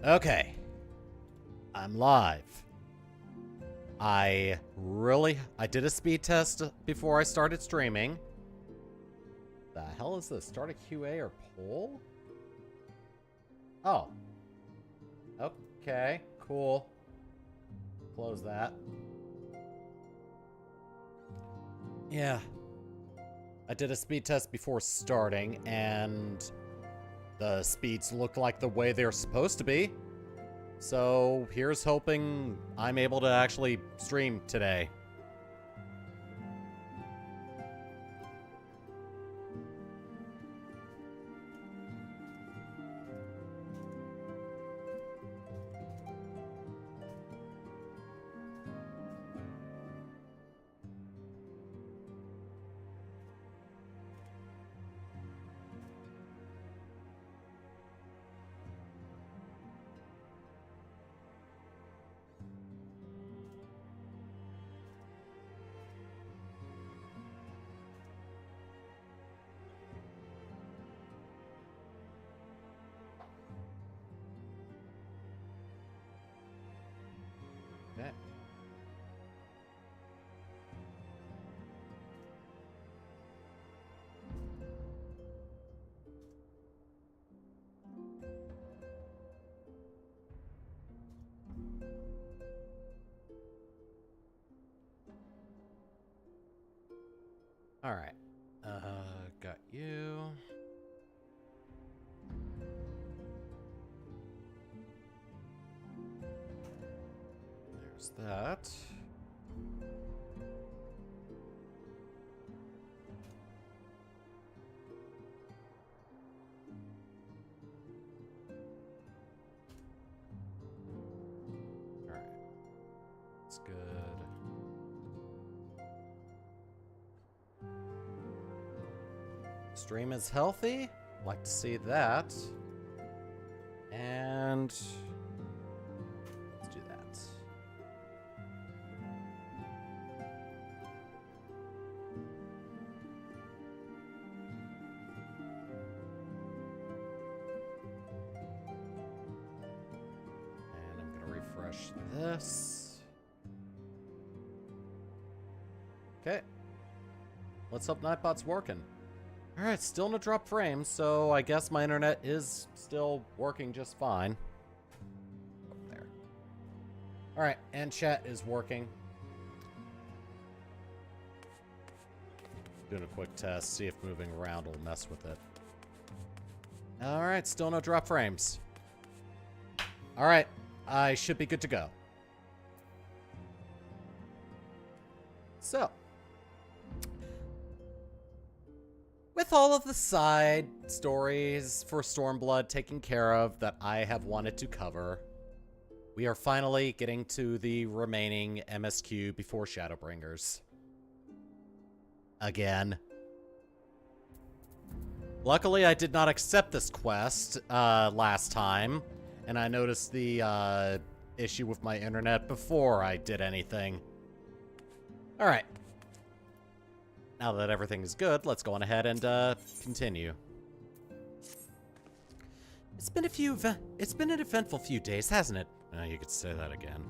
Okay. I'm live. I did a speed test before I started streaming. The hell is this? Start a QA or poll? Oh. Okay, cool. Close that. Yeah. I did a speed test before starting, and the speeds look like the way they're supposed to be. So here's hoping I'm able to actually stream today. Okay. All right. Got you. There's that. All right. That's good. Stream is healthy. Like to see that. And let's do that. And I'm gonna refresh this. Okay. Let's hope Nightbot's working. Alright, still no drop frames, so I guess my internet is still working just fine. There. Alright, and chat is working. Doing a quick test, see if moving around will mess with it. Alright, still no drop frames. Alright, I should be good to go. So. With all of the side stories for Stormblood taken care of that I have wanted to cover, we are finally getting to the remaining MSQ before Shadowbringers. Again. Luckily, I did not accept this quest last time, and I noticed the issue with my internet before I did anything. Alright. Now that everything is good, let's go on ahead and continue. It's been an eventful few days, hasn't it? You could say that again.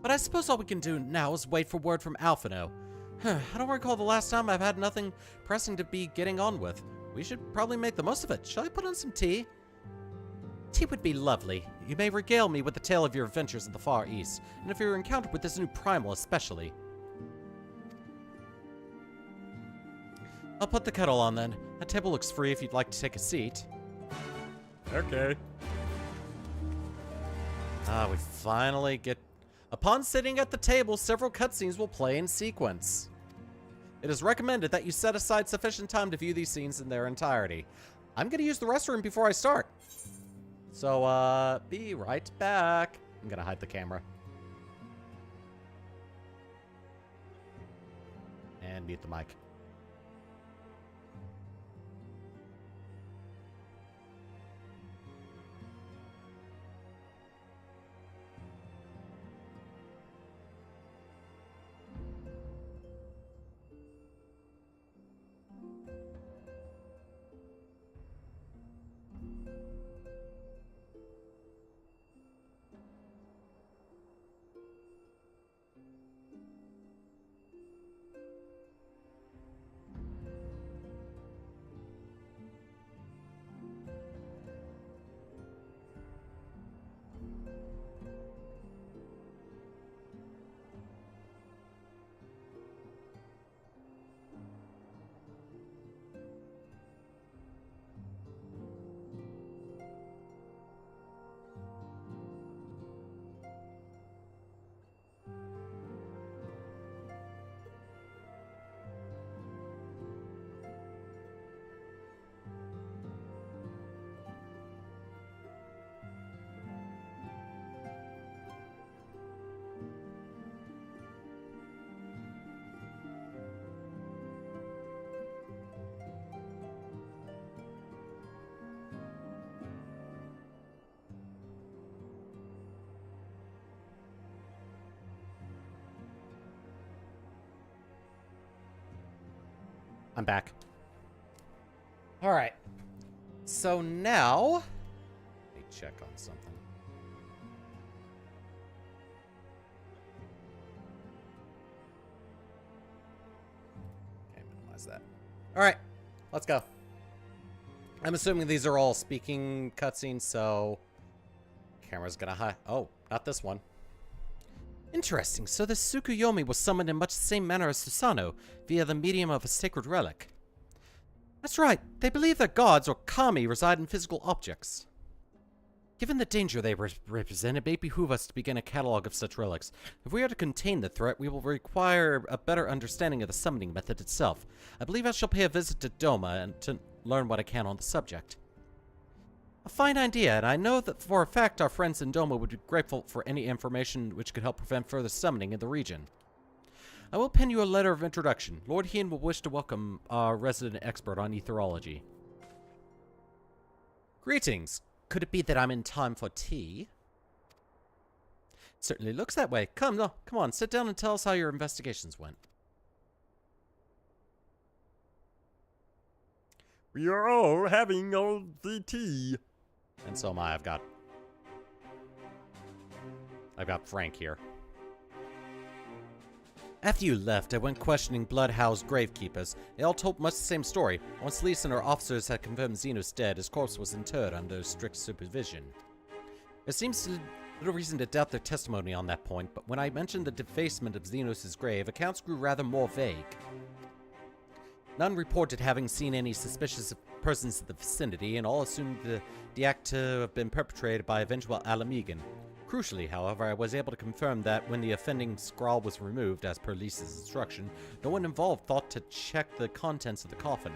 But I suppose all we can do now is wait for word from Alphino. I don't recall the last time I've had nothing pressing to be getting on with. We should probably make the most of it. Shall I put on some tea? Tea would be lovely. You may regale me with the tale of your adventures in the Far East, and of your encounter with this new primal especially. I'll put the kettle on then. That table looks free if you'd like to take a seat. Okay. We finally get... Upon sitting at the table, several cutscenes will play in sequence. It is recommended that you set aside sufficient time to view these scenes in their entirety. I'm gonna use the restroom before I start. So, be right back. I'm gonna hide the camera. And mute the mic. I'm back. Alright. So now... Let me check on something. Okay, minimize that. Alright, let's go. I'm assuming these are all speaking cutscenes, so... Camera's gonna hide. Oh, not this one. Interesting. So the Tsukuyomi was summoned in much the same manner as Susanoo, via the medium of a sacred relic. That's right. They believe that gods, or kami, reside in physical objects. Given the danger they represent, it may behoove us to begin a catalog of such relics. If we are to contain the threat, we will require a better understanding of the summoning method itself. I believe I shall pay a visit to Doma and to learn what I can on the subject. A fine idea, and I know that for a fact our friends in Doma would be grateful for any information which could help prevent further summoning in the region. I will pen you a letter of introduction. Lord Hien will wish to welcome our resident expert on etherology. Greetings. Could it be that I'm in time for tea? It certainly looks that way. Come on, sit down and tell us how your investigations went. We are all having all the tea. And so am I. I've got Frank here. After you left, I went questioning Bloodhouse gravekeepers. They all told much the same story. Once Lisa and her officers had confirmed Xenos dead, his corpse was interred under strict supervision. There seems little reason to doubt their testimony on that point, but when I mentioned the defacement of Xenos' grave, accounts grew rather more vague. None reported having seen any suspicious persons in the vicinity, and all assumed the act to have been perpetrated by eventual Alamegan. Crucially, however, I was able to confirm that when the offending scrawl was removed, as per Lisa's instruction, no one involved thought to check the contents of the coffin.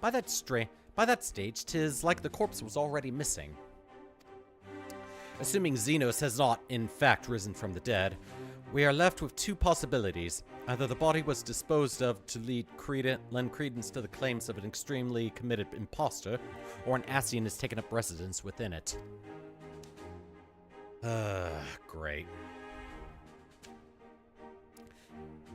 By that stage, 'tis like the corpse was already missing. Assuming Xenos has not, in fact, risen from the dead, we are left with two possibilities. Either the body was disposed of to lend credence to the claims of an extremely committed imposter, or an Ascian has taken up residence within it. Great.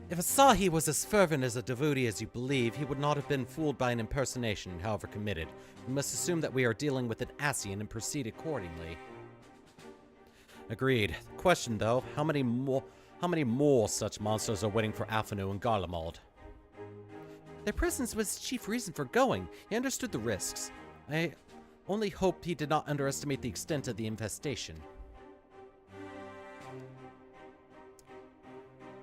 If Asahi was as fervent as a devotee as you believe, he would not have been fooled by an impersonation, however committed. We must assume that we are dealing with an Ascian and proceed accordingly. Agreed. The question, though, how many more such monsters are waiting for Alphino and Garlemald? Their presence was his chief reason for going. He understood the risks. I only hope he did not underestimate the extent of the infestation.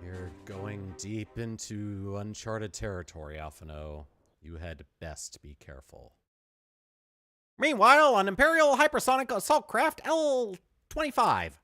You're going deep into uncharted territory, Alphino. You had best be careful. Meanwhile, on Imperial Hypersonic Assault Craft L-25.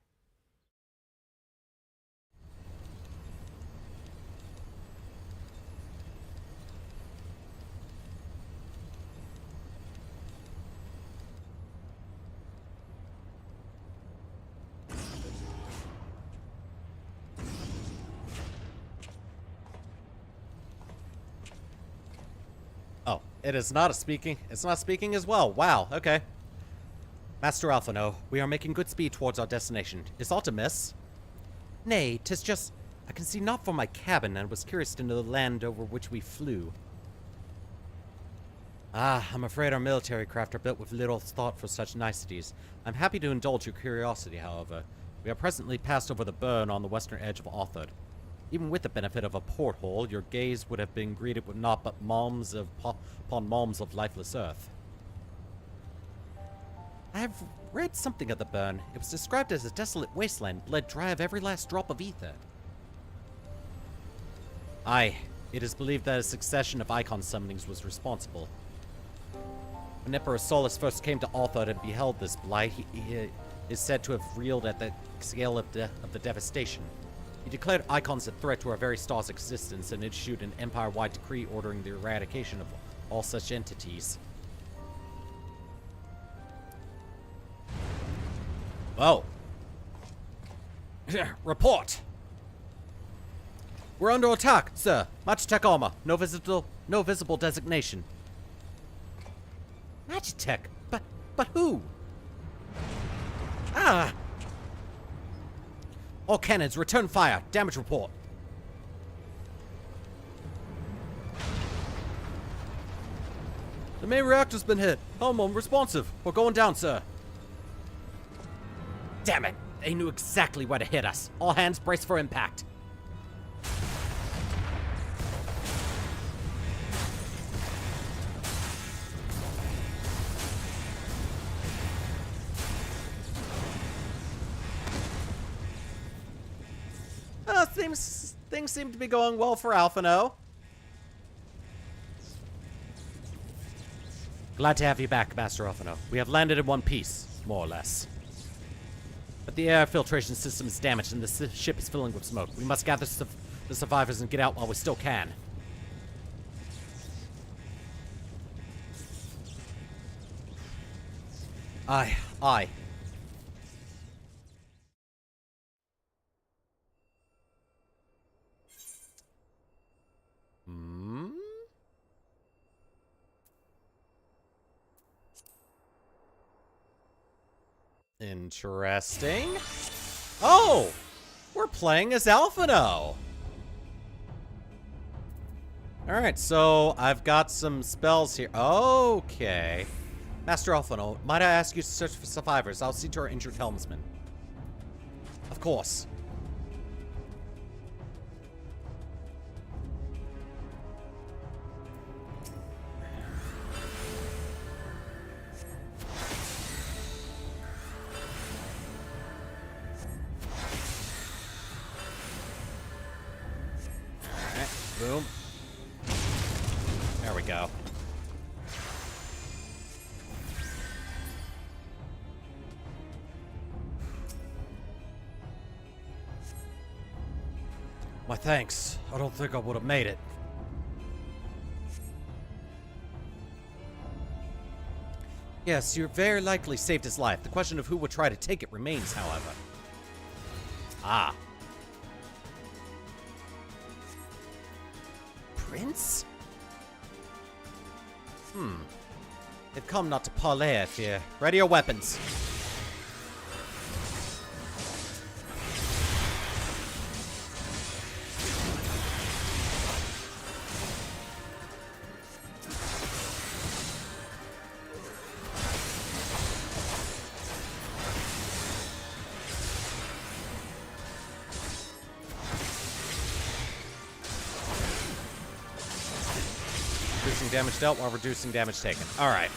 Oh, it is not speaking. It's not speaking as well. Wow, okay. Master Alphino, we are making good speed towards our destination. Is aught amiss? Nay, 'tis just... I can see naught from my cabin, and was curious to know the land over which we flew. Ah, I'm afraid our military craft are built with little thought for such niceties. I'm happy to indulge your curiosity, however. We are presently passed over the burn on the western edge of Authard. Even with the benefit of a porthole, your gaze would have been greeted with naught but malms upon malms of lifeless earth. I have read something of the burn. It was described as a desolate wasteland, bled dry of every last drop of ether. Aye, it is believed that a succession of icon summonings was responsible. When Emperor Solus first came to Authard and beheld this blight, he is said to have reeled at the scale of the devastation. He declared icons a threat to our very star's existence and issued an empire-wide decree ordering the eradication of all such entities. Oh. Report! We're under attack, sir. Magitech armor. No visible designation. Magitech? But who? Ah! All cannons, return fire. Damage report. main reactor's been hit. Helm unresponsive. We're going down, sir. Damn it. They knew exactly where to hit us. All hands brace for impact. Things seem to be going well for Alphino. Glad to have you back, Master Alphino. We have landed in one piece, more or less. But the air filtration system is damaged and the ship is filling with smoke. We must gather the survivors and get out while we still can. Aye. Interesting. Oh! We're playing as Alphino! Alright, so I've got some spells here. Okay. Master Alphino, might I ask you to search for survivors? I'll see to our injured helmsman. Of course. Boom. There we go. My thanks. I don't think I would have made it. Yes, you very likely saved his life. The question of who would try to take it remains, however. Ah. Prince? They've come not to parley, I fear. Ready your weapons. Reducing damage dealt while reducing damage taken. Alright.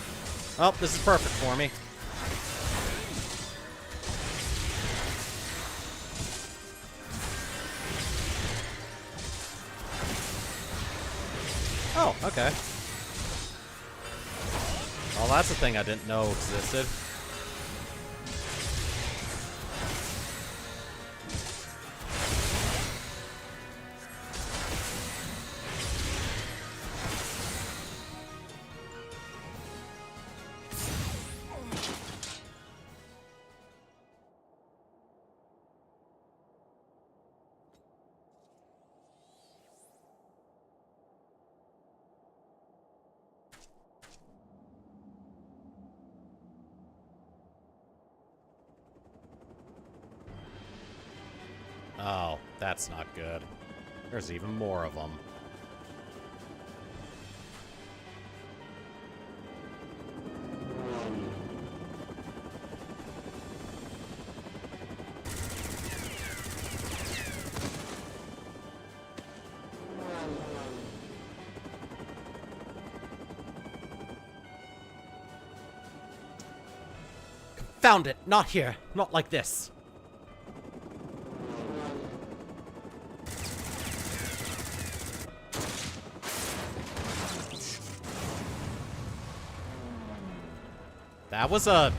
Well, this is perfect for me. Oh, okay. Well, that's a thing I didn't know existed. Oh, that's not good. There's even more of them. Confound it! Not here! Not like this! That was a...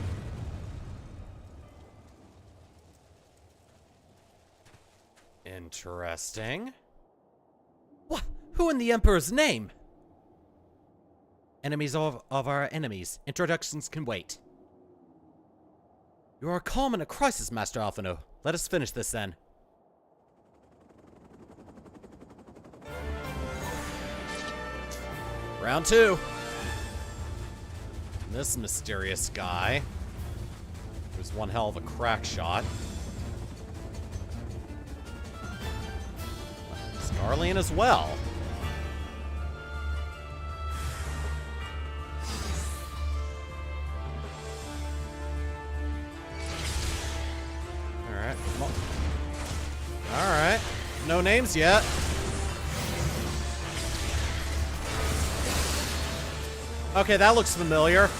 Interesting. What? Who in the Emperor's name? Enemies of our enemies. Introductions can wait. You are calm in a crisis, Master Alphino. Let us finish this then. Round 2. This mysterious guy, who's one hell of a crack shot. Scarlian as well. no names yet. Okay, that looks familiar.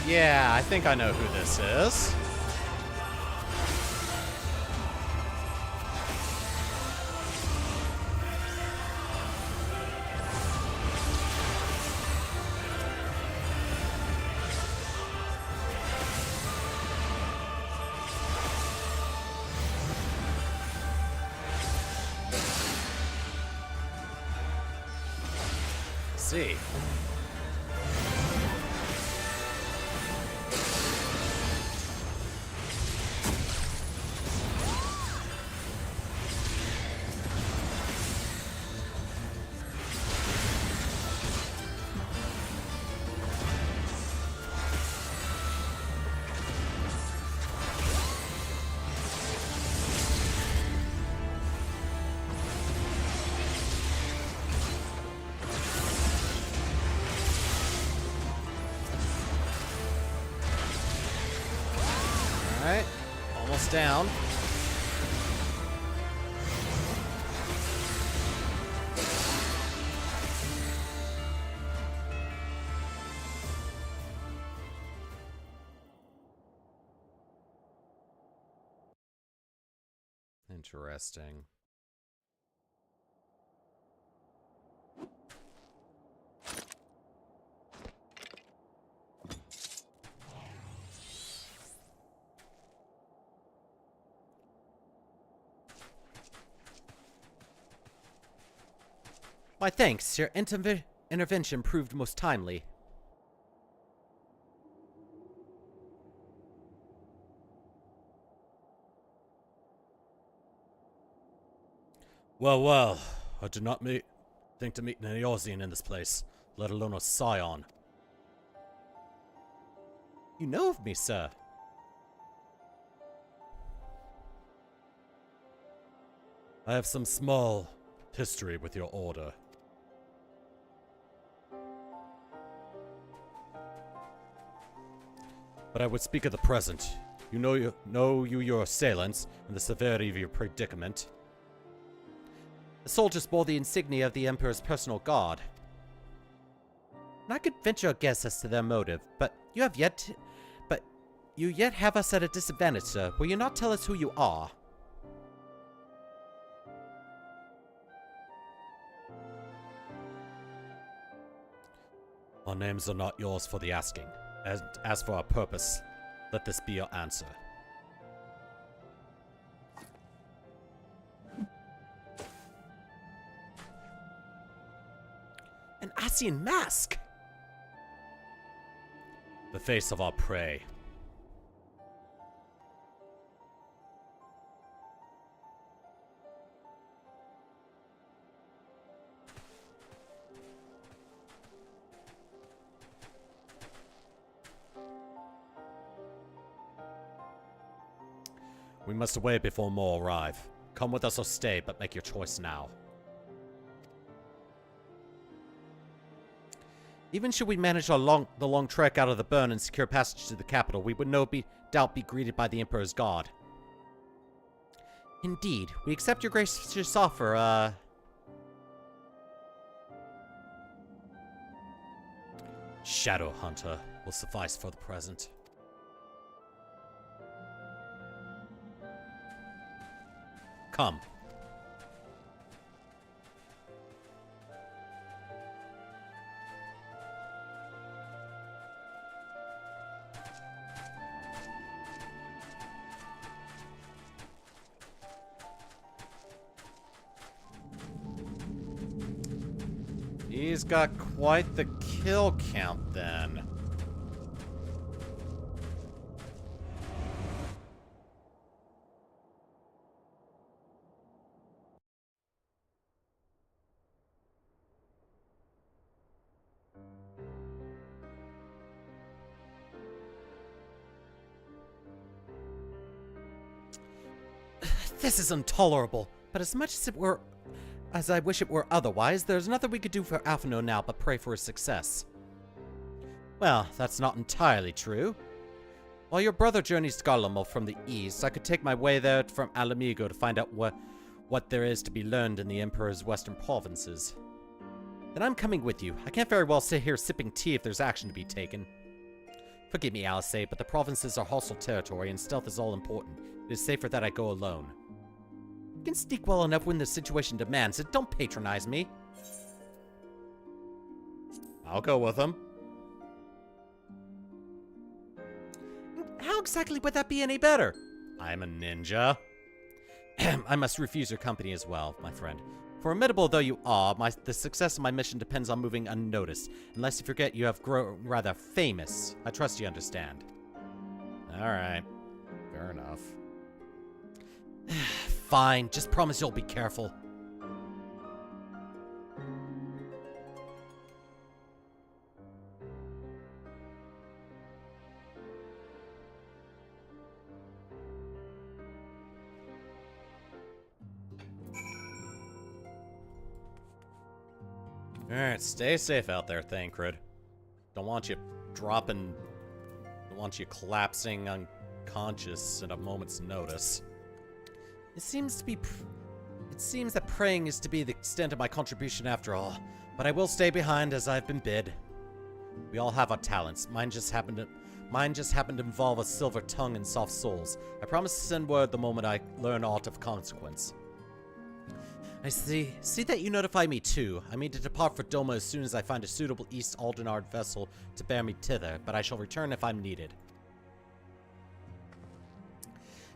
Yeah, I think I know who this is. See. Alright, almost down. Interesting. Why, thanks. Your intervention proved most timely. Well, well. I did not think to meet an Eorzean in this place, let alone a Scion. You know of me, sir. I have some small history with your order. But I would speak of the present. You know your assailants and the severity of your predicament. The soldiers bore the insignia of the Emperor's personal guard. And I could venture a guess as to their motive, but you yet have us at a disadvantage, sir. Will you not tell us who you are? Our names are not yours for the asking. As for our purpose, let this be your answer. An Ascian mask! The face of our prey. We must away before more arrive. Come with us or stay, but make your choice now. Even should we manage the long trek out of the burn and secure passage to the capital, we would no doubt be greeted by the Emperor's guard. Indeed. We accept your gracious offer, Shadow Hunter will suffice for the present. Come. He's got quite the kill count then. This is intolerable, but as much as I wish it were otherwise, there's nothing we could do for Alphino now but pray for his success. Well, that's not entirely true. While your brother journeys to Garlemald from the east, I could take my way there from Alamigo to find out what there is to be learned in the Emperor's western provinces. Then I'm coming with you. I can't very well sit here sipping tea if there's action to be taken. Forgive me, Alice, but the provinces are hostile territory and stealth is all important. It is safer that I go alone. You can sneak well enough when the situation demands it. Don't patronize me. I'll go with him. How exactly would that be any better? I'm a ninja. I must refuse your company as well, my friend. Formidable though you are, the success of my mission depends on moving unnoticed. Unless you forget you have grown rather famous. I trust you understand. Alright. Fair enough. Fine, just promise you'll be careful. Alright, stay safe out there, Thancred. Don't want you dropping... Don't want you collapsing unconscious at a moment's notice. It seems that praying is to be the extent of my contribution after all, but I will stay behind as I've been bid. We all have our talents. Mine just happened to involve a silver tongue and soft souls. I promise to send word the moment I learn aught of consequence. I see that you notify me too. I mean to depart for Doma as soon as I find a suitable East Aldenard vessel to bear me thither, but I shall return if I'm needed.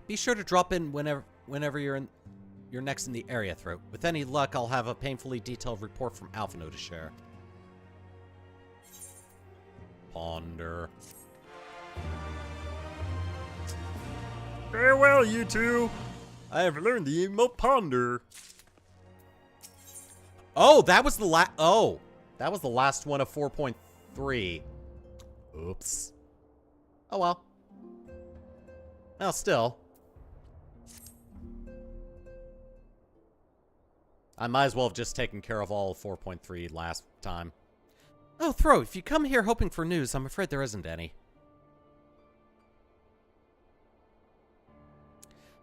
Be sure to drop in whenever you're next in the area, Throat. With any luck, I'll have a painfully detailed report from Alphino to share. Ponder. Farewell, you two. I have learned the emote Ponder. Oh, that was the last one of 4.3. Oops. Oh well. Well, still. I might as well have just taken care of all of 4.3 last time. Oh, Throat, if you come here hoping for news, I'm afraid there isn't any.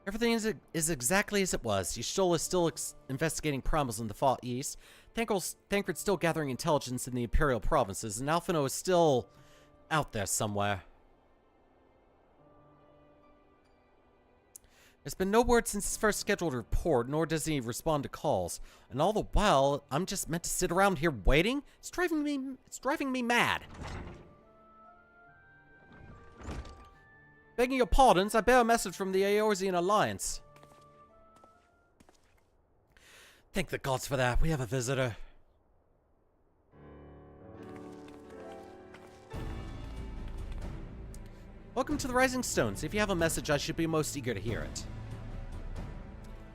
Everything is exactly as it was. Yshtola is still investigating problems in the far east. Thancred's still gathering intelligence in the Imperial provinces, and Alphino is still out there somewhere. There's been no word since his first scheduled report, nor does he respond to calls. And all the while, I'm just meant to sit around here waiting? It's driving me mad. Begging your pardons, I bear a message from the Eorzean Alliance. Thank the gods for that. We have a visitor. Welcome to the Rising Stones. If you have a message, I should be most eager to hear it.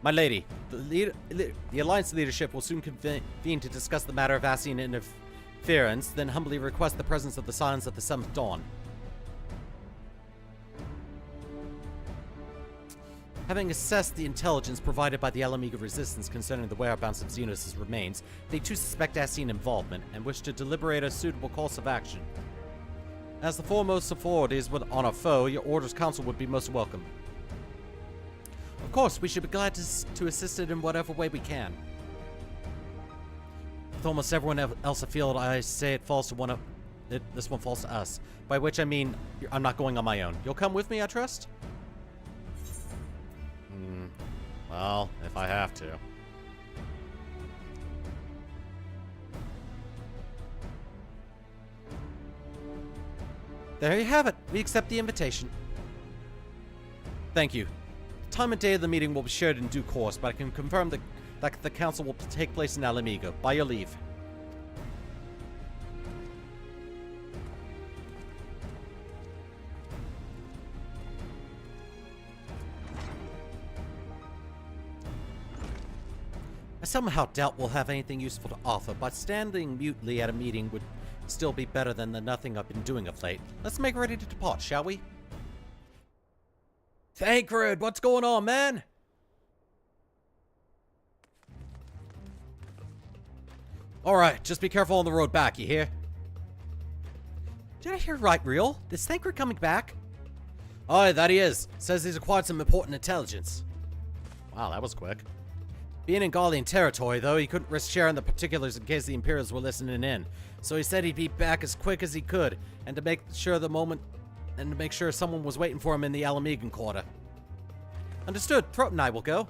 My lady, the Alliance leadership will soon convene to discuss the matter of Ascian interference, then humbly request the presence of the Silence at the Seventh Dawn. Having assessed the intelligence provided by the Alamiga Resistance concerning the whereabouts of Xenos' remains, they too suspect Ascian involvement and wish to deliberate a suitable course of action. As the foremost authorities on our foe, your Order's Council would be most welcome. Of course, we should be glad to assist it in whatever way we can. With almost everyone else afield, I say it falls to this one falls to us. By which I mean, I'm not going on my own. You'll come with me, I trust? Well, if I have to. There you have it. We accept the invitation. Thank you. The time and day of the meeting will be shared in due course, but I can confirm that the council will take place in Alamigo. By your leave. I somehow doubt we'll have anything useful to offer, but standing mutely at a meeting would still be better than the nothing I've been doing of late. Let's make ready to depart, shall we? Thancred, what's going on, man? Alright, just be careful on the road back, you hear? Did I hear right, Real? Is Thanker coming back? Aye, that he is. Says he's acquired some important intelligence. Wow, that was quick. Being in Gallian territory, though, he couldn't risk sharing the particulars in case the Imperials were listening in. So he said he'd be back as quick as he could, and to make sure someone was waiting for him in the Alamegan quarter. Understood. Throat and I will go.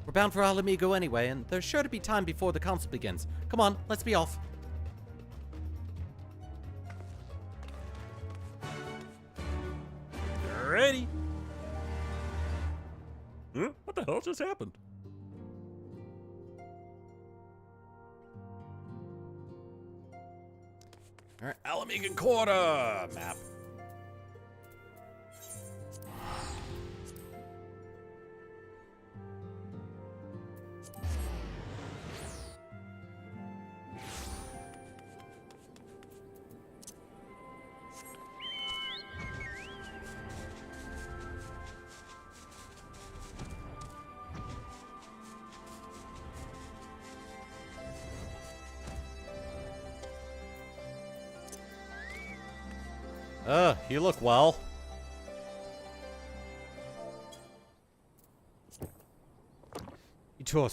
We're bound for Alamigo anyway, and there's sure to be time before the council begins. Come on, let's be off. Ready? Huh? What the hell just happened? Alright, Alamegan quarter map. You look well. You two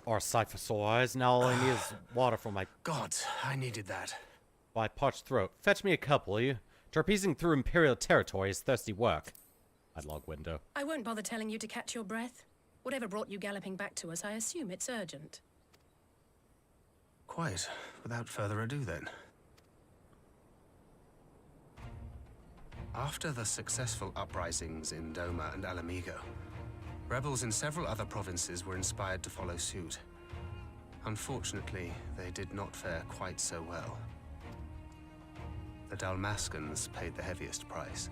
are sight for sore eyes. Now all I need is water for my God, I needed that. parched throat. Fetch me a cup, will you? Torpedoing through Imperial territory is thirsty work. I'd log window. I won't bother telling you to catch your breath. Whatever brought you galloping back to us, I assume it's urgent. Quite. Without further ado, then. After the successful uprisings in Doma and Alamigo, rebels in several other provinces were inspired to follow suit. Unfortunately, they did not fare quite so well. The Dalmascans paid the heaviest price.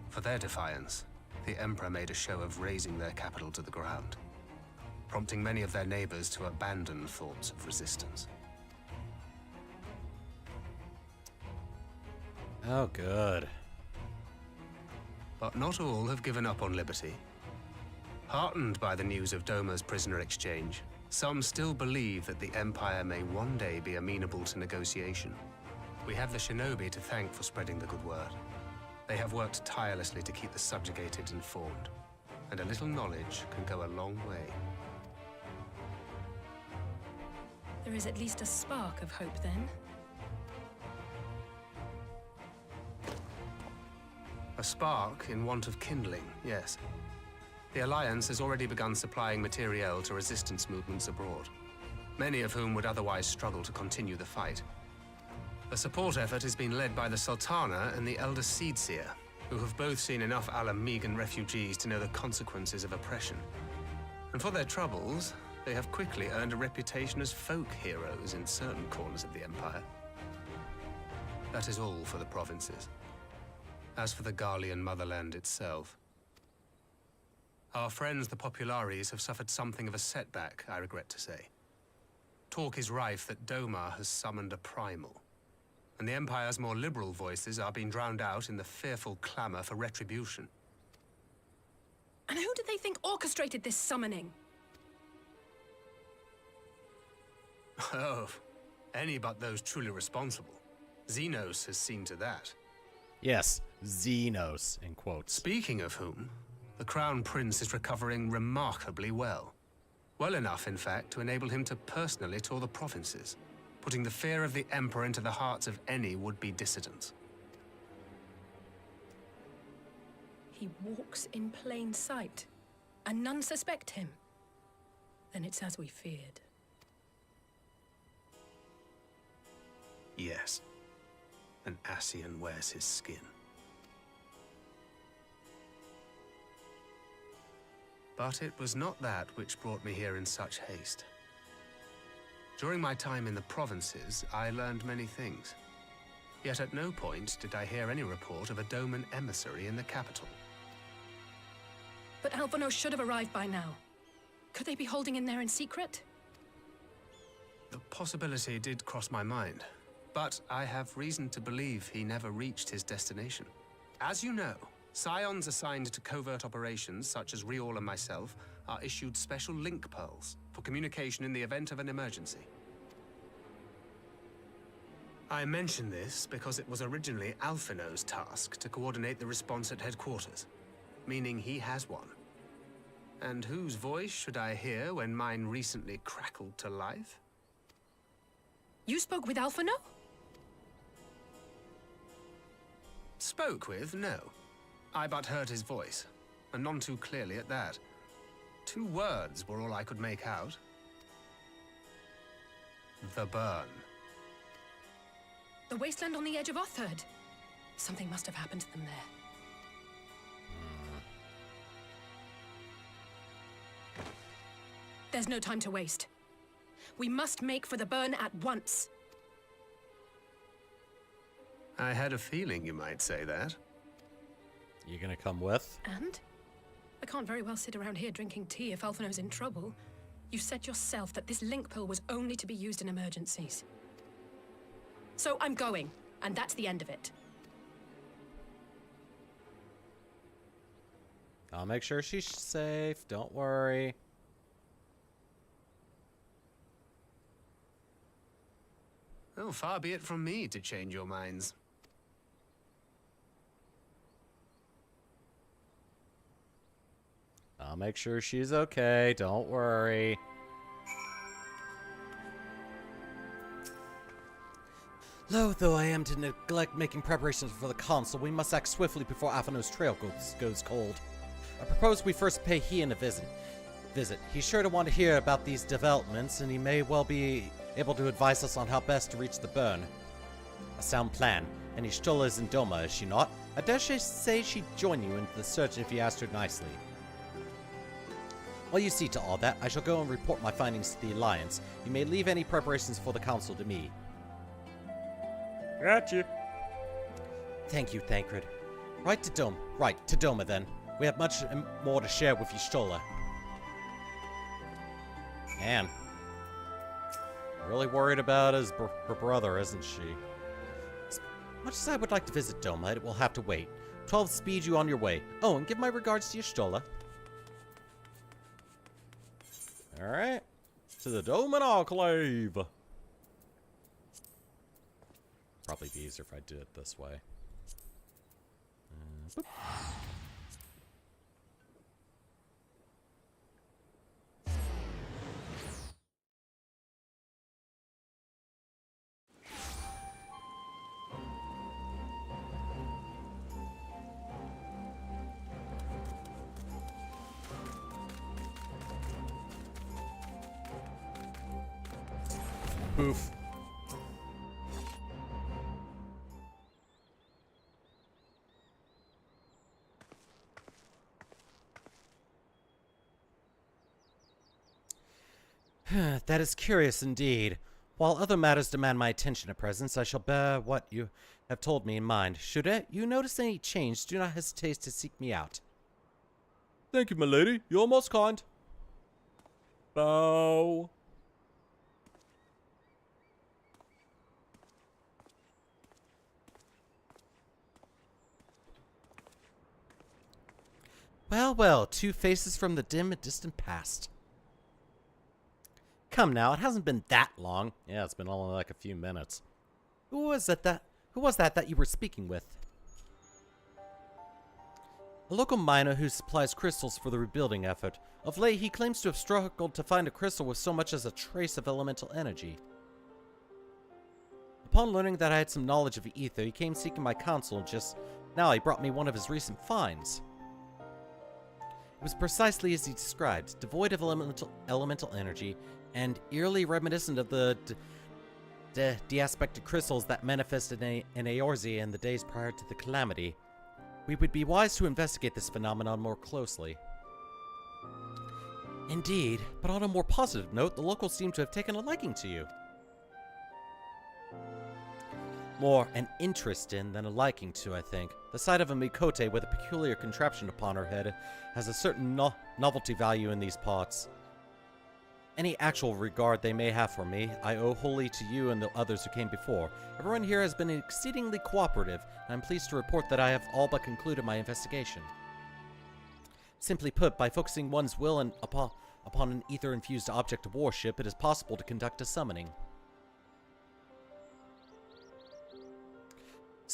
For their defiance, the Emperor made a show of razing their capital to the ground, prompting many of their neighbors to abandon thoughts of resistance. Oh, good. But not all have given up on liberty. Heartened by the news of Doma's prisoner exchange, some still believe that the Empire may one day be amenable to negotiation. We have the shinobi to thank for spreading the good word. They have worked tirelessly to keep the subjugated informed, and a little knowledge can go a long way. There is at least a spark of hope, then. A spark in want of kindling, yes. The Alliance has already begun supplying materiel to resistance movements abroad, many of whom would otherwise struggle to continue the fight. The support effort has been led by the Sultana and the Elder Seedseer, who have both seen enough Alamegan refugees to know the consequences of oppression. And for their troubles, they have quickly earned a reputation as folk heroes in certain corners of the Empire. That is all for the provinces. As for the Garlean motherland itself, our friends the Populares have suffered something of a setback, I regret to say. Talk is rife that Doma has summoned a primal, and the Empire's more liberal voices are being drowned out in the fearful clamor for retribution. And who do they think orchestrated this summoning? Oh, any but those truly responsible. Xenos has seen to that. Yes, Xenos, in quotes. Speaking of whom, the Crown Prince is recovering remarkably well. Well enough, in fact, to enable him to personally tour the provinces, putting the fear of the Emperor into the hearts of any would-be dissidents. He walks in plain sight, and none suspect him. Then it's as we feared. Yes. An Ascian wears his skin. But it was not that which brought me here in such haste. During my time in the provinces, I learned many things. Yet at no point did I hear any report of a Doman emissary in the capital. But Alphonse should have arrived by now. Could they be holding in there in secret? The possibility did cross my mind, but I have reason to believe he never reached his destination. As you know, Scions assigned to covert operations, such as Riol and myself, are issued special link pearls for communication in the event of an emergency. I mention this because it was originally Alphino's task to coordinate the response at headquarters, meaning he has one. And whose voice should I hear when mine recently crackled to life? You spoke with Alphino? Spoke with, no. I but heard his voice, and none too clearly at that. 2 words were all I could make out. The burn. The wasteland on the edge of Otherd. Something must have happened to them there. There's no time to waste. We must make for the burn at once. I had a feeling you might say that. You gonna come with? And? I can't very well sit around here drinking tea if Alphino's in trouble. You said yourself that this link pill was only to be used in emergencies. So I'm going, and that's the end of it. I'll make sure she's safe. Don't worry. Oh, far be it from me to change your minds. I'll make sure she's okay. Don't worry. Loath though I am to neglect making preparations for the council, we must act swiftly before Alphino's trail goes cold. I propose we first pay Ian a visit. He's sure to want to hear about these developments, and he may well be able to advise us on how best to reach the burn. A sound plan. And Y'shtola is in Doma, is she not? I dare say she'd join you in the search if you asked her nicely. While you see to all that, I shall go and report my findings to the Alliance. You may leave any preparations for the council to me. Gotcha. Thank you, Thancred. Right, to Doma then. We have much more to share with Y'shtola. Man. Really worried about her brother, isn't she? As much as I would like to visit Doma, it will have to wait. 12 speed you on your way. Oh, and give my regards to Y'shtola. Alright. To the Doman Enclave. Probably be easier if I did it this way. Boop. Poof. That is curious indeed. While other matters demand my attention at present, I shall bear what you have told me in mind. Should you notice any change, do not hesitate to seek me out. Thank you, my lady. You're most kind. Bow. Well, well, 2 faces from the dim and distant past. Come now, it hasn't been that long. Yeah, it's been only like a few minutes. Who was that you were speaking with? A local miner who supplies crystals for the rebuilding effort. Of late, he claims to have struggled to find a crystal with so much as a trace of elemental energy. Upon learning that I had some knowledge of ether, he came seeking my counsel, and just now he brought me one of his recent finds. It was precisely as he described, devoid of elemental energy, and eerily reminiscent of the de-aspected crystals that manifested in Eorzea in the days prior to the calamity. We would be wise to investigate this phenomenon more closely. Indeed, but on a more positive note, the locals seem to have taken a liking to you. More an interest in than a liking to, I think. The sight of a Mikote with a peculiar contraption upon her head has a certain novelty value in these parts. Any actual regard they may have for me, I owe wholly to you and the others who came before. Everyone here has been exceedingly cooperative, and I'm pleased to report that I have all but concluded my investigation. Simply put, by focusing one's will upon an ether-infused object of worship, it is possible to conduct a summoning.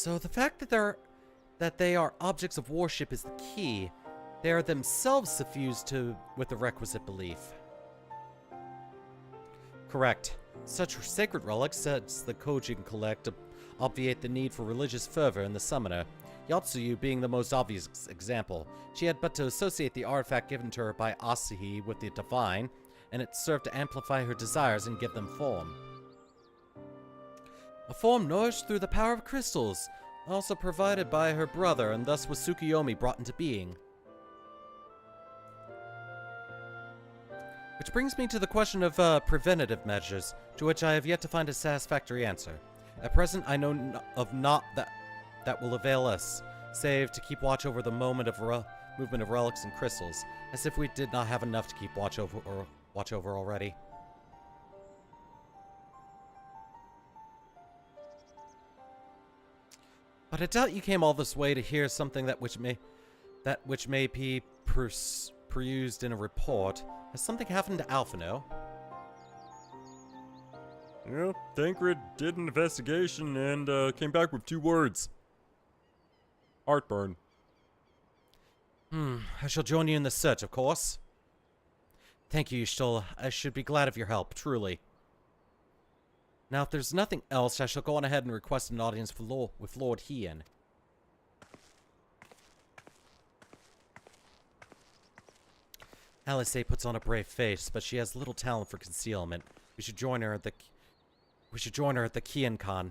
So the fact that they are objects of worship is the key. They are themselves suffused with the requisite belief. Correct. Such sacred relics as the Kojin collect obviate the need for religious fervor in the summoner. Yotsuyu being the most obvious example. She had but to associate the artifact given to her by Asahi with the divine, and it served to amplify her desires and give them form. A form nourished through the power of crystals, also provided by her brother, and thus was Tsukuyomi brought into being. Which brings me to the question of preventative measures, to which I have yet to find a satisfactory answer. At present, I know of naught that will avail us, save to keep watch over the movement of relics and crystals, as if we did not have enough to keep watch over already. But I doubt you came all this way to hear something that which may be perused in a report. Has something happened to Alphino? Well, Thancred did an investigation and came back with 2 words. Heartburn. I shall join you in the search, of course. Thank you, Yushtola. I should be glad of your help, truly. Now, if there's nothing else, I shall go on ahead and request an audience with Lord Hien. Alice puts on a brave face, but she has little talent for concealment. We should join her at the Kian-Con.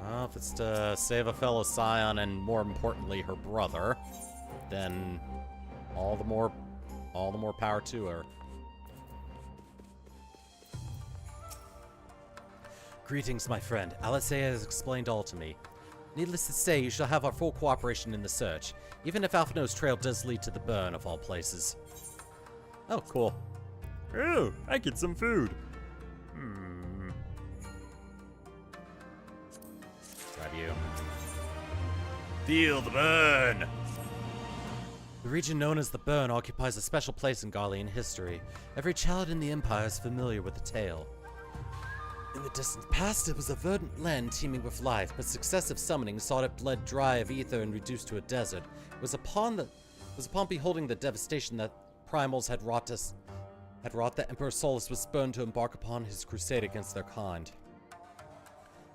Well, if it's to save a fellow scion and, more importantly, her brother, then all the more power to her. Greetings, my friend. Alice has explained all to me. Needless to say, you shall have our full cooperation in the search, even if Alphino's trail does lead to the burn of all places. Oh, cool. Oh, I get some food. Grab you. Feel the burn. The region known as the Burn occupies a special place in Garlean history. Every child in the Empire is familiar with the tale. In the distant past, it was a verdant land teeming with life, but successive summonings saw it bled dry of ether and reduced to a desert. It was upon beholding the devastation that primals had wrought that Emperor Solus was spurned to embark upon his crusade against their kind.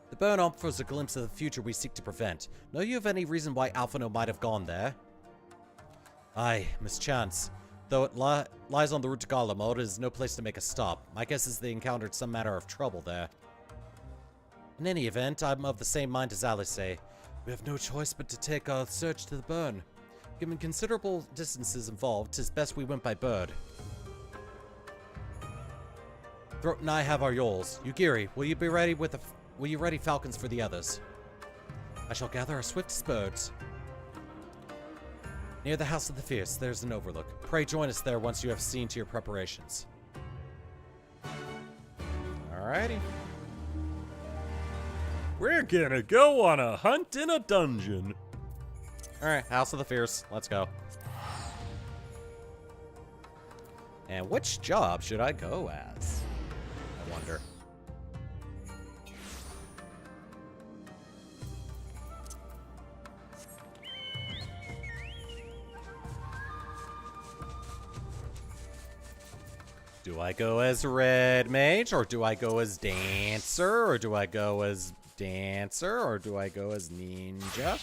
The Burn offers a glimpse of the future we seek to prevent. Know you of any reason why Alphino might have gone there? Aye, mischance. Though it lies on the route to Garlemald, it is no place to make a stop. My guess is they encountered some matter of trouble there. In any event, I'm of the same mind as Alice. We have no choice but to take our search to the Burn. Given considerable distances involved, 'tis best we went by bird. Throat and I have our yoles. Yugiri, will you ready falcons for the others? I shall gather our swiftest birds. Near the House of the Fierce, there's an overlook. Pray join us there once you have seen to your preparations. Alrighty. We're gonna go on a hunt in a dungeon. Alright, House of the Fierce. Let's go. And which job should I go as? I wonder. Do I go as Red Mage, or do I go as Dancer, or do I go as Dancer, or do I go as Ninja?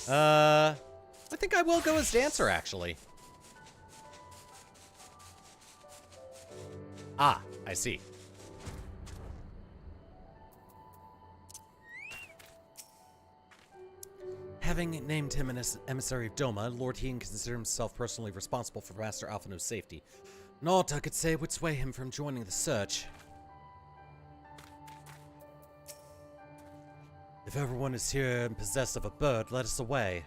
I think I will go as Dancer, actually. Ah, I see. Having named him an emissary of Doma, Lord Hien considered himself personally responsible for Master Alphino's safety. Naught I could say would sway him from joining the search. If everyone is here and possessed of a bird, let us away.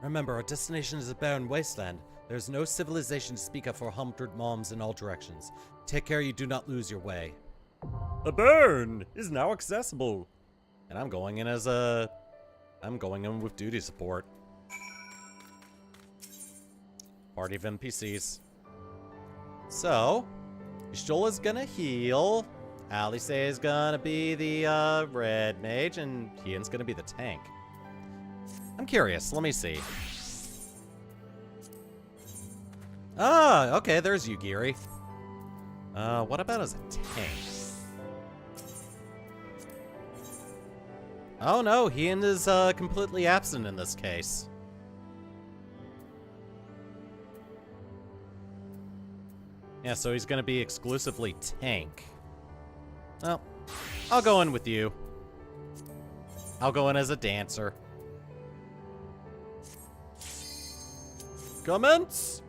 Remember, our destination is a barren wasteland. There is no civilization to speak of for 100 moms in all directions. Take care you do not lose your way. The Burn is now accessible. And I'm going in as a I'm going in with duty support. Party of NPCs. So, Ishtola's gonna heal. Alice is gonna be the red mage, and Ian's gonna be the tank. I'm curious. Let me see. Ah, okay. There's Yugiri. What about as a tank? Oh no, Ian is completely absent in this case. Yeah, so he's gonna be exclusively tank. Well, I'll go in with you. I'll go in as a dancer. Comments?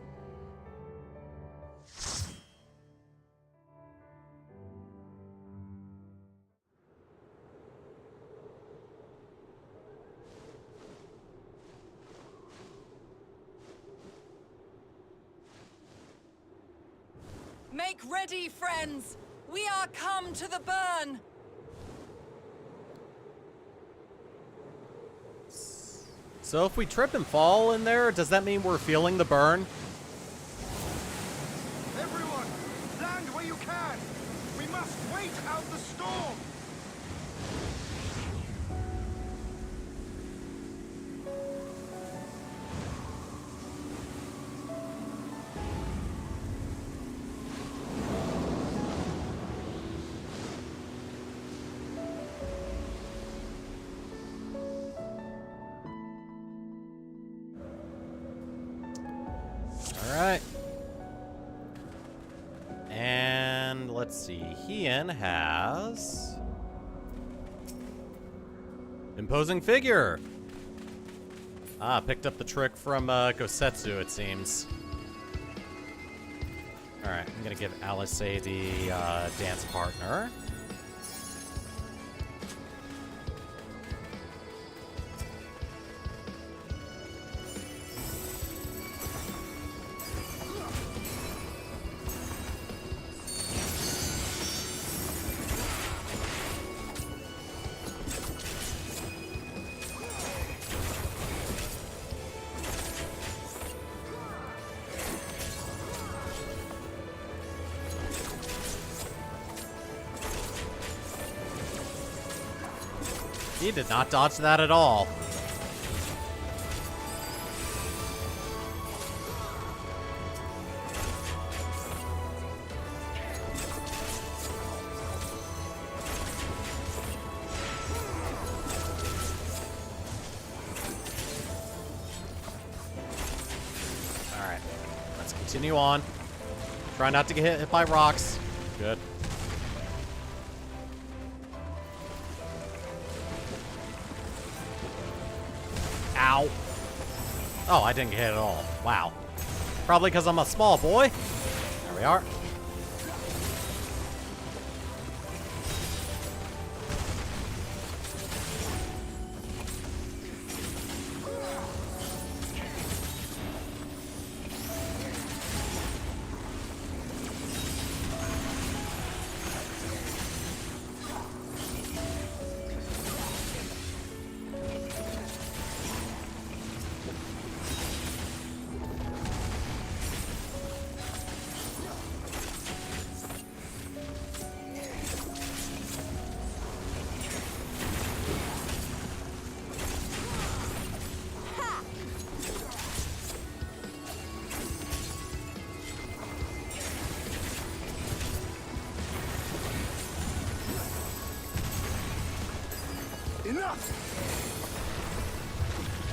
Make ready, friends! We are come to the burn! So if we trip and fall in there, does that mean we're feeling the burn? Everyone, land where you can! We must wait out the storm! Alright. And let's see. Ian has imposing figure. Ah, picked up the trick from Gosetsu, it seems. Alright, I'm gonna give Alice the dance partner. He did not dodge that at all. Alright, let's continue on. Try not to get hit by rocks. Good. Ow. Oh, I didn't get hit at all. Wow. Probably because I'm a small boy. There we are. Enough!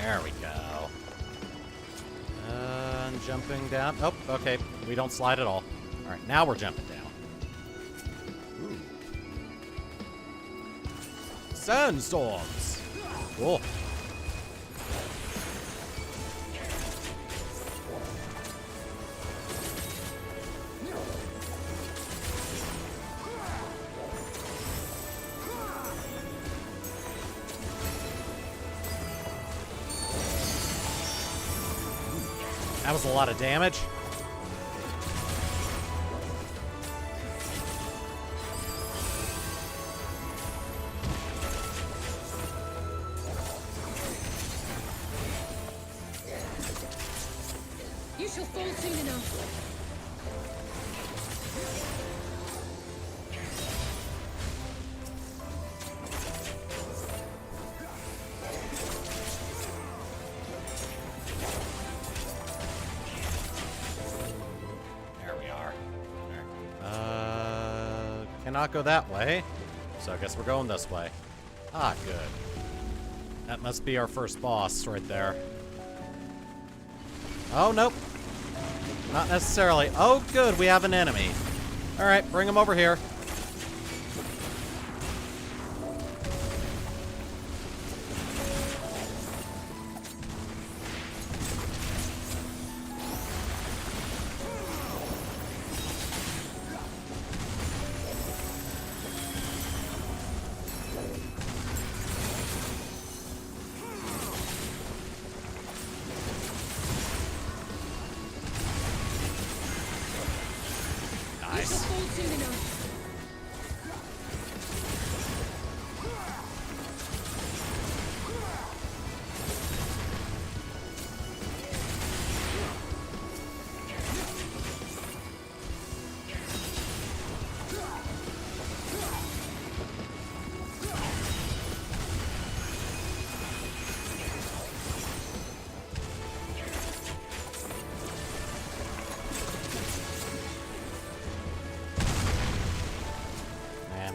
There we go. And jumping down. Oh, okay. We don't slide at all. All right, now we're jumping down. Ooh. Sandstorms. Cool. That was a lot of damage. shall fall soon enough. There we are. Cannot go that way. So I guess we're going this way. Ah, good. That must be our first boss right there. Oh, nope. Not necessarily. Oh, good. We have an enemy. All right, bring him over here. Nice. Fall soon enough.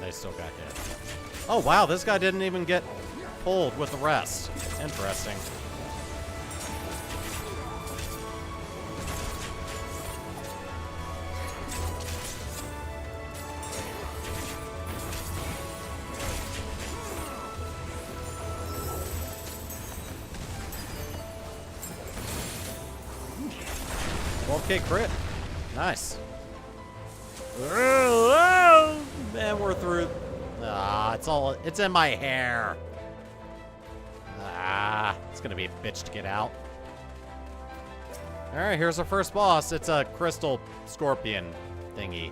They still got hit. Oh, wow, this guy didn't even get pulled with the rest. Interesting. Okay, crit. Nice. And we're through. Ah, it's in my hair. Ah, it's gonna be a bitch to get out. All right, here's our first boss. It's a crystal scorpion thingy.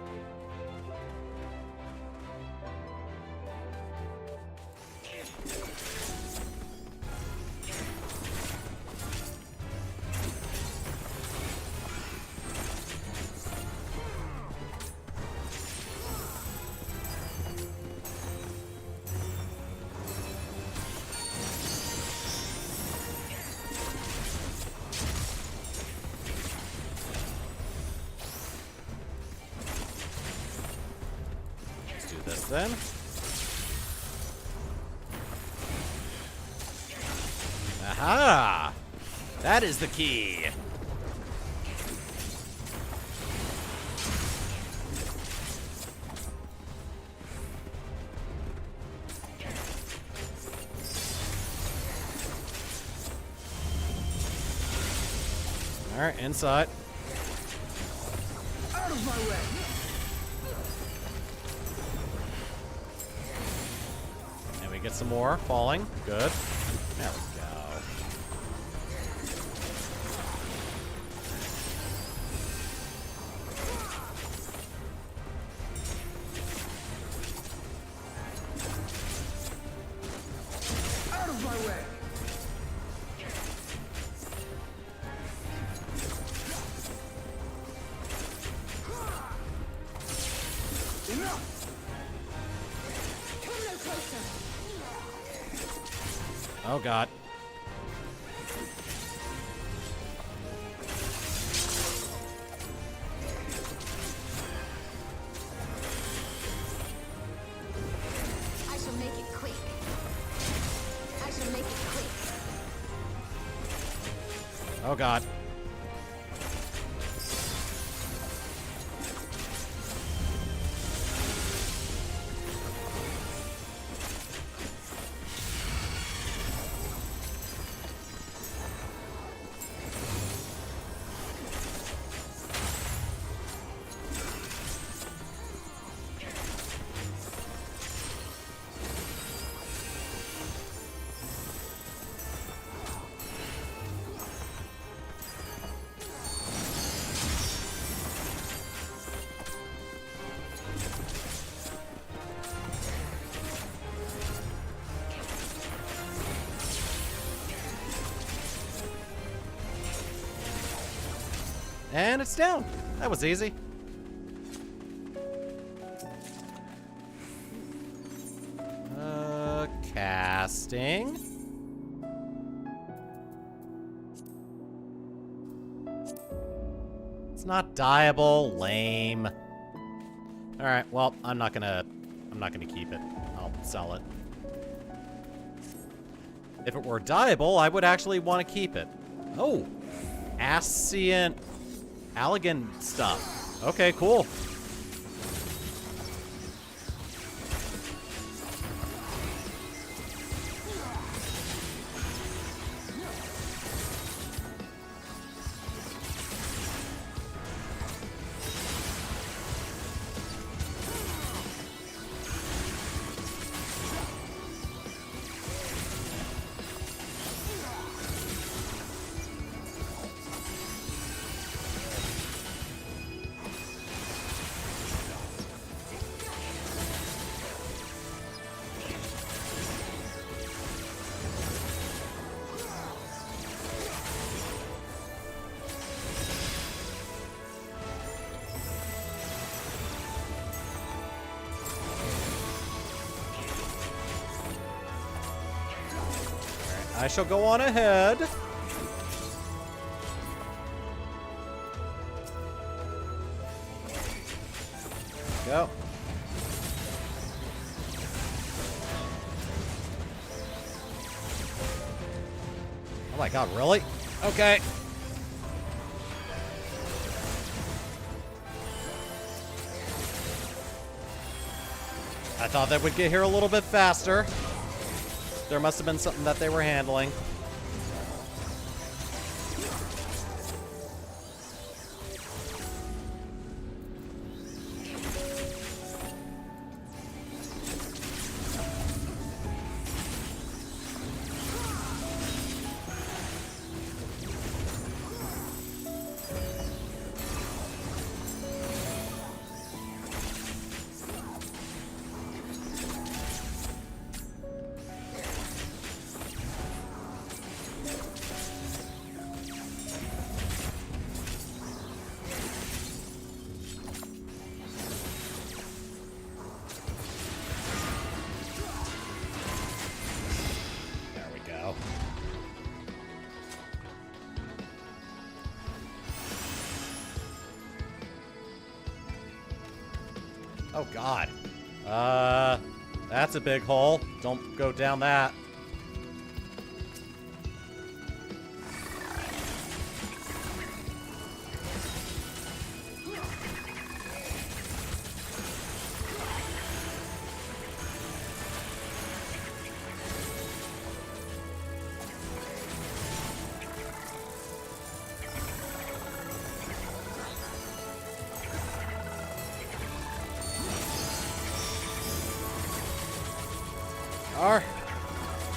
This then. Aha! That is the key. All right, inside. Out of my way! Get some more falling. Good. There we go. Out of my way! Enough! Come no closer. Oh, God. I shall make it quick. I shall make it quick. Oh, God. And it's down. That was easy. Casting. It's not dyeable. Lame. All right. Well, I'm not gonna keep it. I'll sell it. If it were dyeable, I would actually want to keep it. Oh, Ascian, Allegan stuff. Okay, cool. I shall go on ahead. Go. Oh my god, really? Okay. I thought that would get here a little bit faster. There must have been something that they were handling. Oh, God. That's a big hole. Don't go down that.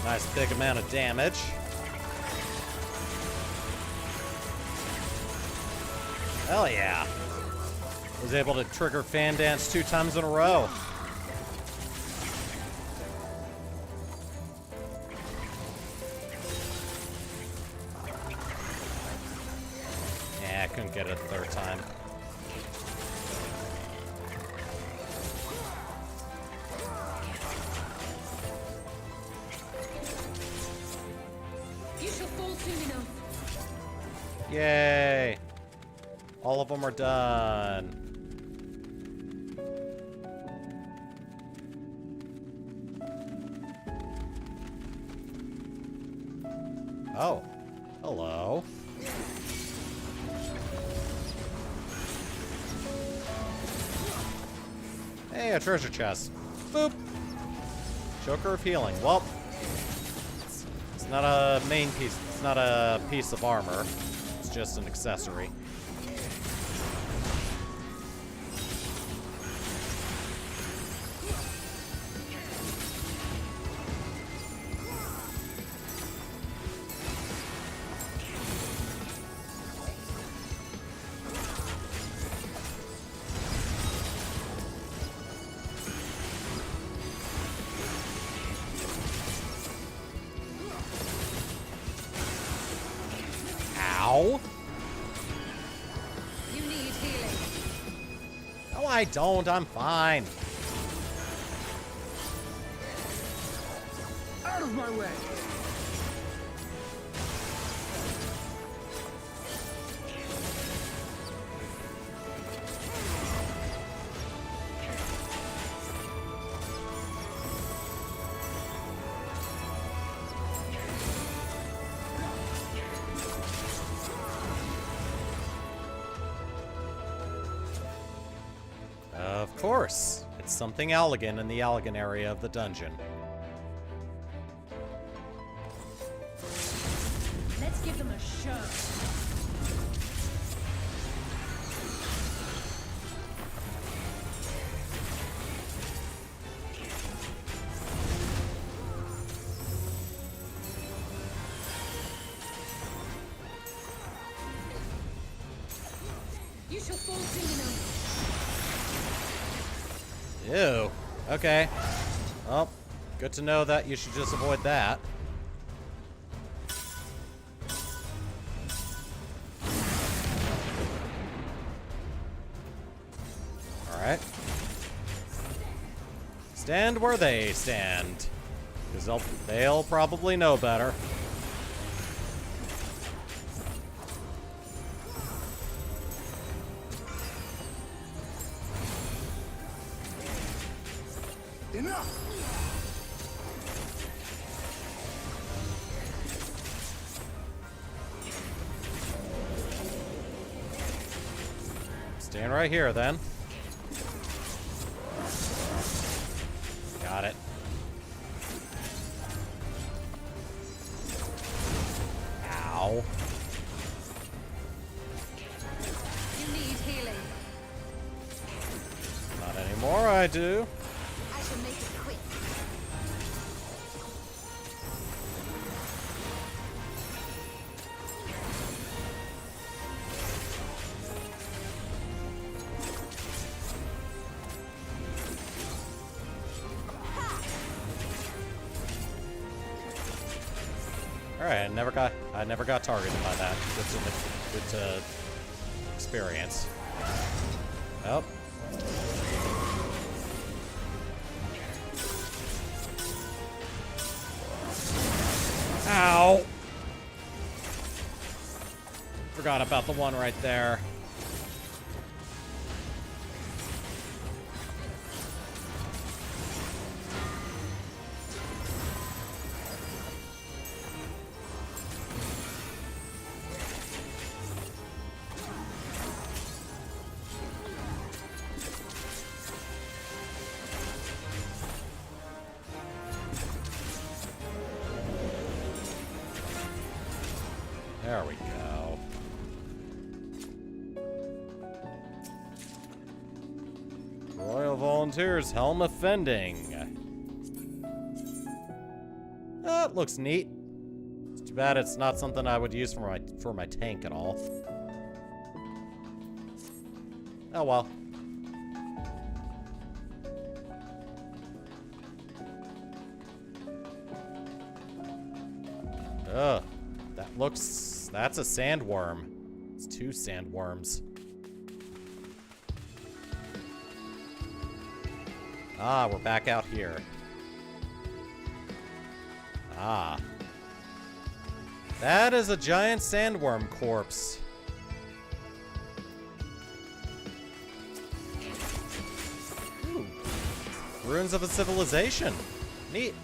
Nice big amount of damage. Hell yeah. Was able to trigger Fan Dance 2 times in a row. Yeah, I couldn't get it a third time. Yay! All of them are done. Oh. Hello. Hey, a treasure chest. Boop! Choker of healing. Well, it's not a main piece. It's not a piece of armor. Just an accessory. Ow. I don't. I'm fine. Out of my way! Of course. It's something Allegan in the Allegan area of the dungeon. Let's give them a show. You shall fall soon enough. Ew. Okay. Well, good to know that you should just avoid that. Alright. Stand where they stand. Because they'll probably know better. Enough! Stand right here, then. Got it. Ow. You need healing. Not anymore, I do. I shall make it quick. Alright, I never got targeted by that. Good to experience. Oh. Ow! Forgot about the one right there. There we go. Royal Volunteers Helm of Fending. That looks neat. It's too bad it's not something I would use for my tank at all. Oh well. Ugh. That's a sandworm. It's 2 sandworms. Ah, we're back out here. Ah. That is a giant sandworm corpse. Ooh. Ruins of a civilization. Neat.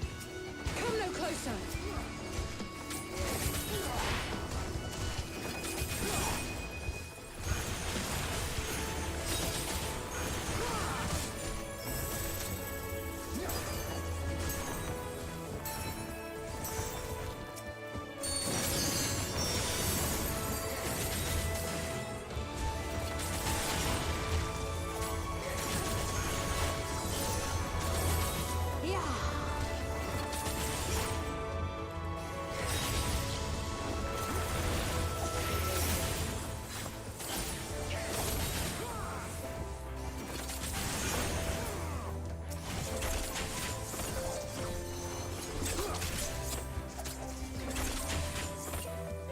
Come no closer.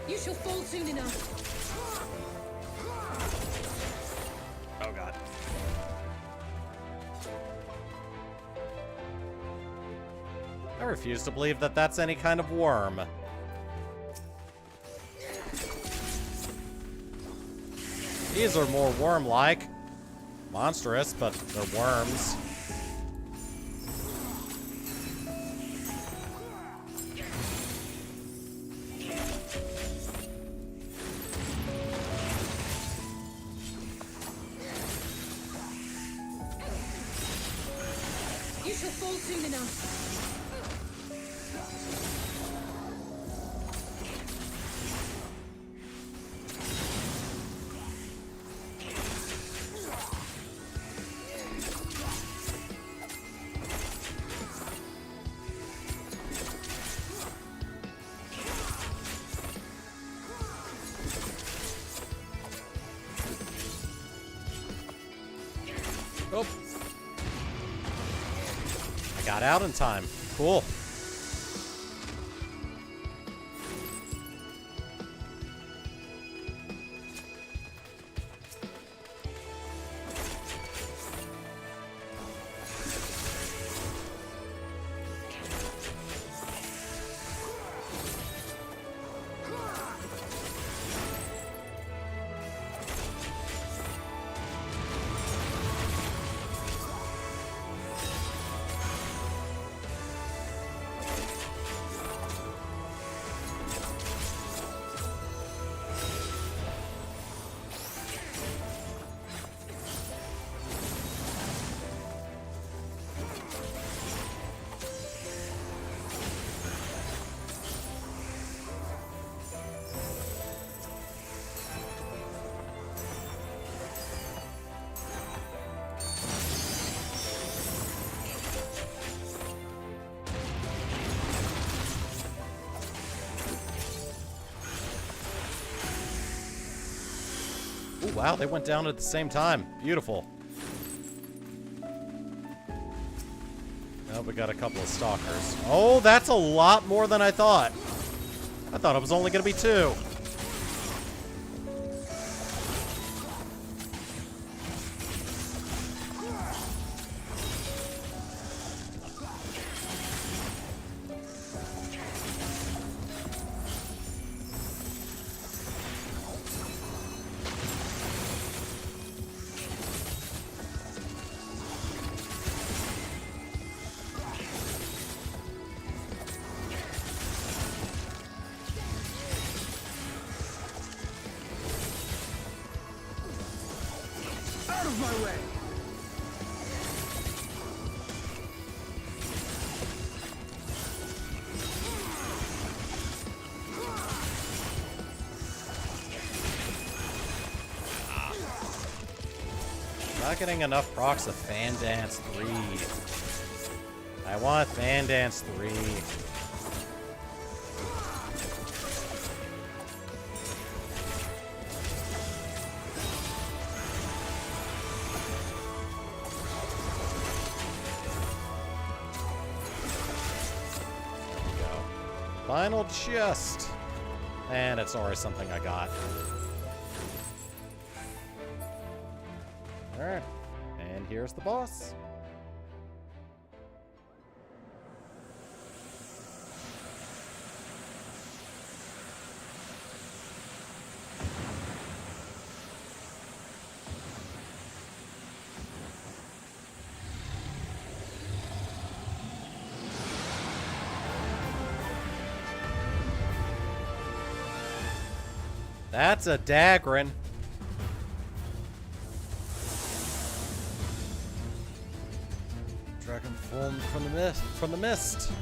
You shall fall soon enough. Oh god. refuse to believe that that's any kind of worm. These are more worm-like. Monstrous, but they're worms. You shall fall soon enough. Oh. I got out in time. Cool. Ooh, wow, they went down at the same time. Beautiful. Oh, we got a couple of stalkers. Oh, that's a lot more than I thought. I thought it was only going to be 2. Out of my way! Not getting enough procs of Fan Dance 3. I want Fan Dance 3. Final chest. And it's already something I got. Alright. And here's the boss. That's a Dagrin. Dragon formed from the mist.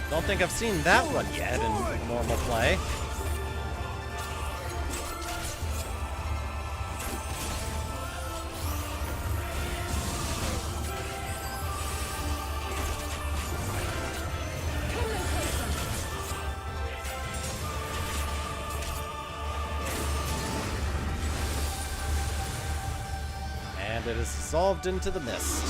Don't think I've seen that one yet in normal play. And it is dissolved into the mist.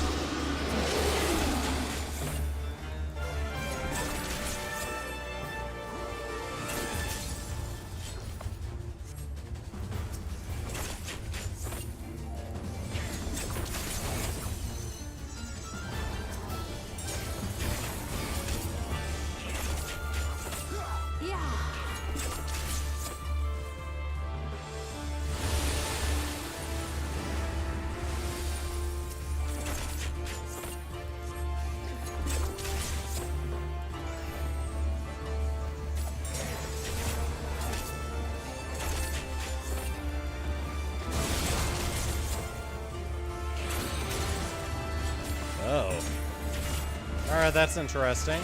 Oh. Alright, that's interesting.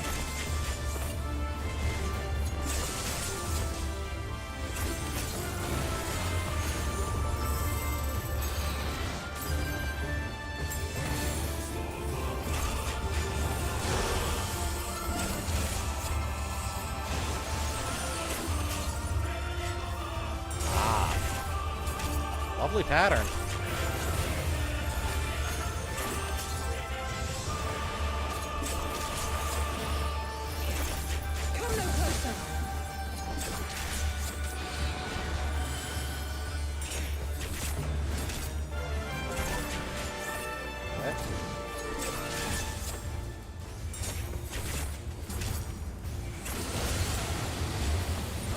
Ah. Lovely pattern.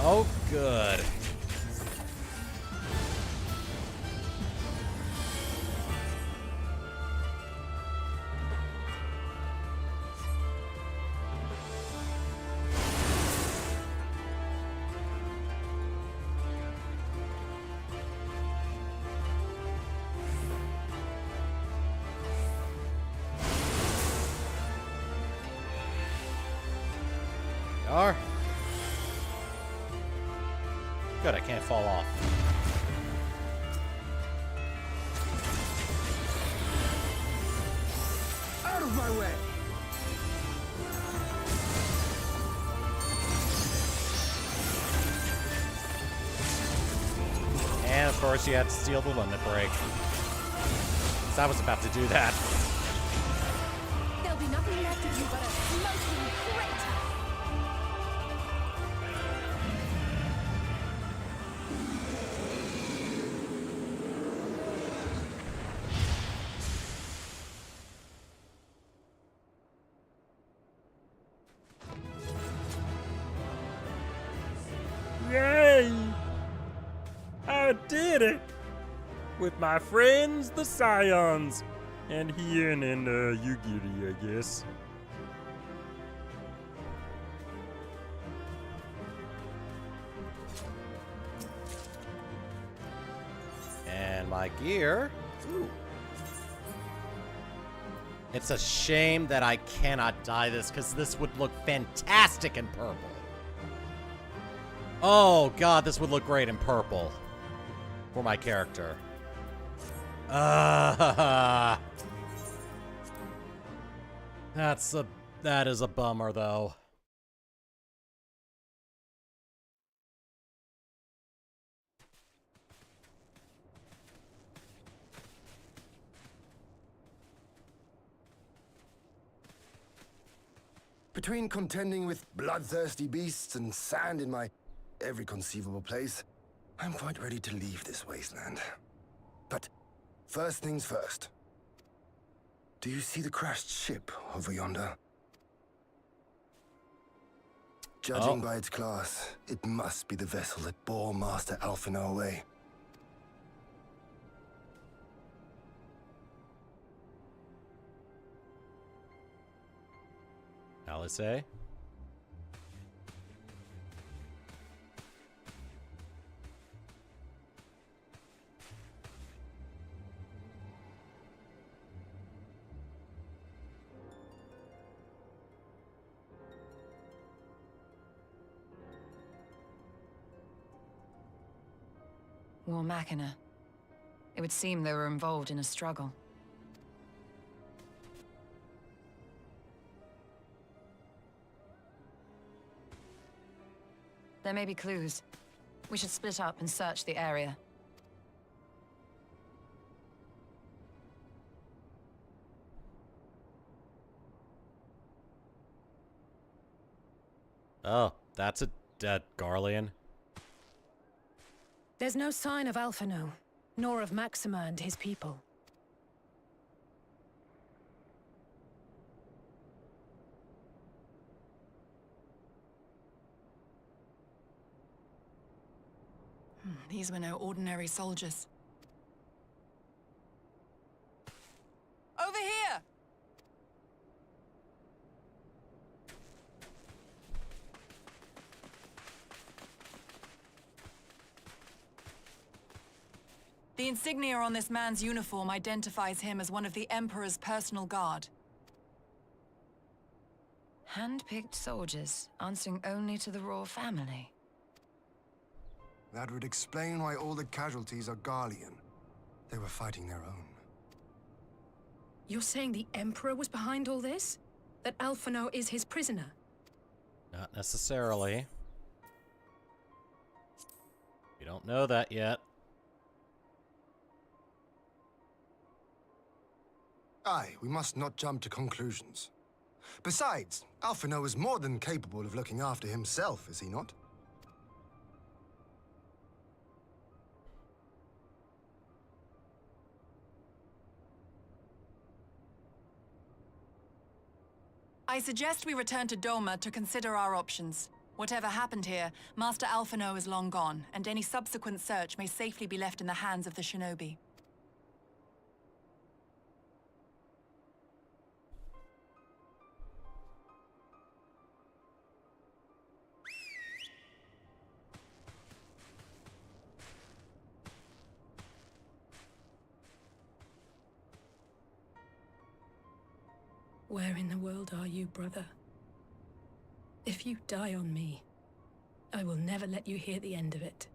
Oh, good. Are. Good, I can't fall off. Out of my way! And of course you had to steal the limit break. 'Cause I was about to do that. There'll be nothing left of you but a smoking crater. Yay! I did it! With my friends, the Scions. And Hien and Yugiri, I guess. And my gear. Ooh. It's a shame that I cannot dye this, because this would look fantastic in purple. Oh god, this would look great in purple. For my character. That is a bummer, though. Between contending with bloodthirsty beasts and sand in my every conceivable place, I'm quite ready to leave this wasteland. But first things first. Do you see the crashed ship over yonder? Judging by its class, it must be the vessel that bore Master Alphino away. Alice? War Machina. It would seem they were involved in a struggle. There may be clues. We should split up and search the area. Oh, that's a dead Garlean. There's no sign of Alphino, nor of Maxima and his people. These were no ordinary soldiers. Over here! The insignia on this man's uniform identifies him as one of the Emperor's personal guard. Hand-picked soldiers, answering only to the royal family. That would explain why all the casualties are Garlean. They were fighting their own. You're saying the Emperor was behind all this? That Alphino is his prisoner? Not necessarily. We don't know that yet. Aye, we must not jump to conclusions. Besides, Alphino is more than capable of looking after himself, is he not? I suggest we return to Doma to consider our options. Whatever happened here, Master Alphino is long gone, and any subsequent search may safely be left in the hands of the shinobi. Where in the world are you, brother? If you die on me, I will never let you hear the end of it.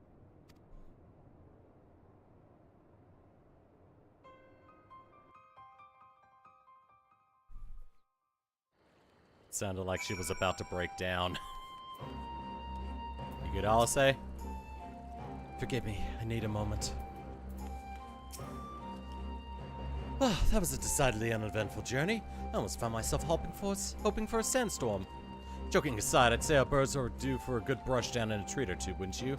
Sounded like she was about to break down. You good, Alice? Forgive me, I need a moment. Oh, that was a decidedly uneventful journey. I almost found myself hoping for a sandstorm. Joking aside, I'd say our birds are due for a good brush down in a treat or two, wouldn't you?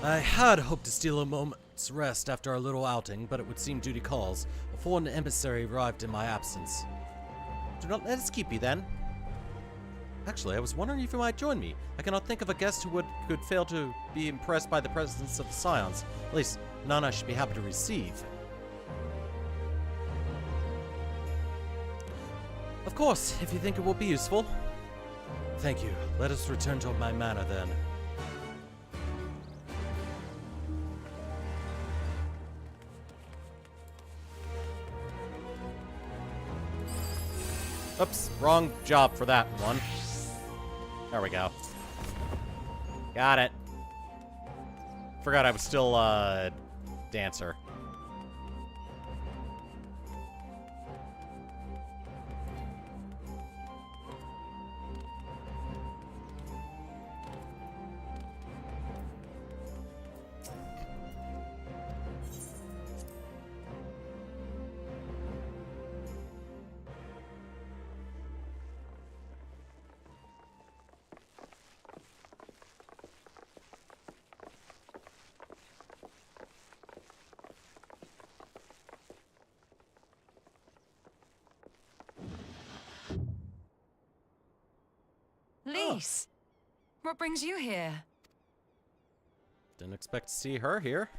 I had hoped to steal a moment's rest after our little outing, but it would seem duty calls before an emissary arrived in my absence. Do not let us keep you then. Actually, I was wondering if you might join me. I cannot think of a guest who could fail to be impressed by the presence of the Scions. At least, none I should be happy to receive. Of course, if you think it will be useful. Thank you. Let us return to my manor then. Oops, wrong job for that one. There we go. Got it. Forgot I was still, dancer. Lise, what brings you here? Didn't expect to see her here.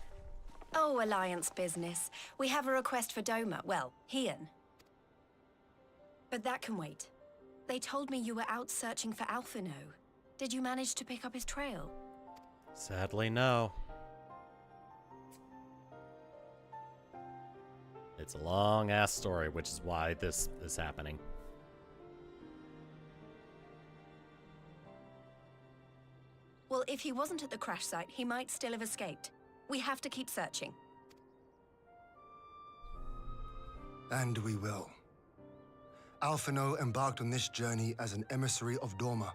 Oh, Alliance business. We have a request for Doma. Well, Hien. But that can wait. They told me you were out searching for Alphino. Did you manage to pick up his trail? Sadly, no. It's a long-ass story, which is why this is happening. Well, if he wasn't at the crash site, he might still have escaped. We have to keep searching. And we will. Alphino embarked on this journey as an emissary of Doma,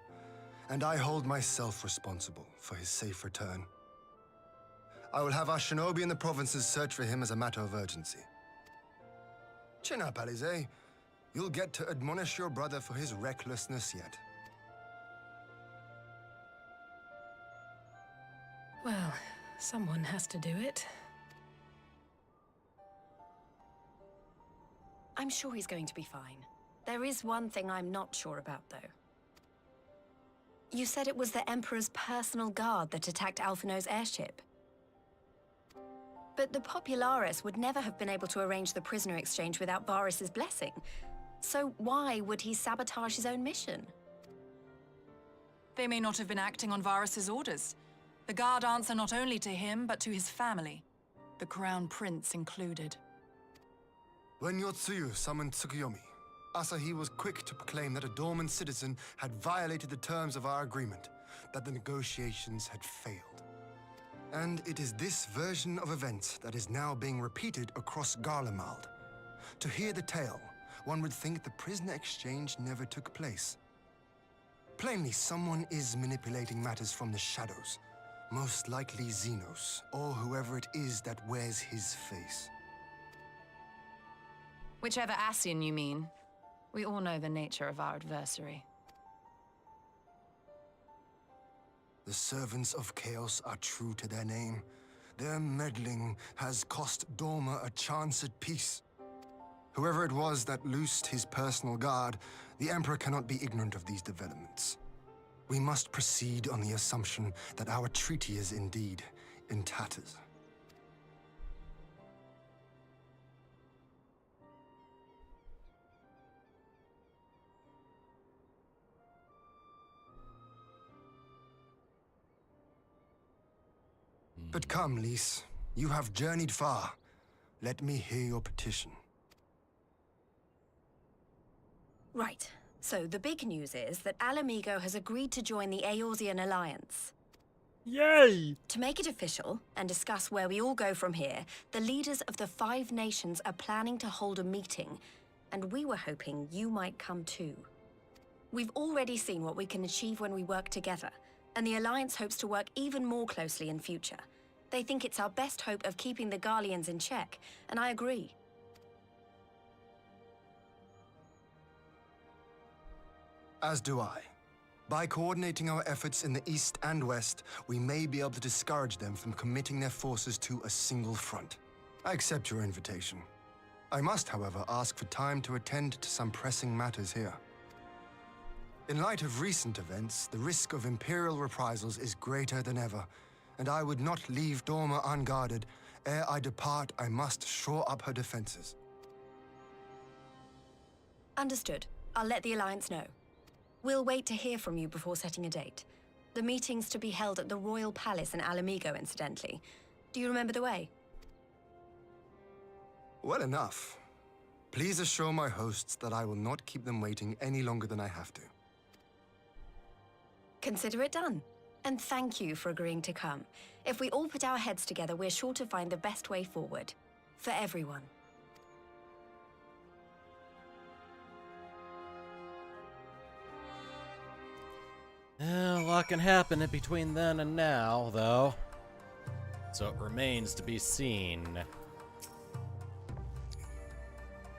and I hold myself responsible for his safe return. I will have our shinobi in the provinces search for him as a matter of urgency. Chin up, Alize. You'll get to admonish your brother for his recklessness yet. Well, someone has to do it. I'm sure he's going to be fine. There is one thing I'm not sure about, though. You said it was the Emperor's personal guard that attacked Alphino's airship. But the Popularis would never have been able to arrange the prisoner exchange without Varys' blessing. So why would he sabotage his own mission? They may not have been acting on Varys' orders. The guard answer not only to him, but to his family, the Crown Prince included. When Yotsuyu summoned Tsukuyomi, Asahi was quick to proclaim that a dormant citizen had violated the terms of our agreement, that the negotiations had failed. And it is this version of events that is now being repeated across Garlemald. To hear the tale, one would think the prisoner exchange never took place. Plainly, someone is manipulating matters from the shadows. Most likely Xenos, or whoever it is that wears his face. Whichever Ascian you mean. We all know the nature of our adversary. The servants of chaos are true to their name. Their meddling has cost Dorma a chance at peace. Whoever it was that loosed his personal guard, the Emperor cannot be ignorant of these developments. We must proceed on the assumption that our treaty is indeed in tatters. But come, Lys. You have journeyed far. Let me hear your petition. Right. So the big news is that Alamigo has agreed to join the Eorzean Alliance. Yay! To make it official and discuss where we all go from here, the leaders of the 5 nations are planning to hold a meeting, and we were hoping you might come too. We've already seen what we can achieve when we work together, and the Alliance hopes to work even more closely in future. They think it's our best hope of keeping the Garleans in check, and I agree. As do I. By coordinating our efforts in the east and west, we may be able to discourage them from committing their forces to a single front. I accept your invitation. I must, however, ask for time to attend to some pressing matters here. In light of recent events, the risk of Imperial reprisals is greater than ever, and I would not leave Dorma unguarded. Ere I depart, I must shore up her defenses. Understood. I'll let the Alliance know. We'll wait to hear from you before setting a date. The meeting's to be held at the Royal Palace in Alamigo, incidentally. Do you remember the way? Well enough. Please assure my hosts that I will not keep them waiting any longer than I have to. Consider it done. And thank you for agreeing to come. If we all put our heads together, we're sure to find the best way forward. For everyone. A lot can happen in between then and now, though. So it remains to be seen.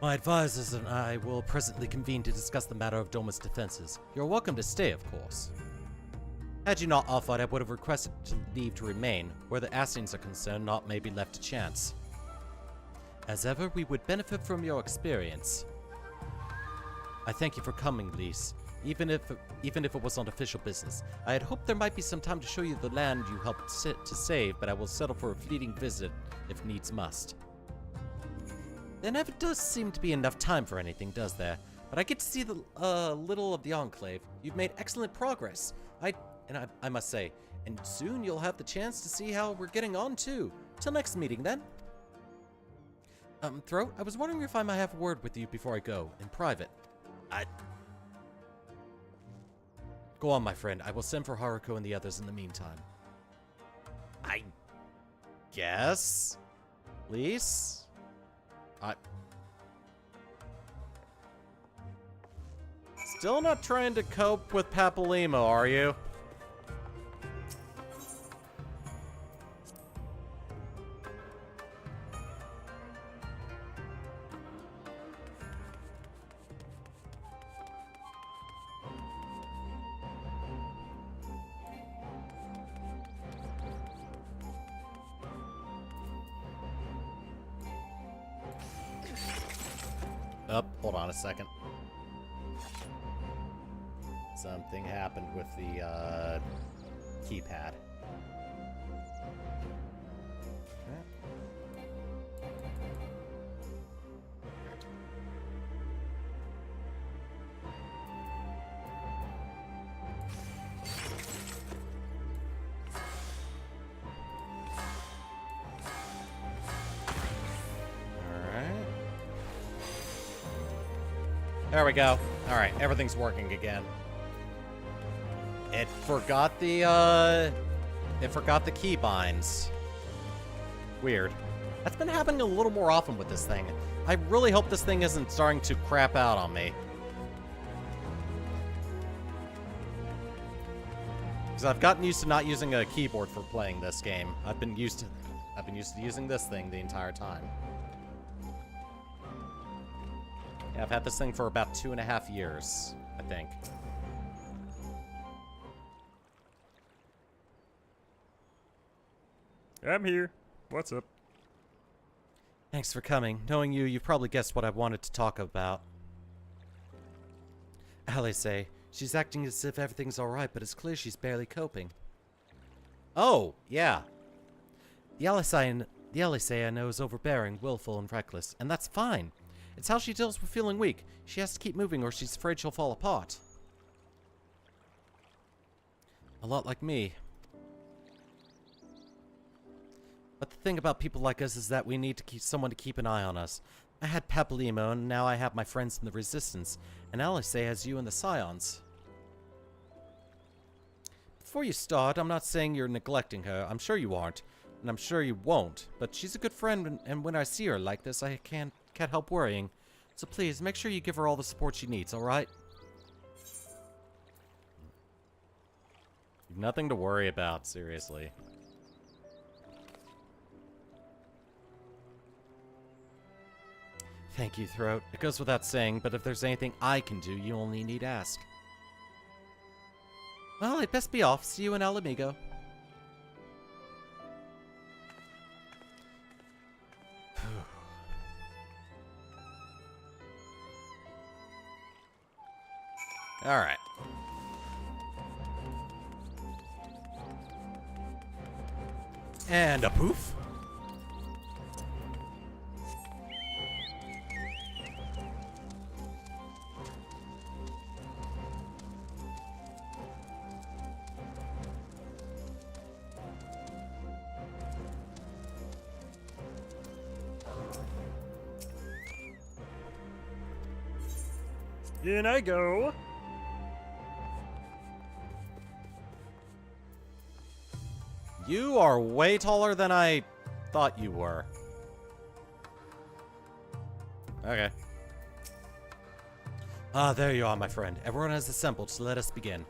My advisors and I will presently convene to discuss the matter of Dorma's defenses. You're welcome to stay, of course. Had you not offered, I would have requested to leave to remain. Where the Ascians are concerned, naught may be left to chance. As ever, we would benefit from your experience. I thank you for coming, Lys. Even if it was on official business. I had hoped there might be some time to show you the land you helped to save, but I will settle for a fleeting visit if needs must. There never does seem to be enough time for anything, does there? But I get to see the little of the Enclave. You've made excellent progress. I must say, and soon you'll have the chance to see how we're getting on too. Till next meeting, then. Throat, I was wondering if I might have a word with you before I go, in private. Go on, my friend. I will send for Haruko and the others in the meantime. I guess? Lys? Still not trying to cope with Papalimo, are you? Oh, hold on a second. Something happened with the keypad. There we go. Alright, everything's working again. It forgot the key binds. Weird. That's been happening a little more often with this thing. I really hope this thing isn't starting to crap out on me. Because I've gotten used to not using a keyboard for playing this game. I've been used to using this thing the entire time. Yeah, I've had this thing for about 2.5 years, I think. I'm here. What's up? Thanks for coming. Knowing you, you've probably guessed what I wanted to talk about. Alice, she's acting as if everything's alright, but it's clear she's barely coping. Oh, yeah. The Alice I know is overbearing, willful, and reckless, and that's fine. It's how she deals with feeling weak. She has to keep moving or she's afraid she'll fall apart. A lot like me. But the thing about people like us is that we need to keep someone to keep an eye on us. I had Papalymo, and now I have my friends in the Resistance, and Alice has you and the Scions. Before you start, I'm not saying you're neglecting her. I'm sure you aren't, and I'm sure you won't. But she's a good friend, and when I see her like this, I can't help worrying. So please, make sure you give her all the support she needs, alright? Nothing to worry about, seriously. Thank you, Throat. It goes without saying, but if there's anything I can do, you only need ask. Well, I'd best be off. See you in Alamigo. Alright. And a poof. In I go. You are way taller than I thought you were. Okay. Ah, there you are, my friend. Everyone has assembled, so let us begin.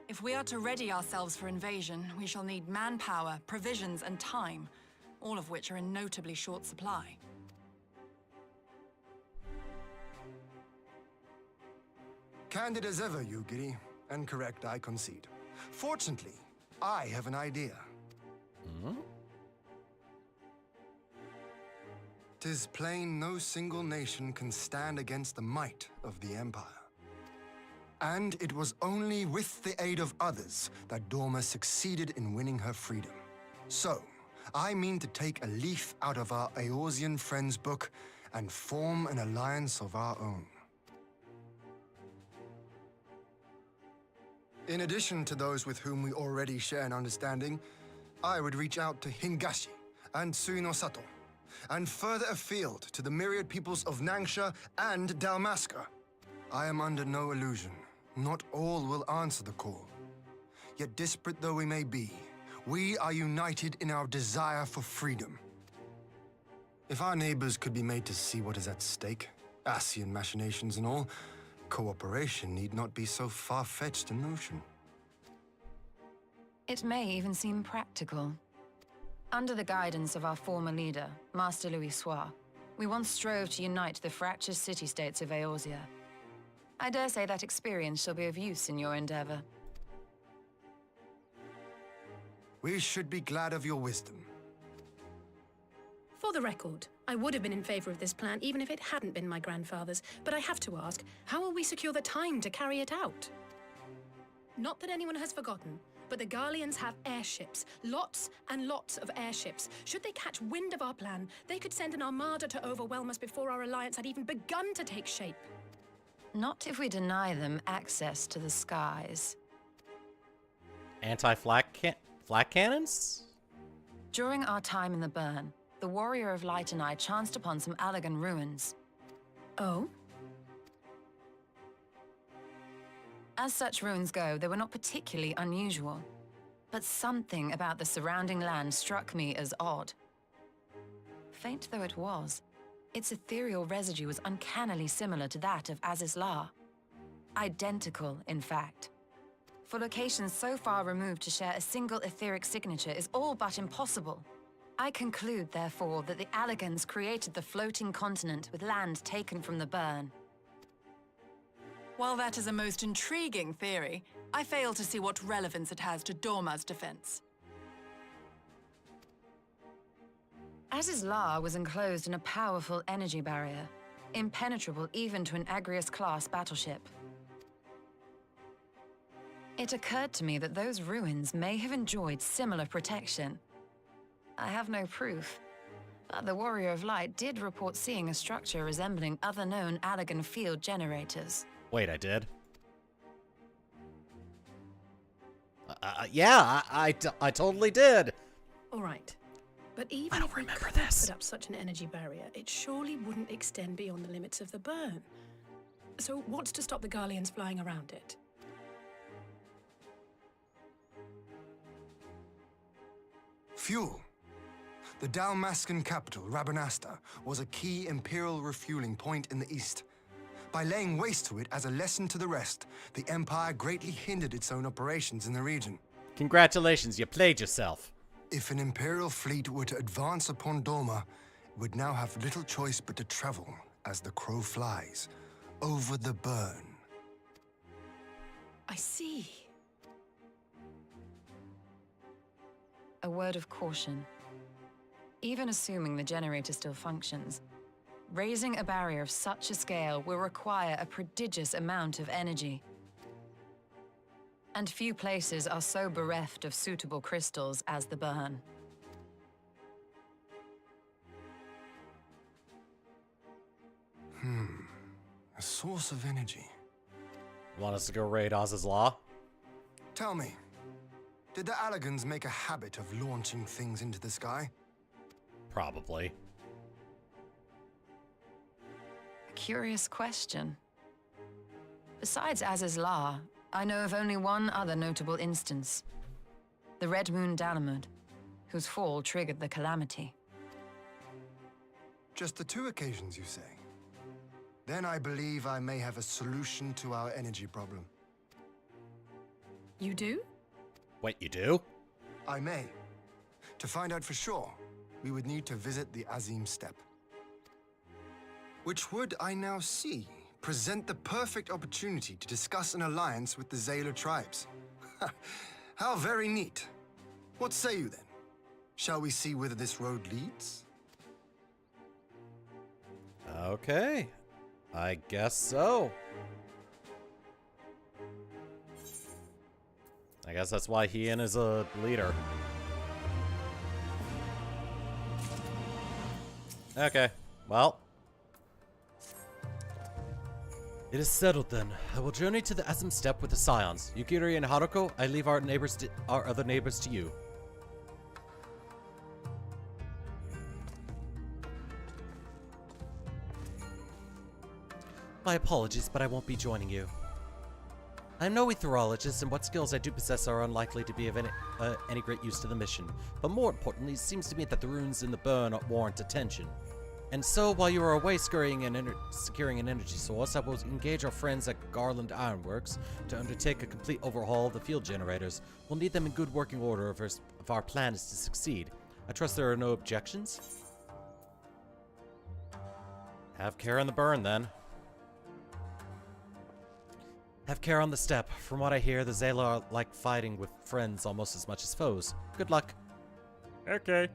If we are to ready ourselves for invasion, we shall need manpower, provisions, and time, all of which are in notably short supply. Candid as ever, Yugiri, and correct, I concede. Fortunately, I have an idea. Hmm? 'Tis plain no single nation can stand against the might of the Empire. And it was only with the aid of others that Dorma succeeded in winning her freedom. So, I mean to take a leaf out of our Eorzean friends' book and form an alliance of our own. In addition to those with whom we already share an understanding, I would reach out to Hingashi and Suinosato, and further afield to the myriad peoples of Nangsha and Dalmasca. I am under no illusion. Not all will answer the call. Yet disparate though we may be, we are united in our desire for freedom. If our neighbors could be made to see what is at stake, Ascian machinations and all, cooperation need not be so far-fetched a notion. It may even seem practical. Under the guidance of our former leader, Master Louis Soir, We once strove to unite the fractious city-states of Eorzea. I dare say that experience shall be of use in your endeavor. We should be glad of your wisdom. For the record, I would have been in favor of this plan even if it hadn't been my grandfather's, but I have to ask, how will we secure the time to carry it out? Not that anyone has forgotten, but the Garleans have airships. Lots and lots of airships. Should they catch wind of our plan, they could send an armada to overwhelm us before our alliance had even begun to take shape. Not if we deny them access to the skies. Anti-flak cannons? During our time in the Burn, the Warrior of Light and I chanced upon some Allagan ruins. Oh? As such ruins go, they were not particularly unusual. But something about the surrounding land struck me as odd. Faint though it was, its ethereal residue was uncannily similar to that of Azizlar. Identical, in fact. For locations so far removed to share a single etheric signature is all but impossible. I conclude, therefore, that the Allagans created the floating continent with land taken from the Burn. While that is a most intriguing theory, I fail to see what relevance it has to Dorma's defense. Azizlar was enclosed in a powerful energy barrier, impenetrable even to an Agrius-class battleship. It occurred to me that those ruins may have enjoyed similar protection. I have no proof, but the Warrior of Light did report seeing a structure resembling other known Allagan field generators. Wait, I did? Yeah, I totally did. All right. But even if we could put up such an energy barrier, it surely wouldn't extend beyond the limits of the Burn. So what's to stop the Garleans flying around it? Fuel. The Dalmascan capital, Rabanasta, was a key Imperial refueling point in the east. By laying waste to it as a lesson to the rest, the Empire greatly hindered its own operations in the region. Congratulations, you played yourself. If an Imperial fleet were to advance upon Doma, it would now have little choice but to travel, as the crow flies, over the Burn. I see. A word of caution. Even assuming the generator still functions, raising a barrier of such a scale will require a prodigious amount of energy. And few places are so bereft of suitable crystals as the Burn. A source of energy. Want us to go raid Oz's Law? Tell me, did the Allagans make a habit of launching things into the sky? Probably. A curious question. Besides Azizlar, I know of only one other notable instance. The Red Moon Dalamud, whose fall triggered the calamity. Just the 2 occasions, you say? Then I believe I may have a solution to our energy problem. You do? Wait, you do? I may. To find out for sure, we would need to visit the Azim Steppe. Which would, I now see, present the perfect opportunity to discuss an alliance with the Zayla tribes. How very neat. What say you then? Shall we see whether this road leads? Okay. I guess so. I guess that's why Ian is a leader. Okay, well. It is settled then. I will journey to the Azim Steppe with the Scions. Yukiri and Haruko, I leave our other neighbors to you. My apologies, but I won't be joining you. I am no etherologist, and what skills I do possess are unlikely to be of any great use to the mission. But more importantly, it seems to me that the ruins in the Burn warrant attention. And so, while you are away scurrying and securing an energy source, I will engage our friends at Garland Ironworks to undertake a complete overhaul of the field generators. We'll need them in good working order if our plan is to succeed. I trust there are no objections? Have care in the burn, then. Have care on the step. From what I hear, the Zayla like fighting with friends almost as much as foes. Good luck. Okay.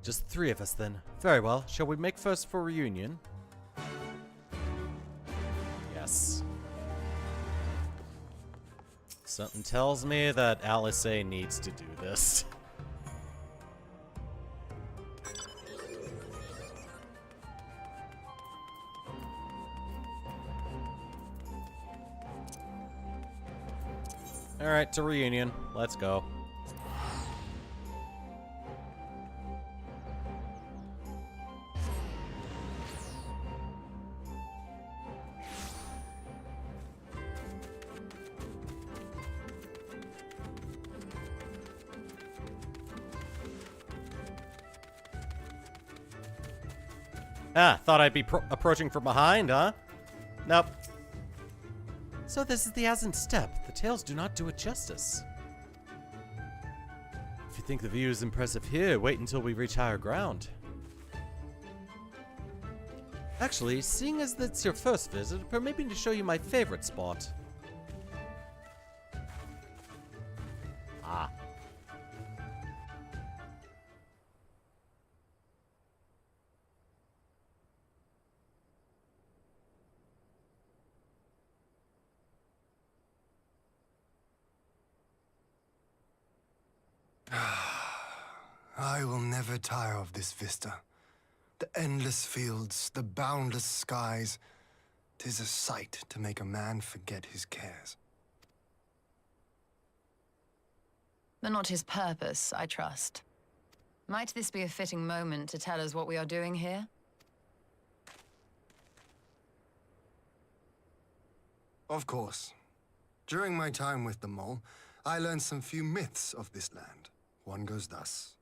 Just 3 of us, then. Very well. Shall we make first for reunion? Yes. Something tells me that Alice A needs to do this. Alright, to reunion. Let's go. Ah, thought I'd be approaching from behind, huh? Nope. So this is the Ascent Step. The tales do not do it justice. If you think the view is impressive here, wait until we reach higher ground. Actually, seeing as it's your first visit, permit me to show you my favorite spot. Ah. I will never tire of this vista. The endless fields, the boundless skies. 'Tis a sight to make a man forget his cares. But not his purpose, I trust. Might this be a fitting moment to tell us what we are doing here? Of course. During my time with the Mole, I learned some few myths of this land. One goes thus.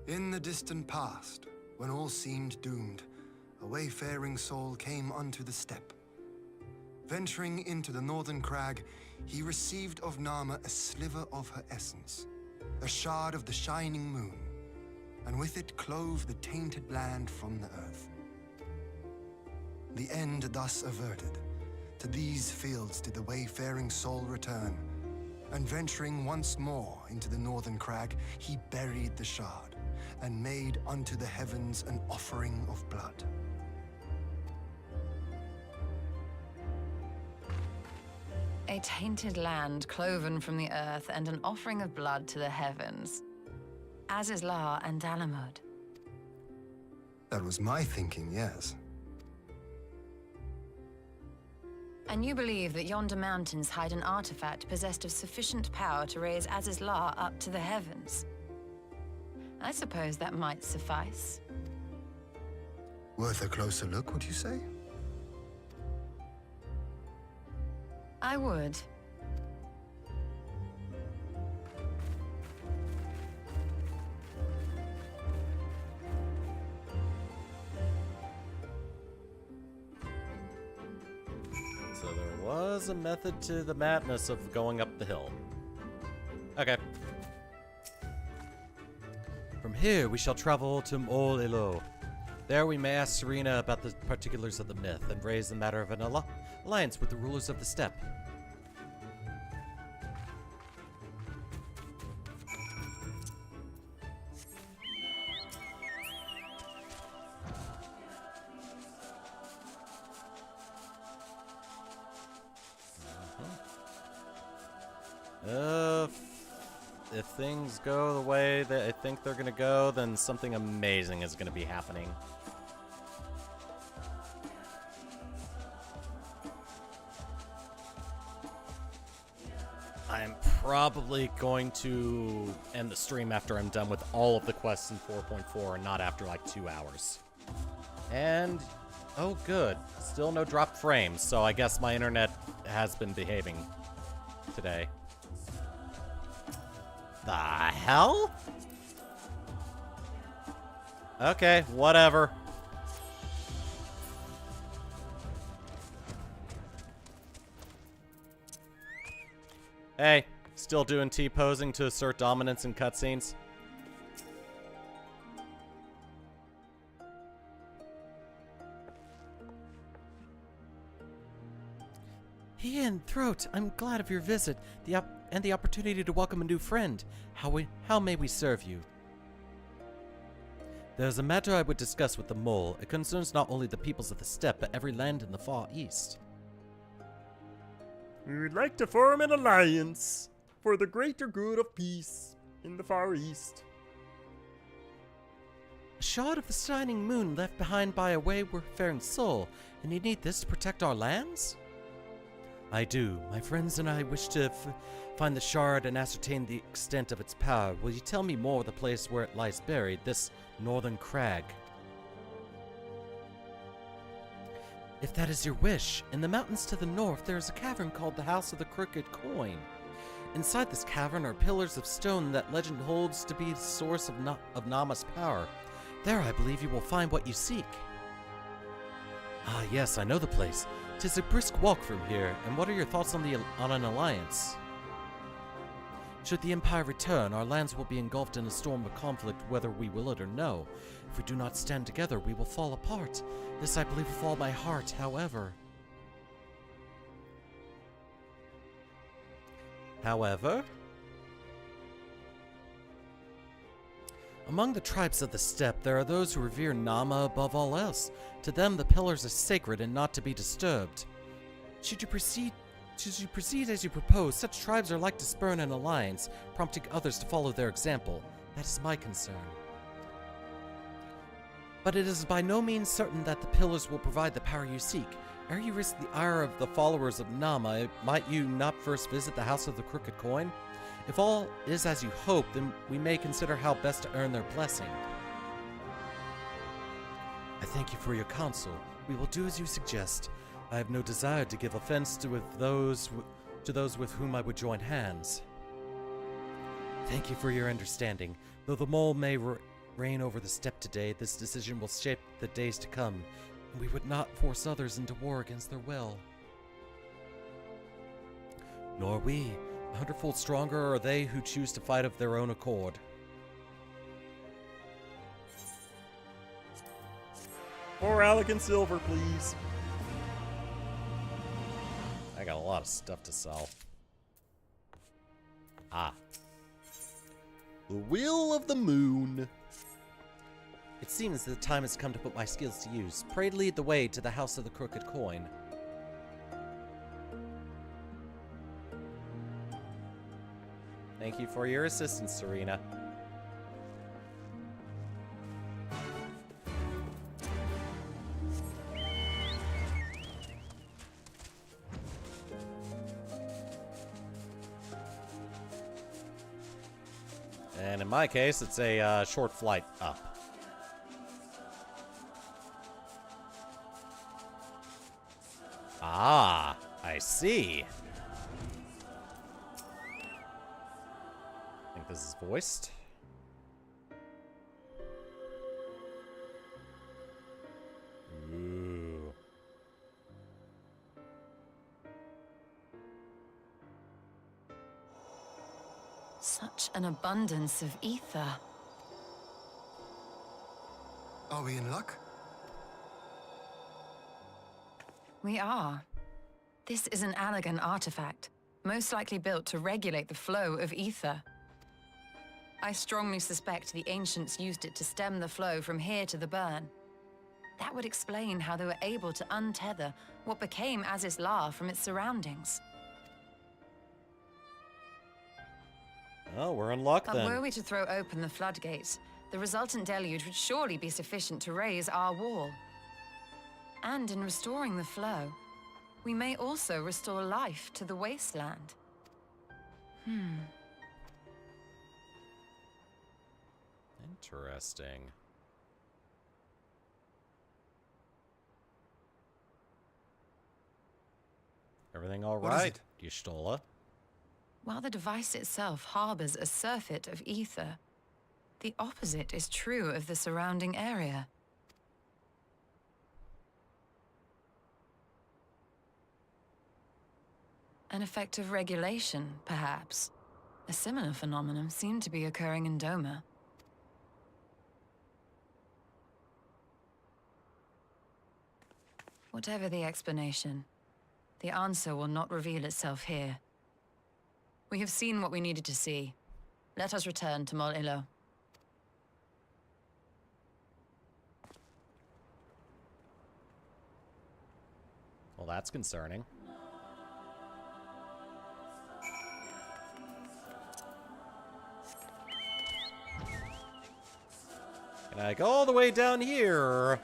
In the distant past, when all seemed doomed, a wayfaring soul came unto the steppe. Venturing into the northern crag, he received of Nama a sliver of her essence, a shard of the shining moon, and with it clove the tainted land from the earth. The end thus averted, to these fields did the wayfaring soul return, and venturing once more into the northern crag, he buried the shard, and made unto the heavens an offering of blood. A tainted land cloven from the earth and an offering of blood to the heavens. Azizlar and Dalamud. That was my thinking, yes. And you believe that yonder mountains hide an artifact possessed of sufficient power to raise Azizlar up to the heavens? I suppose that might suffice. Worth a closer look, would you say? I would. So there was a method to the madness of going up the hill. Okay. From here, we shall travel to Mol Ilo. There we may ask Serena about the particulars of the myth and raise the matter of an alliance with the rulers of the steppe. If things go the way that I think they're gonna go, then something amazing is gonna be happening. I'm probably going to end the stream after I'm done with all of the quests in 4.4 and not after like 2 hours. And, oh good, still no dropped frames, so I guess my internet has been behaving today. The hell? Okay, whatever. Hey, Still doing T-posing to assert dominance in cutscenes. Ian, Throat, I'm glad of your visit and the opportunity to welcome a new friend. How may we serve you? There's a matter I would discuss with the mole. It concerns not only the peoples of the steppe, but every land in the far east. We would like to form an alliance for the greater good of peace in the Far East. A shard of the shining moon left behind by a wayfaring soul, and you need this to protect our lands? I do. My friends and I wish to find the shard and ascertain the extent of its power. Will you tell me more of the place where it lies buried, this northern crag? If that is your wish, in the mountains to the north there is a cavern called the House of the Crooked Coin. Inside this cavern are pillars of stone that legend holds to be the source of Nama's power. There I believe you will find what you seek. Ah yes, I know the place. 'Tis a brisk walk from here, and what are your thoughts on an alliance? Should the Empire return, our lands will be engulfed in a storm of conflict whether we will it or no. If we do not stand together, we will fall apart. This I believe with all my heart, however. Among the tribes of the steppe, there are those who revere Nama above all else. To them, the pillars are sacred and not to be disturbed. Should you proceed as you propose, such tribes are like to spurn an alliance, prompting others to follow their example. That is my concern. But it is by no means certain that the pillars will provide the power you seek. Ere you risk the ire of the followers of Nama, might you not first visit the House of the Crooked Coin? If all is as you hope, then we may consider how best to earn their blessing. I thank you for your counsel. We will do as you suggest. I have no desire to give offense to those with whom I would join hands. Thank you for your understanding. Though the mole may reign over the steppe today, this decision will shape the days to come, and we would not force others into war against their will. Nor we. 100-fold stronger are they who choose to fight of their own accord. More Alec and Silver, please. I got a lot of stuff to sell. Ah. The Wheel of the Moon. It seems that the time has come to put my skills to use. Pray lead the way to the House of the Crooked Coin. Thank you for your assistance, Serena. And in my case, it's a short flight up. Ah, I see. I think this is voiced. Ooh. Such an abundance of ether. Are we in luck? We are. This is an Allagan artifact, most likely built to regulate the flow of ether. I strongly suspect the ancients used it to stem the flow from here to the burn. That would explain how they were able to untether what became Azys La from its surroundings. Oh, we're in luck But then. were we to throw open the floodgates, the resultant deluge would surely be sufficient to raise our wall. And in restoring the flow, we may also restore life to the wasteland. Interesting. Everything all What is right, it? Y'shtola? While the device itself harbors a surfeit of ether, the opposite is true of the surrounding area. An effect of regulation, perhaps. A similar phenomenon seemed to be occurring in Doma. Whatever the explanation, the answer will not reveal itself here. We have seen what we needed to see. Let us return to Mol Ilo. Well, that's concerning. Can I go all the way down here?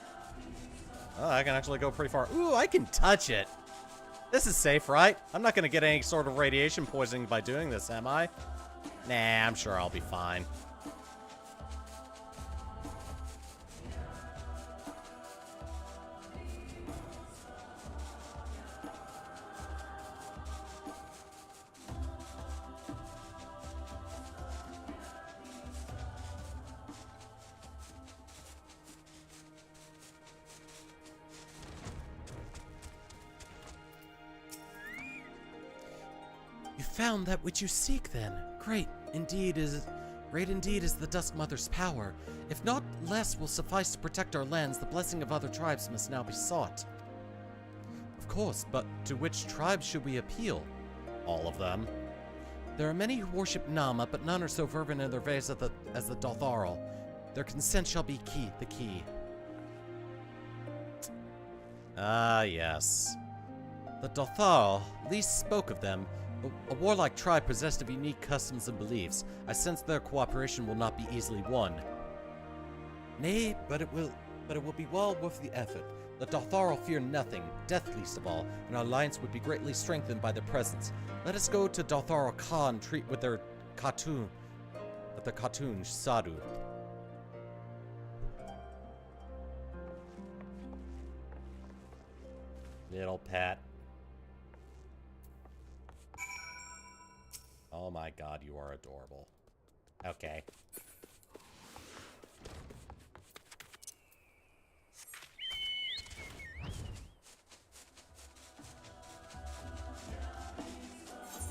Oh, I can actually go pretty far. Ooh, I can touch it. This is safe, right? I'm not going to get any sort of radiation poisoning by doing this, am I? Nah, I'm sure I'll be fine. You found that which you seek, then. Great indeed is the Dusk Mother's power. If not less will suffice to protect our lands, the blessing of other tribes must now be sought. Of course, but to which tribes should we appeal? All of them. There are many who worship Nama, but none are so fervent in their faith as the Dotharl. Their consent shall be the key. Ah, yes. The Dotharl least spoke of them. A warlike tribe possessed of unique customs and beliefs. I sense their cooperation will not be easily won. Nay, but it will be well worth the effort. The Dotharl fear nothing, death least of all, and our alliance would be greatly strengthened by their presence. Let us go to Dotharl Khan, treat with their Khatun, Sadhu. Little pet. Oh my god, you are adorable. Okay.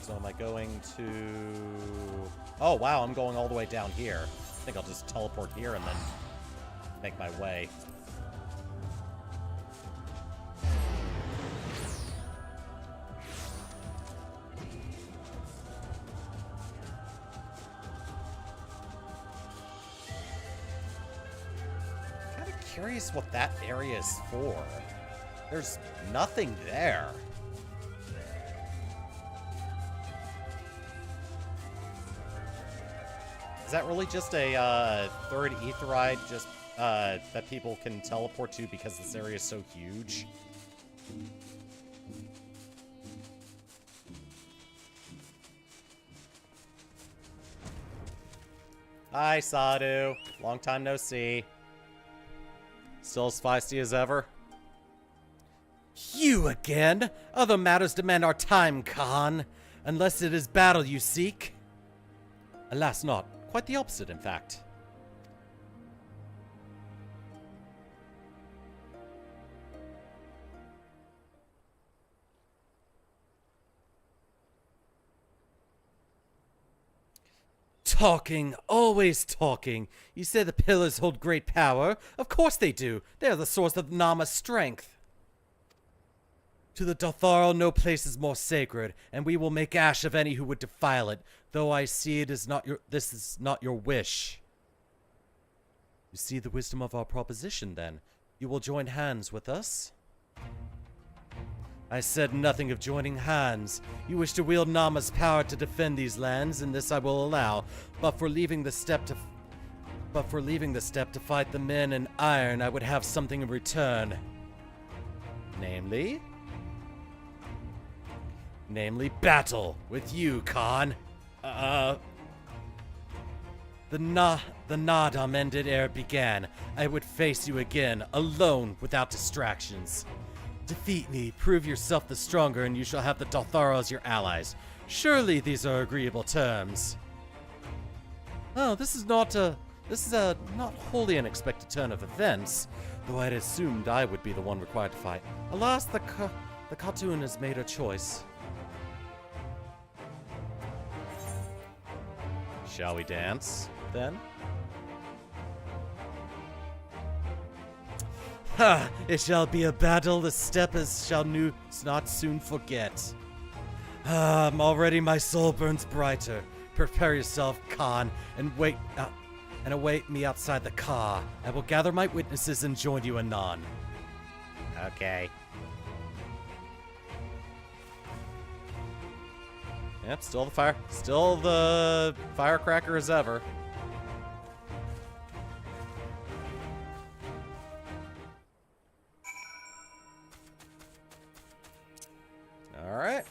So am I going to... Oh wow, I'm going all the way down here. I think I'll just teleport here and then make my way. Curious what that area is for. There's nothing there. Is that really just a third Aetheryte just that people can teleport to because this area is so huge? Hi, Sadhu. Long time no see. Still as feisty as ever? You again? Other matters demand our time, Khan. Unless it is battle you seek. Alas not. Quite the opposite, in fact. Talking, always talking. You say the pillars hold great power. Of course they do. They are the source of Nama's strength. To the Dotharl, no place is more sacred, and we will make ash of any who would defile it. Though I see this is not your wish. You see the wisdom of our proposition, then. You will join hands with us? I said nothing of joining hands. You wish to wield Nama's power to defend these lands, and this I will allow. But for leaving the step to fight the men in iron, I would have something in return. Namely battle with you, Khan. The Nadam ended ere it began. I would face you again, alone, without distractions. Defeat me, prove yourself the stronger, and you shall have the Dotharl as your allies. Surely these are agreeable terms. Oh, this is a not wholly unexpected turn of events, though I had assumed I would be the one required to fight. Alas, the Khatun has made her choice. Shall we dance, then? Ha! It shall be a battle the steppers shall not soon forget. Already my soul burns brighter. Prepare yourself, Khan, and await me outside the car. I will gather my witnesses and join you anon. Okay. Yep, still the firecracker as ever. All right.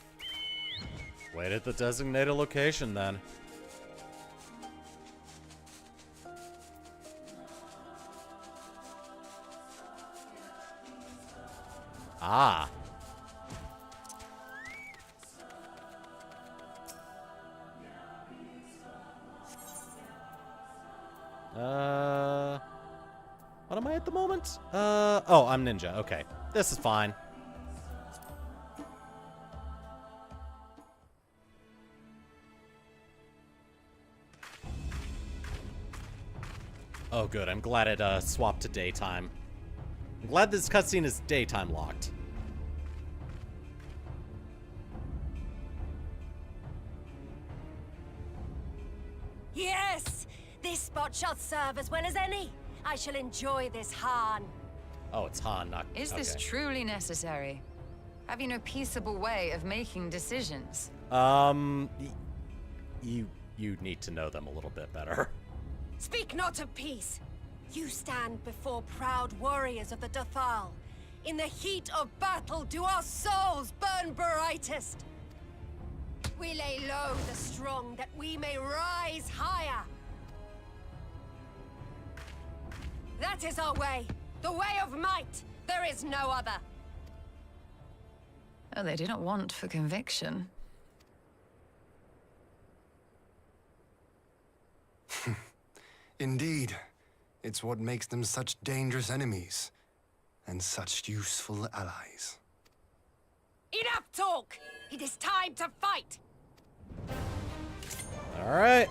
Wait at the designated location then. Ah. What am I at the moment? Oh, I'm ninja. Okay. This is fine. Oh, good. I'm glad it swapped to daytime. I'm glad this cutscene is daytime locked. Yes! This spot shall serve as well as any. I shall enjoy this Han. Oh, it's Han, not... Is this truly necessary? Have you no peaceable way of making decisions? You need to know them a little bit better. Speak not of peace. You stand before proud warriors of the Dathal. In the heat of battle do our souls burn brightest. We lay low the strong that we may rise higher. That is our way. The way of might. There is no other. Oh, they do not want for conviction. Indeed. It's what makes them such dangerous enemies. And such useful allies. Enough talk! It is time to fight! All right.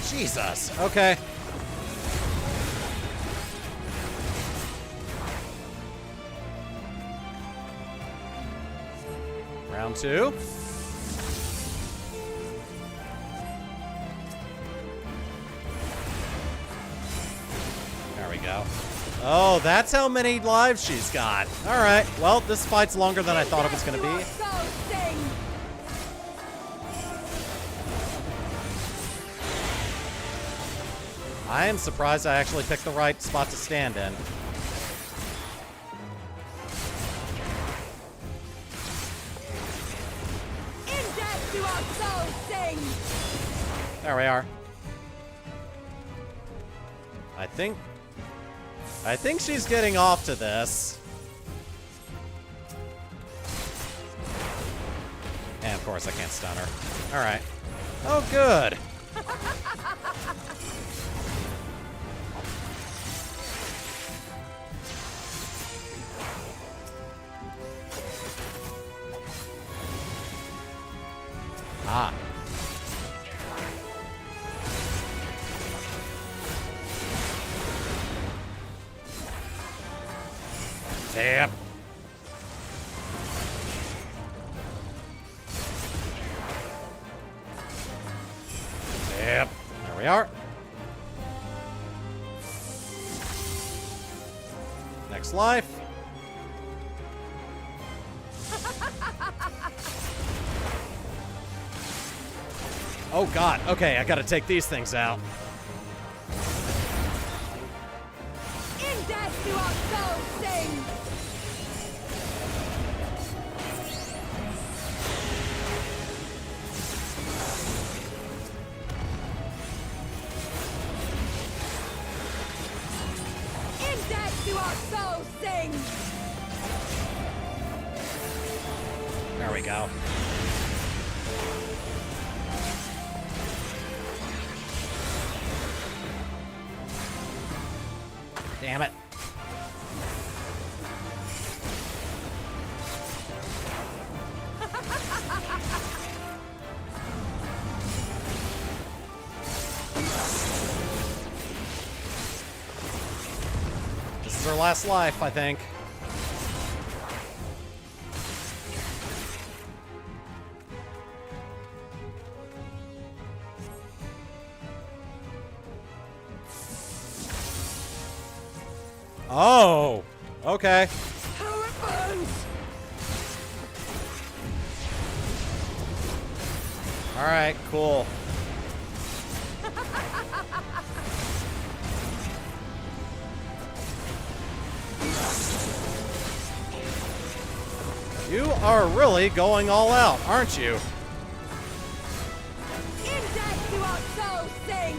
Jesus. Okay. Round 2. There we go. Oh, that's how many lives she's got. All right. Well, this fight's longer than I thought it was going to be. I am surprised I actually picked the right spot to stand in. In death do our souls sing! There we are. I think she's getting off to this. And of course I can't stun her. All right. Oh, good. Ah. Yep. Yep. There we are. Next life. Oh god, okay, I gotta take these things out. In death do our souls sing! do our souls sing! There we go. Damn it. This is our last life, I think. Oh, okay. How it burns! All right, cool. You are really going all out, aren't you? In death do our souls sing!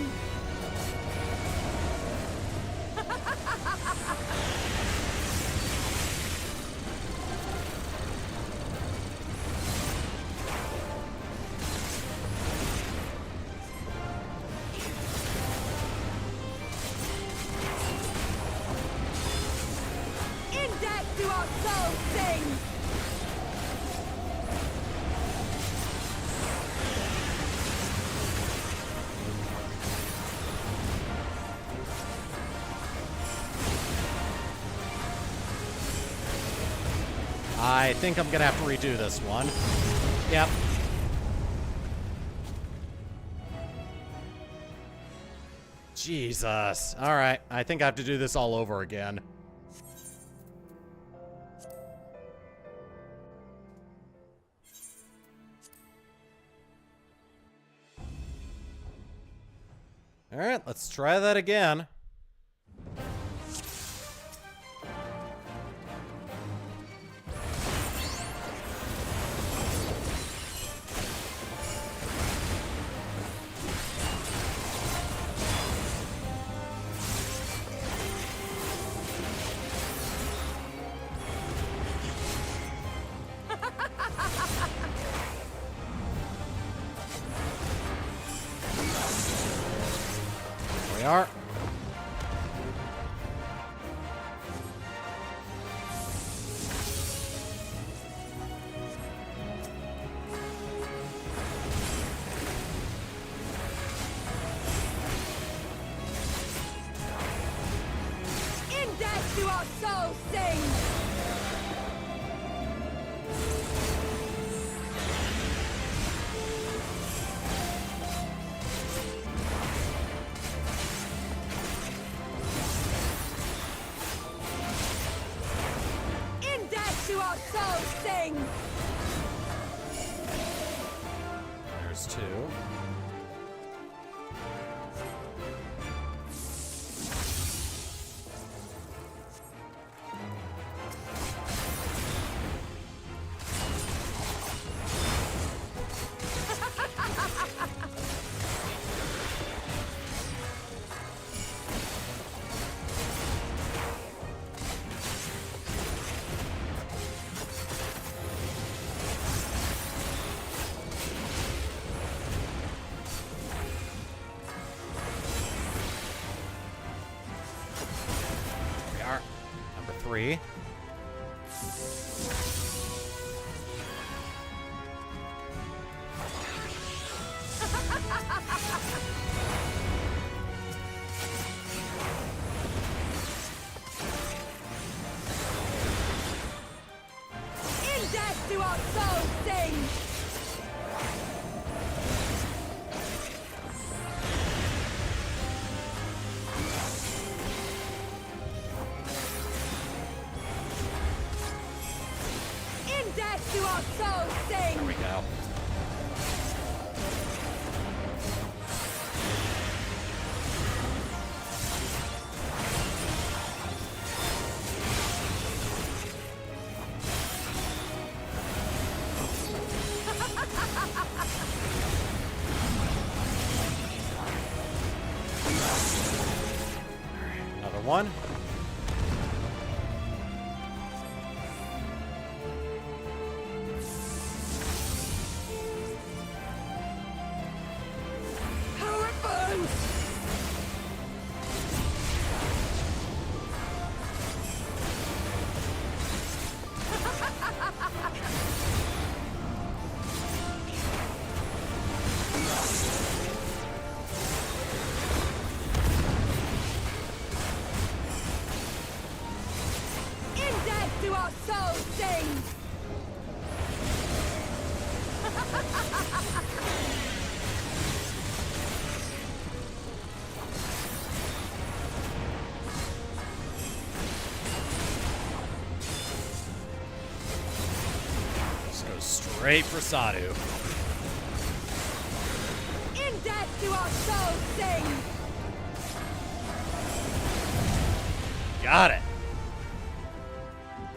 In death do our souls sing! I think I'm gonna have to redo this one. Yep. Jesus. All right, I think I have to do this all over again. All right, let's try that again. We are. In death do our souls sing! In death do our souls sing! There's two. We are. Number 3. In death do our souls sing! In death do our souls There sing! we go. Another one. Great for Sadu. In death do our souls sing! Got it.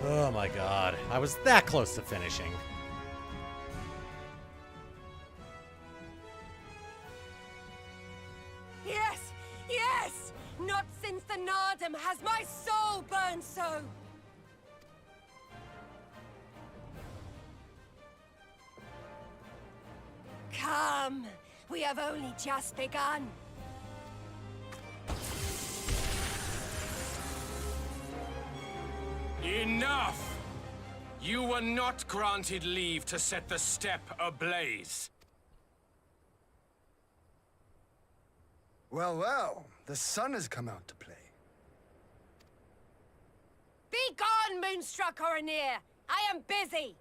Oh my god. I was that close to finishing. Yes! Yes! Not since the Nardum has my soul burned so! Come! We have only just begun. Enough! You were not granted leave to set the steppe ablaze. Well, well, the sun has come out to play. Be gone, Moonstruck Oranir! I am busy!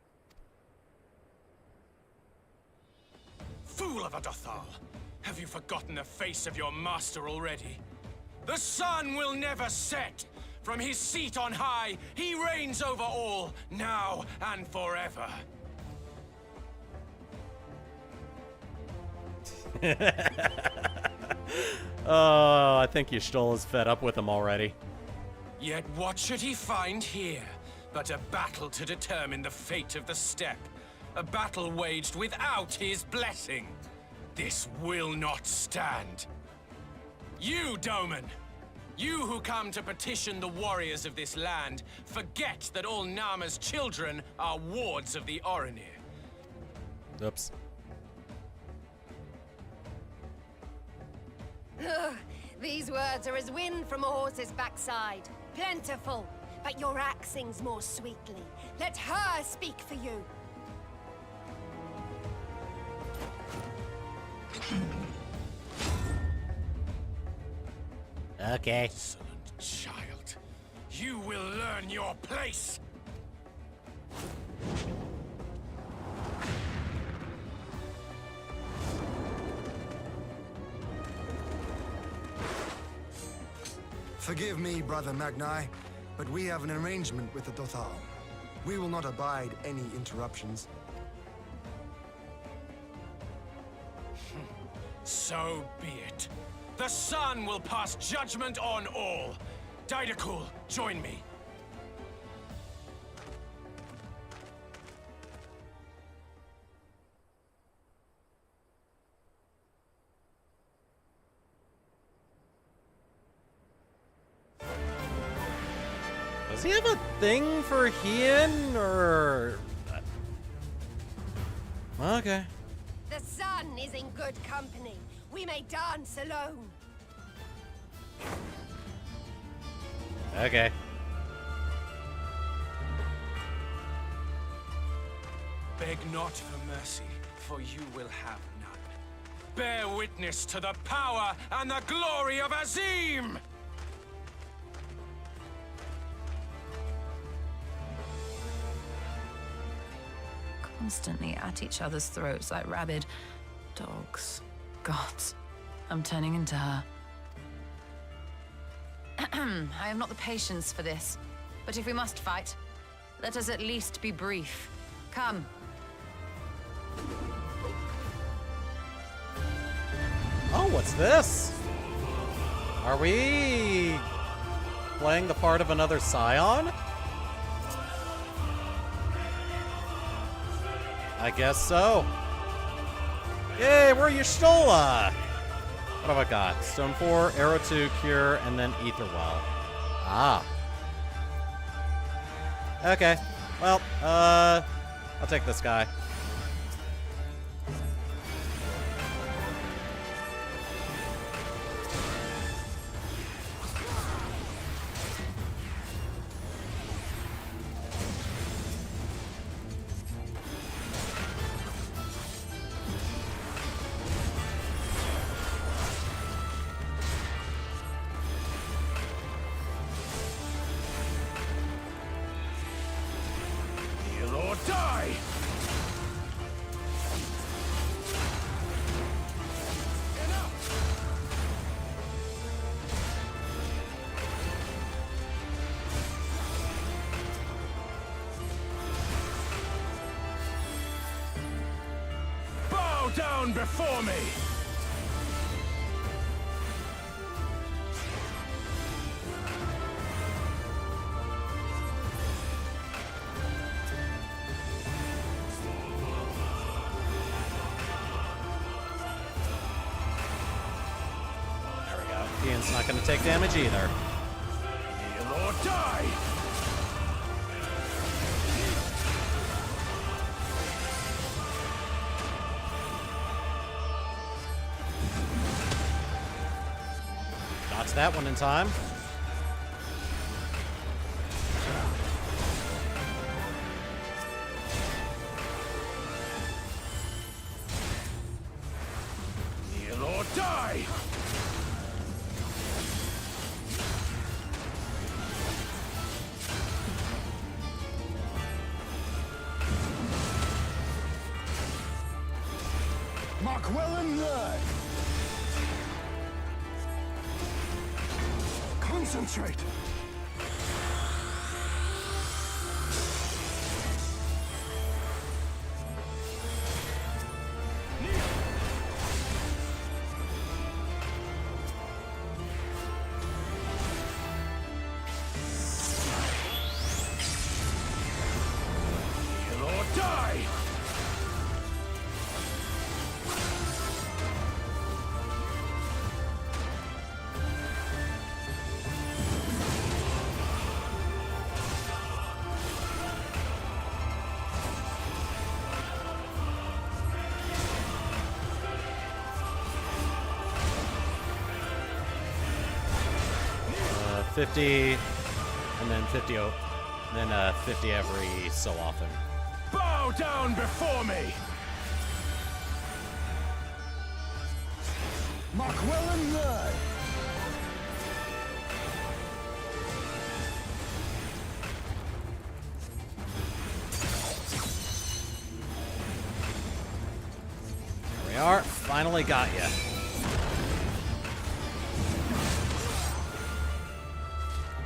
Fool of a Dothal! Have you forgotten the face of your master already? The sun will never set! From his seat on high, he reigns over all, now and forever. Oh, I think Y'shtola is fed up with him already. Yet what should he find here but a battle to determine the fate of the steppe? A battle waged without his blessing. This will not stand. You, Doman! You who come to petition the warriors of this land, forget that all Nama's children are wards of the Oranir. Oops. Ugh, these words are as wind from a horse's backside. Plentiful, but your axe sings more sweetly. Let her speak for you. Okay. Excellent child. You will learn your place. Forgive me, Brother Magni, but we have an arrangement with the Dothal. We will not abide any interruptions. So be it. The sun will pass judgment on all. Didakul, join me. Does he have a thing for Hien, or... Okay. The sun is in good company. We may dance alone. Okay. Beg not for mercy, for you will have none. Bear witness to the power and the glory of Azim! Constantly at each other's throats like rabid dogs. Gods, I'm turning into her. I have not the patience for this. But if we must fight, let us at least be brief. Come. Oh, what's this? Are we playing the part of another Scion? I guess so. Yay, we're Y'shtola! What have I got? Stone 4, Arrow 2, Cure, and then Ether Well. Ah. Okay. Well, I'll take this guy. Heal or die! down before me! There we go. Ian's not gonna take damage either. Kneel or die! Dodge that one in time. Kneel or die! Mark well and learn. Concentrate. Kneel or die! Uh, 50, and then 50, and then 50 every so often. Bow down before me! Mark well and learn. There we are. Finally got you.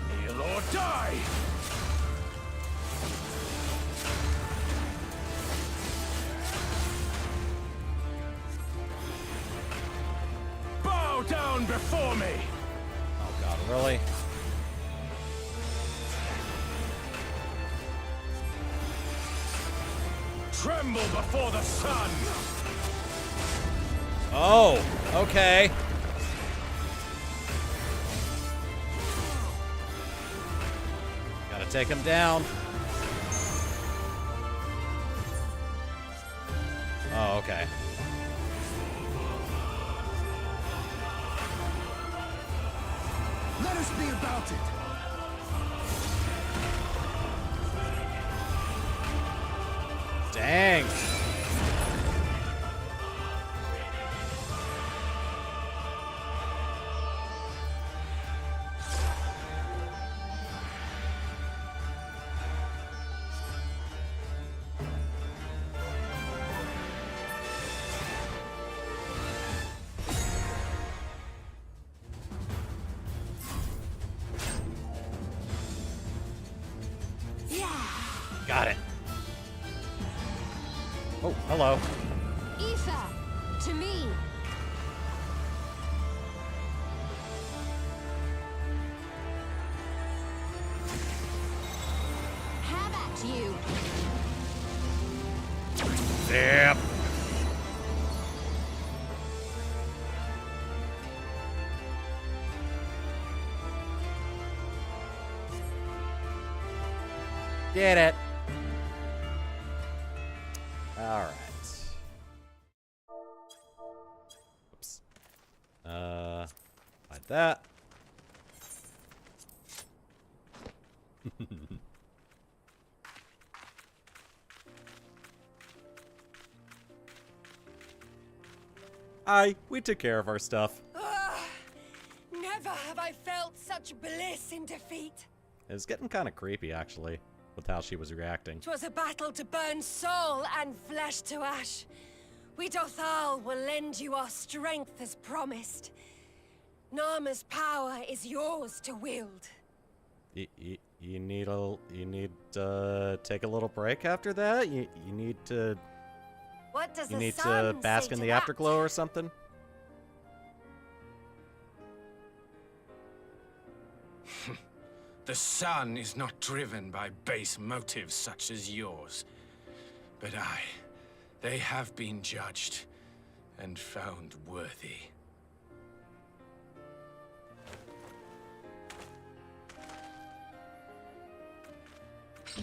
Kneel or die! Bow down before me! Oh god, really? Tremble before the sun! Oh, okay. Gotta take him down. Oh, okay. Let us be about it. Dang. Got it. Oh, hello. Aoife, to me. Have at you. Yep. Did it. All right. Oops. Like that. We took care of our stuff. Never have I felt such bliss in defeat. It was getting kind of creepy, actually, with how she was reacting. 'Twas a battle to burn soul and flesh to ash. We Dothal will lend you our strength as promised. Narma's power is yours to wield. You need to take a little break after that? You need to What does You the need sun to bask say in to the that? afterglow or something? The sun is not driven by base motives such as yours. But they have been judged and found worthy.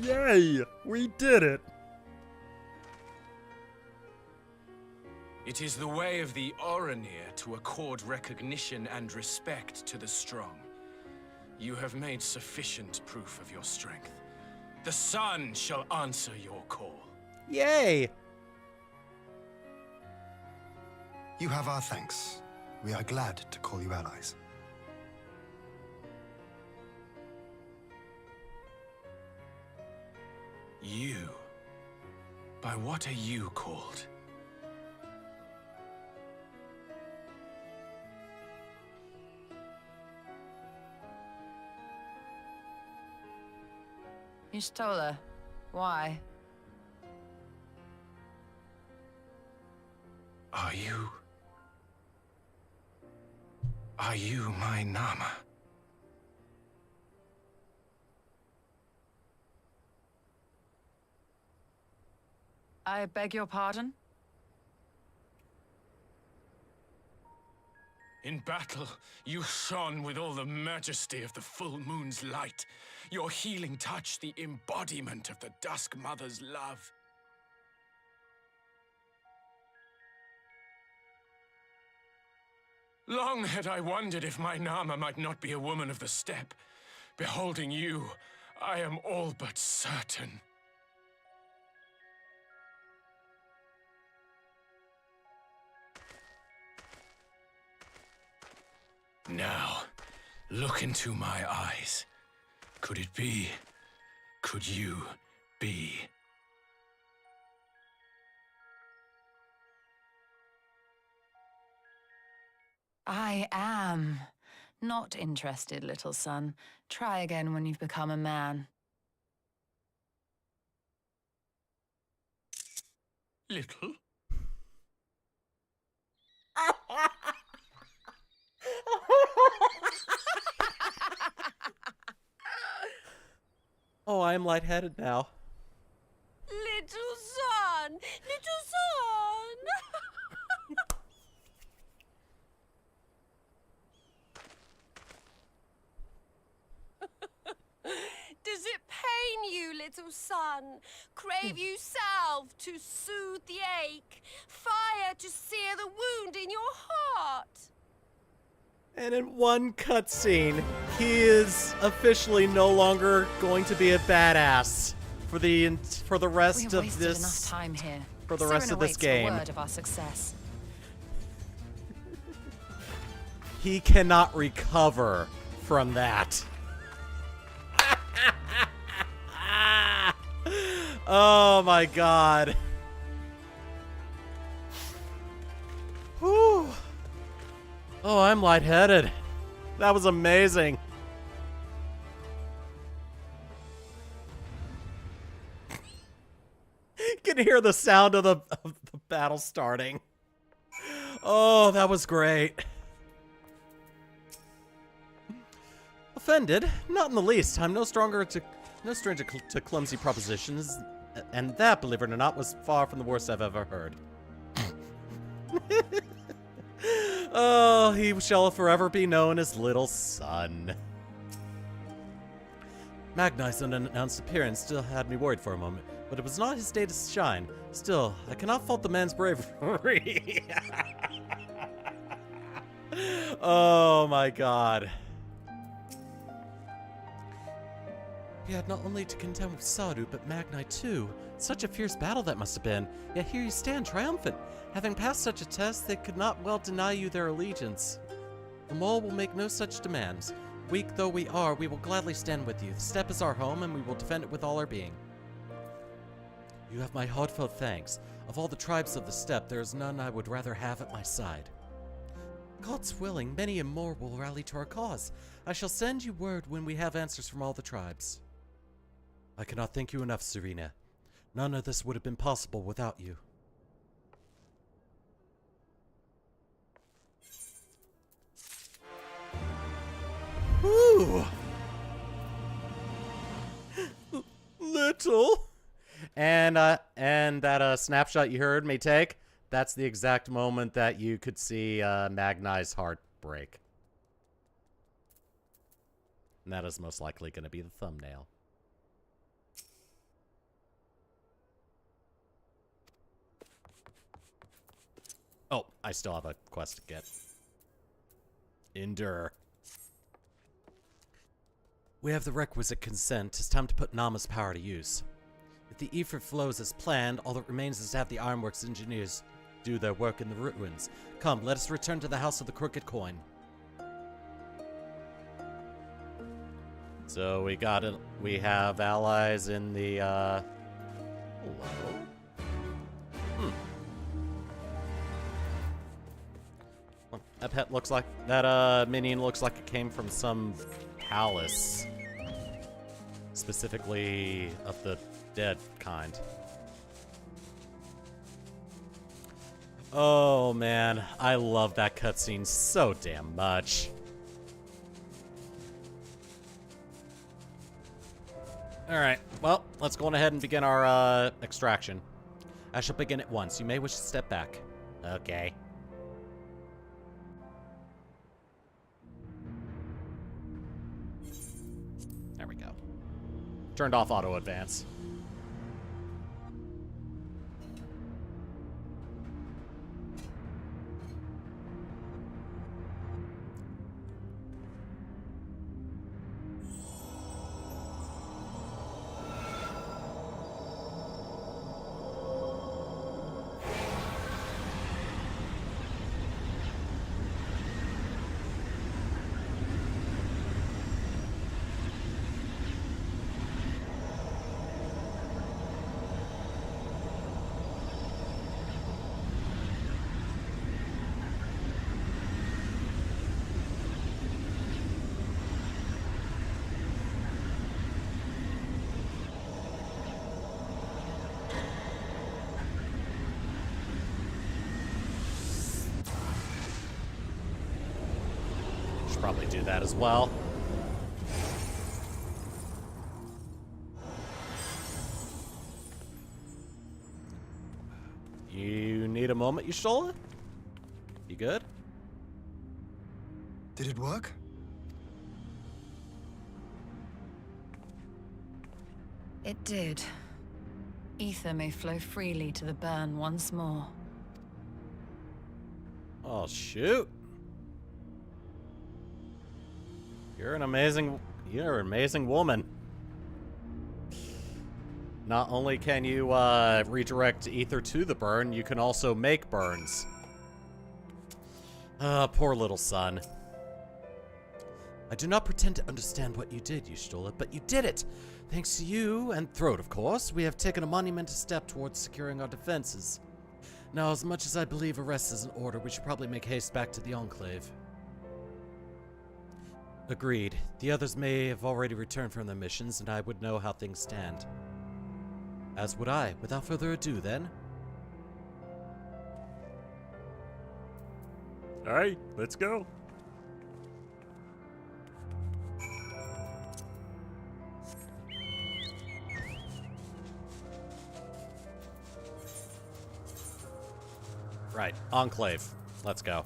Yay! We did it! It is the way of the Oranir to accord recognition and respect to the strong. You have made sufficient proof of your strength. The sun shall answer your call. Yay! You have our thanks. We are glad to call you allies. You? By what are you called? You stole her. Why? Are you my Nama? I beg your pardon? In battle, you shone with all the majesty of the full moon's light. Your healing touch, the embodiment of the Dusk Mother's love. Long had I wondered if my Nama might not be a woman of the steppe. Beholding you, I am all but certain. Now, look into my eyes. Could it be? Could you be? I am. Not interested, little son. Try again when you've become a man. Little? Oh, I'm lightheaded now. Little son! Little son! Does it pain you, little son? Crave you salve to soothe the ache? Fire to sear the wound in your heart? And in one cutscene, he is officially no longer going to be a badass for the rest We've of wasted this enough time here. for the rest Cyrano of this waits for game. word of our success. He cannot recover from that. Oh my god. Whew. Oh, I'm lightheaded. That was amazing. You can hear the sound of the battle starting. Oh, that was great. Offended? Not in the least. I'm no stranger to clumsy propositions, and that, believe it or not, was far from the worst I've ever heard. Oh, he shall forever be known as Little Son. Magnai's unannounced appearance still had me worried for a moment, but it was not his day to shine. Still, I cannot fault the man's bravery. Oh my god. He had not only to contend with Sadu, but Magnai too. Such a fierce battle that must have been. Yet here you stand, triumphant. Having passed such a test, they could not well deny you their allegiance. The mole will make no such demands. Weak though we are, we will gladly stand with you. The steppe is our home, and we will defend it with all our being. You have my heartfelt thanks. Of all the tribes of the steppe, there is none I would rather have at my side. God's willing, many and more will rally to our cause. I shall send you word when we have answers from all the tribes. I cannot thank you enough, Serena. None of this would have been possible without you. Ooh. Little. And that snapshot you heard me take, that's the exact moment that you could see Magnai's heart break. And that is most likely going to be the thumbnail. Oh, I still have a quest to get. Endure. We have the requisite consent. It's time to put Nama's power to use. If the ether flows as planned, all that remains is to have the Ironworks engineers do their work in the ruins. Come, let us return to the House of the Crooked Coin. So we got it. We have allies in the, hello? Well, that pet looks like, that, minion looks like it came from some palace. Specifically of the dead kind. Oh man, I love that cutscene so damn much. Alright, well, let's go on ahead and begin our extraction. I shall begin at once. You may wish to step back. Okay. There we go. Turned off auto advance. Probably do that as well. You need a moment, Y'shtola? You good? Did it work? It did. Ether may flow freely to the burn once more. Oh, shoot. You're an amazing woman. Not only can you redirect ether to the burn, you can also make burns. Poor little son. I do not pretend to understand what you did, Y'shtola, but you did it! Thanks to you, and Throat, of course, we have taken a monumental step towards securing our defenses. Now, as much as I believe arrest is in order, we should probably make haste back to the Enclave. Agreed. The others may have already returned from their missions, and I would know how things stand. As would I. Without further ado, then. Alright, let's go. Right, Enclave. Let's go.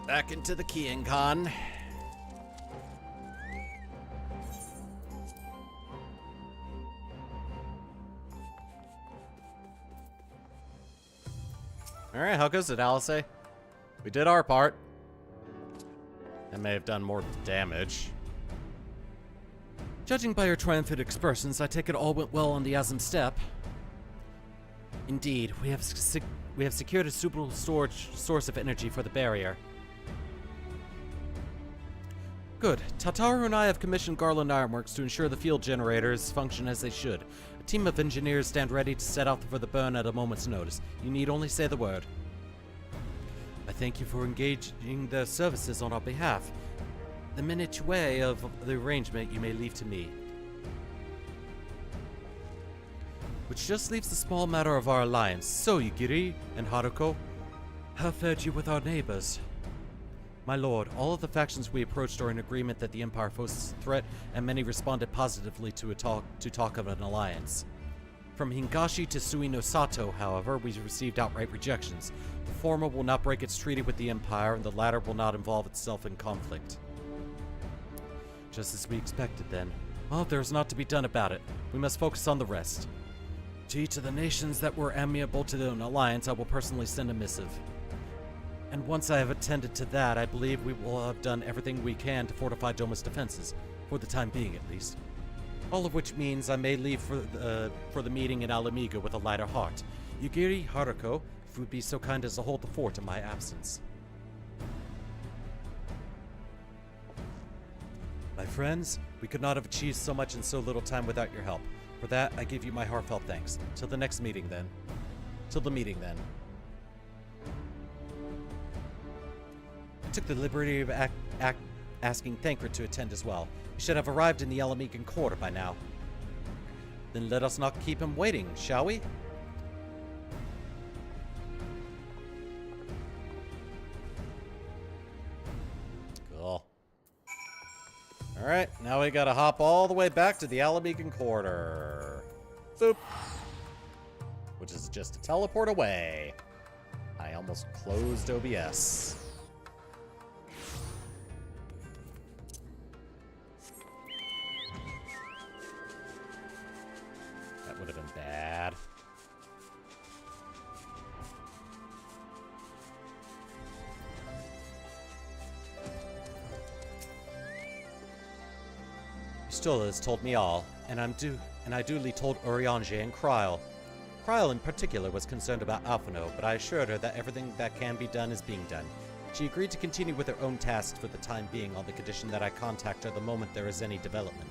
Back into the Kian Con. Alright, how goes it, Alice? We did our part. I may have done more damage. Judging by your triumphant expressions, I take it all went well on the Azim Steppe. Indeed, we have secured a suitable source of energy for the barrier. Good. Tataru and I have commissioned Garland Ironworks to ensure the field generators function as they should. A team of engineers stand ready to set out for the burn at a moment's notice. You need only say the word. I thank you for engaging their services on our behalf. The minutiae of the arrangement you may leave to me. Which just leaves the small matter of our alliance. So, Yugiri and Haruko, how fared you with our neighbors? My lord, all of the factions we approached are in agreement that the Empire poses a threat, and many responded positively to talk of an alliance. From Hingashi to Suino Sato, however, we received outright rejections. The former will not break its treaty with the Empire, and the latter will not involve itself in conflict. Just as we expected, then. Well, there's not to be done about it. We must focus on the rest. To each of the nations that were amiable to an alliance, I will personally send a missive. And once I have attended to that, I believe we will have done everything we can to fortify Doma's defenses, for the time being at least. All of which means I may leave for the meeting in Alamiga with a lighter heart. Yugiri, Haruko, if you would be so kind as to hold the fort in my absence. My friends, we could not have achieved so much in so little time without your help. For that, I give you my heartfelt thanks. Till the next meeting, then. Till the meeting, then. I took the liberty of asking Thancred to attend as well. He should have arrived in the Alamigan Quarter by now. Then let us not keep him waiting, shall we? Cool. Alright, now we gotta hop all the way back to the Alamigan Quarter. Boop. Which is just a teleport away. I almost closed OBS. That would have been bad. Stula has told me all, and I duly told Urianger and Kryl. Kryl in particular was concerned about Alphino, but I assured her that everything that can be done is being done. She agreed to continue with her own tasks for the time being on the condition that I contact her the moment there is any development.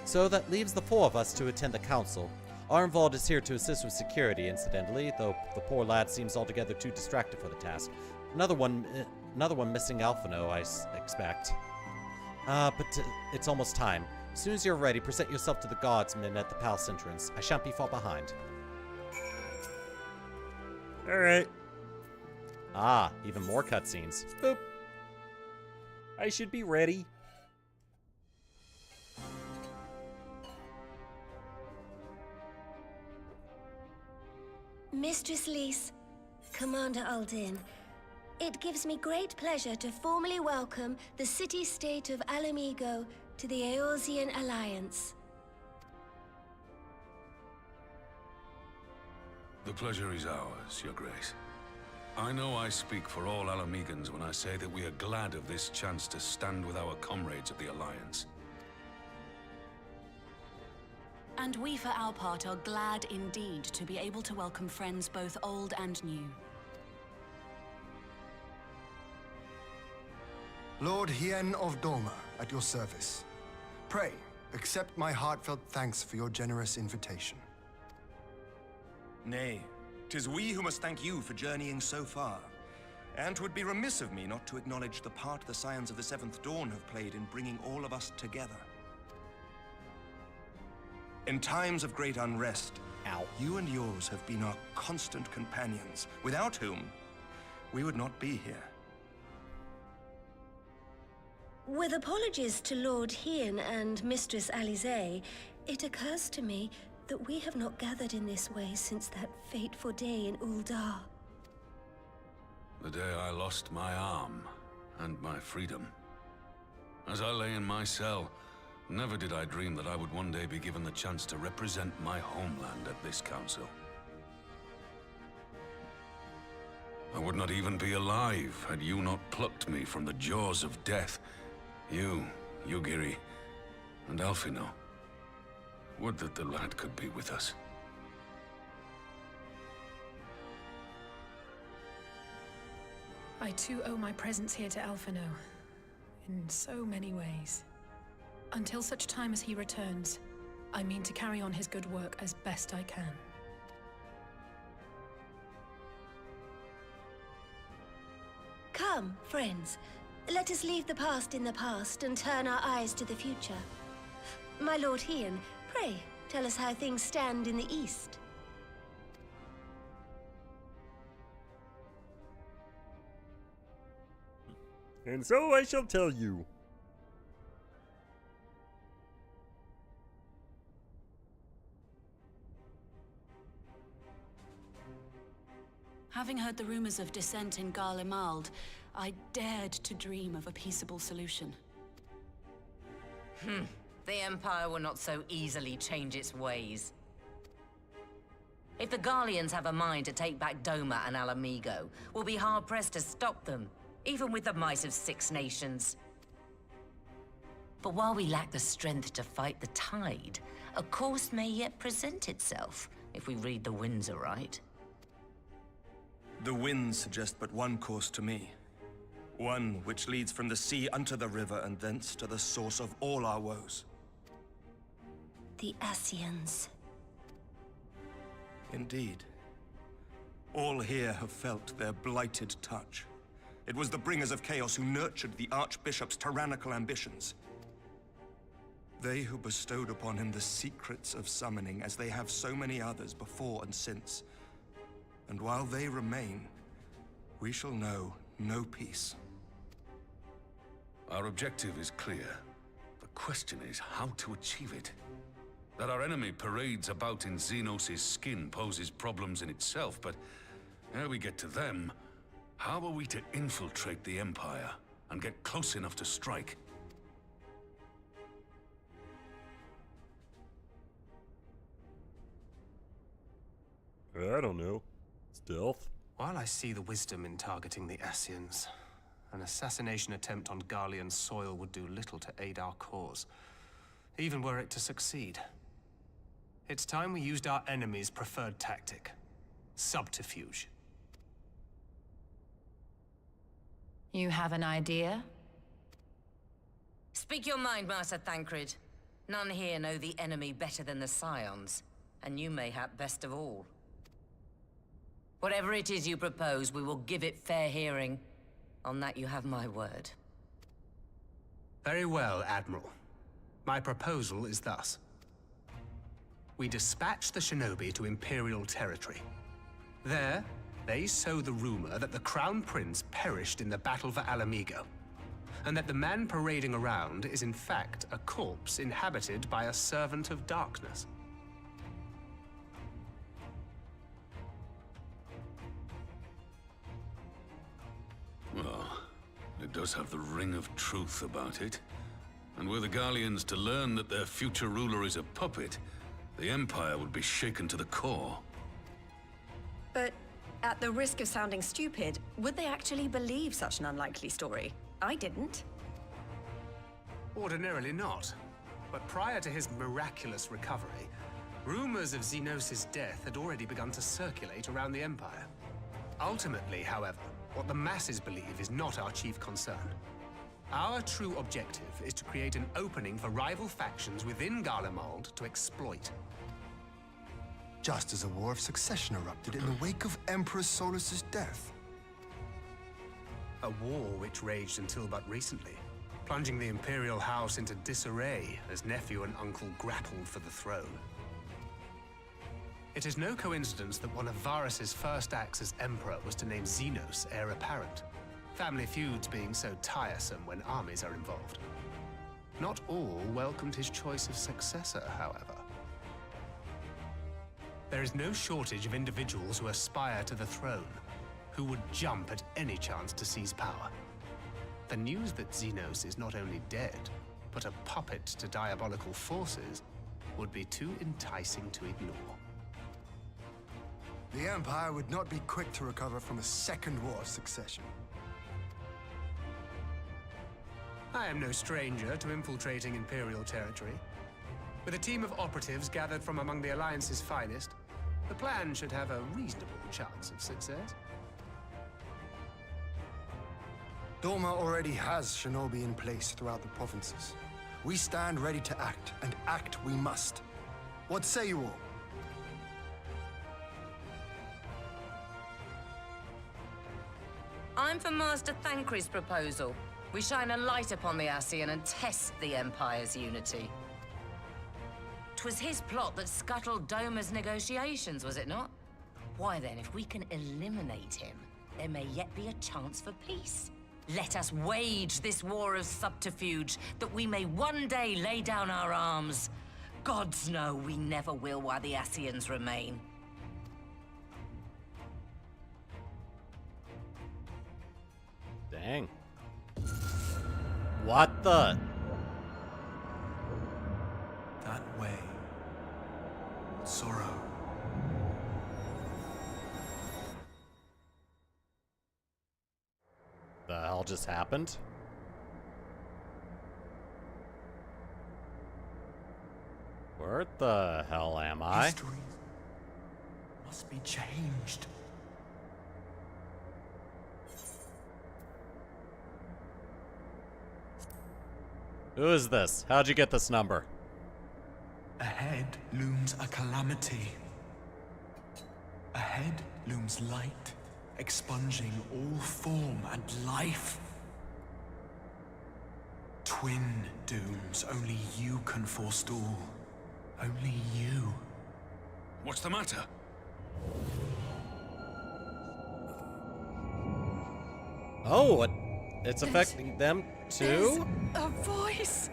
So that leaves the four of us to attend the council. Arnvald is here to assist with security, incidentally, though the poor lad seems altogether too distracted for the task. Another one missing Alphino, I expect. But it's almost time. As soon as you're ready, present yourself to the guardsmen at the palace entrance. I shan't be far behind. Alright. Ah, even more cutscenes. Boop. I should be ready. Mistress Lys, Commander Aldin, it gives me great pleasure to formally welcome the city-state of Alamigo to the Eorzean Alliance. The pleasure is ours, Your Grace. I know I speak for all Alamegans when I say that we are glad of this chance to stand with our comrades of the Alliance. And we, for our part, are glad indeed to be able to welcome friends both old and new. Lord Hien of Doma, at your service. Pray, accept my heartfelt thanks for your generous invitation. Nay, 'tis we who must thank you for journeying so far. And 'twould be remiss of me not to acknowledge the part the Scions of the Seventh Dawn have played in bringing all of us together. In times of great unrest, you and yours have been our constant companions, without whom we would not be here. With apologies to Lord Hien and Mistress Alize, it occurs to me that we have not gathered in this way since that fateful day in Uldar. The day I lost my arm and my freedom. As I lay in my cell, never did I dream that I would one day be given the chance to represent my homeland at this council. I would not even be alive had you not plucked me from the jaws of death. You, Yugiri, and Alphino. Would that the lad could be with us. I too owe my presence here to Alphino, in so many ways. Until such time as he returns, I mean to carry on his good work as best I can. Come, friends. Let us leave the past in the past and turn our eyes to the future. My Lord Hien, pray, tell us how things stand in the East. And so I shall tell you. Having heard the rumors of dissent in Garlemald, I dared to dream of a peaceable solution. The Empire will not so easily change its ways. If the Garleans have a mind to take back Doma and Alamigo, we'll be hard-pressed to stop them, even with the might of 6 nations. But while we lack the strength to fight the tide, a course may yet present itself, if we read the winds aright. The winds suggest but one course to me. One which leads from the sea unto the river and thence to the source of all our woes. The Ascians. Indeed. All here have felt their blighted touch. It was the bringers of chaos who nurtured the Archbishop's tyrannical ambitions. They who bestowed upon him the secrets of summoning, as they have so many others before and since. And while they remain, we shall know no peace. Our objective is clear. The question is how to achieve it. That our enemy parades about in Xenos' skin poses problems in itself, but ere we get to them, how are we to infiltrate the Empire and get close enough to strike? I don't know. Stealth? While I see the wisdom in targeting the Ascians, an assassination attempt on Garlean soil would do little to aid our cause, even were it to succeed. It's time we used our enemy's preferred tactic: subterfuge. You have an idea? Speak your mind, Master Thancred. None here know the enemy better than the Scions, and you mayhap best of all. Whatever it is you propose, we will give it fair hearing. On that you have my word. Very well, Admiral. My proposal is thus. We dispatch the shinobi to Imperial territory. There, they sow the rumor that the Crown Prince perished in the battle for Alamigo, and that the man parading around is in fact a corpse inhabited by a servant of darkness. Well, it does have the ring of truth about it. And were the Garleans to learn that their future ruler is a puppet, the Empire would be shaken to the core. But at the risk of sounding stupid, would they actually believe such an unlikely story? I didn't. Ordinarily not. But prior to his miraculous recovery, rumors of Xenos' death had already begun to circulate around the Empire. Ultimately, however, what the masses believe is not our chief concern. Our true objective is to create an opening for rival factions within Garlemald to exploit. Just as a war of succession erupted in the wake of Emperor Solus's death. A war which raged until but recently, plunging the Imperial House into disarray as nephew and uncle grappled for the throne. It is no coincidence that one of Varus's first acts as Emperor was to name Xenos heir apparent. Family feuds being so tiresome when armies are involved. Not all welcomed his choice of successor, however. There is no shortage of individuals who aspire to the throne, who would jump at any chance to seize power. The news that Xenos is not only dead, but a puppet to diabolical forces, would be too enticing to ignore. The Empire would not be quick to recover from a second war of succession. I am no stranger to infiltrating Imperial territory. With a team of operatives gathered from among the Alliance's finest, the plan should have a reasonable chance of success. Doma already has shinobi in place throughout the provinces. We stand ready to act, and act we must. What say you all? I'm for Master Thancred's proposal. We shine a light upon the Ascian and test the Empire's unity. 'Twas his plot that scuttled Doma's negotiations, was it not? Why then, if we can eliminate him, there may yet be a chance for peace. Let us wage this war of subterfuge, that we may one day lay down our arms. Gods know we never will while the Ascians remain. Dang. What the? That way. Sorrow. The hell just happened? Where the hell am I? History must be changed. Who is this? How'd you get this number? Ahead looms a calamity. Ahead looms light, expunging all form and life. Twin dooms only you can forestall. Only you. What's the matter? Oh, it's affecting them too? A voice!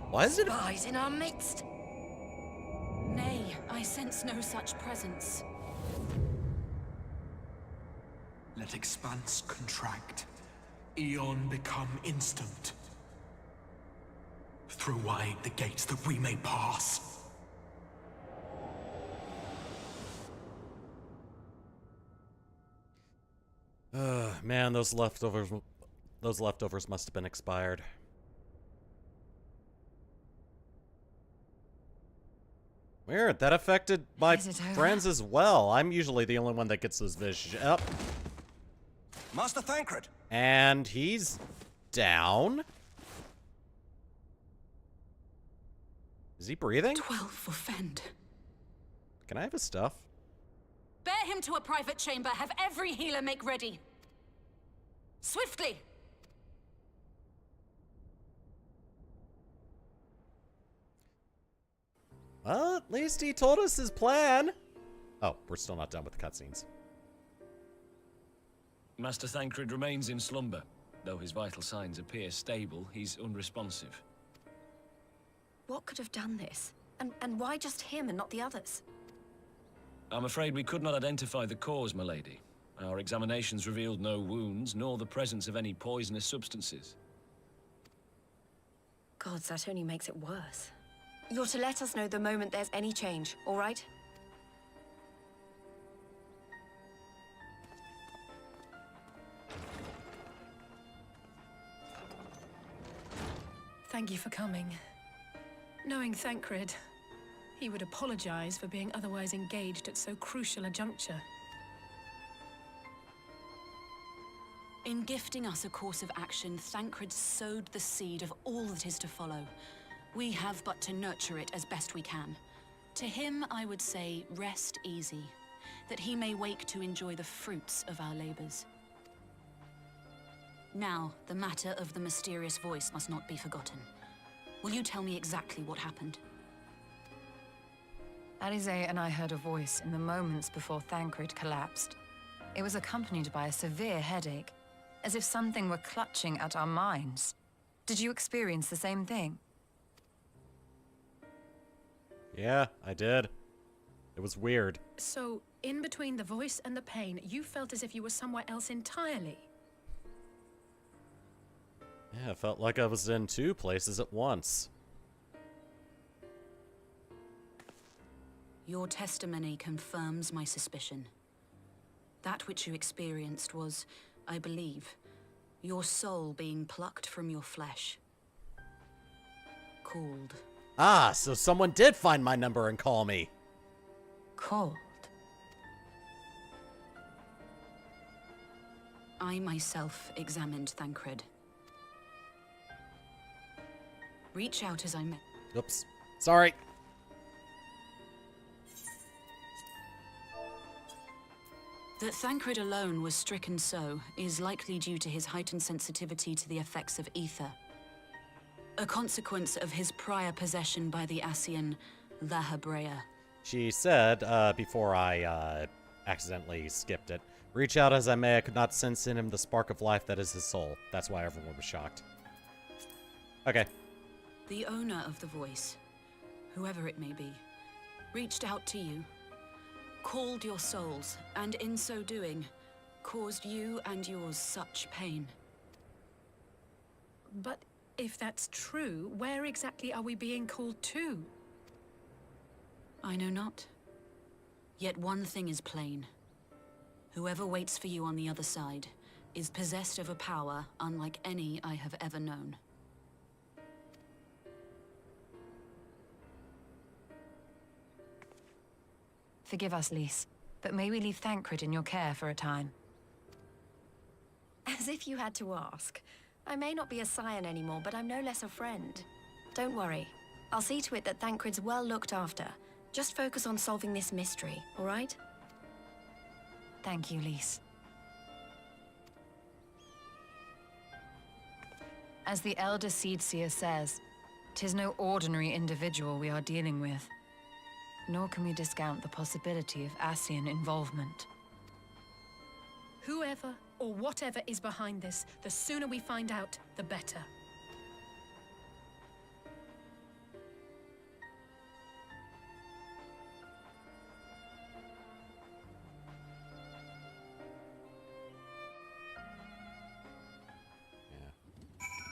Why is it? Spies in our midst. Nay, I sense no such presence. Let expanse contract. Eon become instant. Throw wide the gates that we may pass. Man, those leftovers must have been expired. Weird, that affected my friends as well. I'm usually the only one that gets those visions. Up. Master Thancred! And he's down. Is he breathing? 12 for Fend. Can I have his stuff? Bear him to a private chamber. Have every healer make ready. Swiftly! Well, at least he told us his plan. Oh, we're still not done with the cutscenes. Master Thancred remains in slumber. Though his vital signs appear stable, he's unresponsive. What could have done this? And why just him and not the others? I'm afraid we could not identify the cause, my lady. Our examinations revealed no wounds, nor the presence of any poisonous substances. Gods, that only makes it worse. You're to let us know the moment there's any change, all right? Thank you for coming. Knowing Thancred, he would apologize for being otherwise engaged at so crucial a juncture. In gifting us a course of action, Thancred sowed the seed of all that is to follow. We have but to nurture it as best we can. To him, I would say, rest easy, that he may wake to enjoy the fruits of our labors. Now, the matter of the mysterious voice must not be forgotten. Will you tell me exactly what happened? Alizé and I heard a voice in the moments before Thancred collapsed. It was accompanied by a severe headache, as if something were clutching at our minds. Did you experience the same thing? Yeah, I did. It was weird. So, in between the voice and the pain, you felt as if you were somewhere else entirely. Yeah, it felt like I was in two places at once. Your testimony confirms my suspicion. That which you experienced was, I believe, your soul being plucked from your flesh. Called. Ah, so someone did find my number and call me. Called? I myself examined Thancred. Reach out as I may. Oops. Sorry. That Thancred alone was stricken so is likely due to his heightened sensitivity to the effects of ether. A consequence of his prior possession by the Ascian Lahabrea. She said, before I accidentally skipped it, reach out as I may, I could not sense in him the spark of life that is his soul. That's why everyone was shocked. Okay. The owner of the voice, whoever it may be, reached out to you, called your souls, and in so doing, caused you and yours such pain. But if that's true, where exactly are we being called to? I know not. Yet one thing is plain. Whoever waits for you on the other side is possessed of a power unlike any I have ever known. Forgive us, Lys, but may we leave Thancred in your care for a time? As if you had to ask. I may not be a scion anymore, but I'm no less a friend. Don't worry. I'll see to it that Thancred's well looked after. Just focus on solving this mystery, all right? Thank you, Lys. As the Elder Seedseer says, 'tis no ordinary individual we are dealing with. Nor can we discount the possibility of Ascian involvement. Whoever or whatever is behind this, the sooner we find out, the better.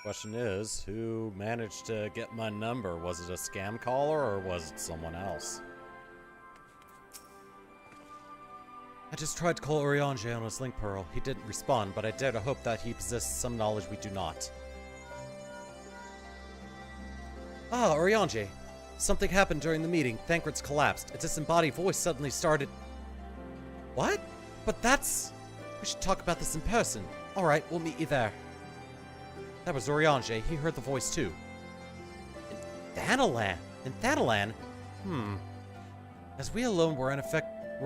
Question is, who managed to get my number? Was it a scam caller or was it someone else? I just tried to call Urianger on his link pearl. He didn't respond, but I dare to hope that he possesses some knowledge we do not. Ah, Urianger. Something happened during the meeting. Thancred's collapsed. A disembodied voice suddenly started... What? But that's... We should talk about this in person. Alright, we'll meet you there. That was Urianger. He heard the voice too. In Thanalan? As we alone were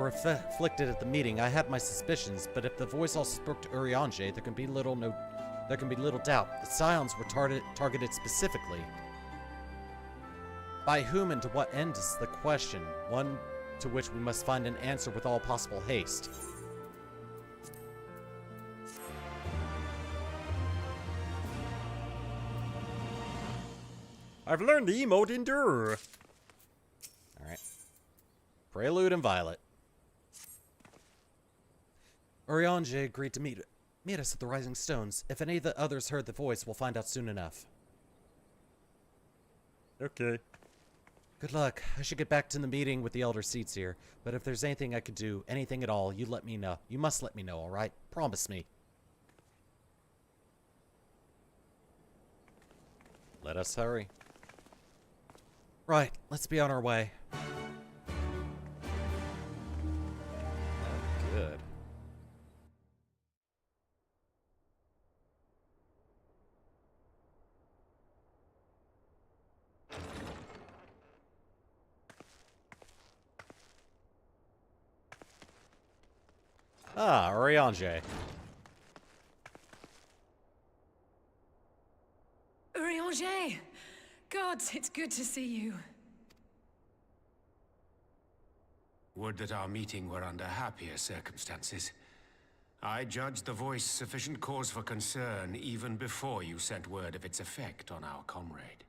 afflicted at the meeting, I had my suspicions, but if the voice also spoke to Urianger, there can be little doubt. The Scions were targeted specifically. By whom and to what end is the question, one to which we must find an answer with all possible haste. I've learned the emote Endure. Alright. Prelude and Violet. Urianger agreed to meet us at the Rising Stones. If any of the others heard the voice, we'll find out soon enough. Okay. Good luck. I should get back to the meeting with the Elder Seedseer, but if there's anything I could do, anything at all, you let me know. You must let me know, alright? Promise me. Let us hurry. Right, let's be on our way. Oh, good. Ah, Urianger. Urianger! Gods, it's good to see you. Would that our meeting were under happier circumstances. I judged the voice sufficient cause for concern even before you sent word of its effect on our comrade.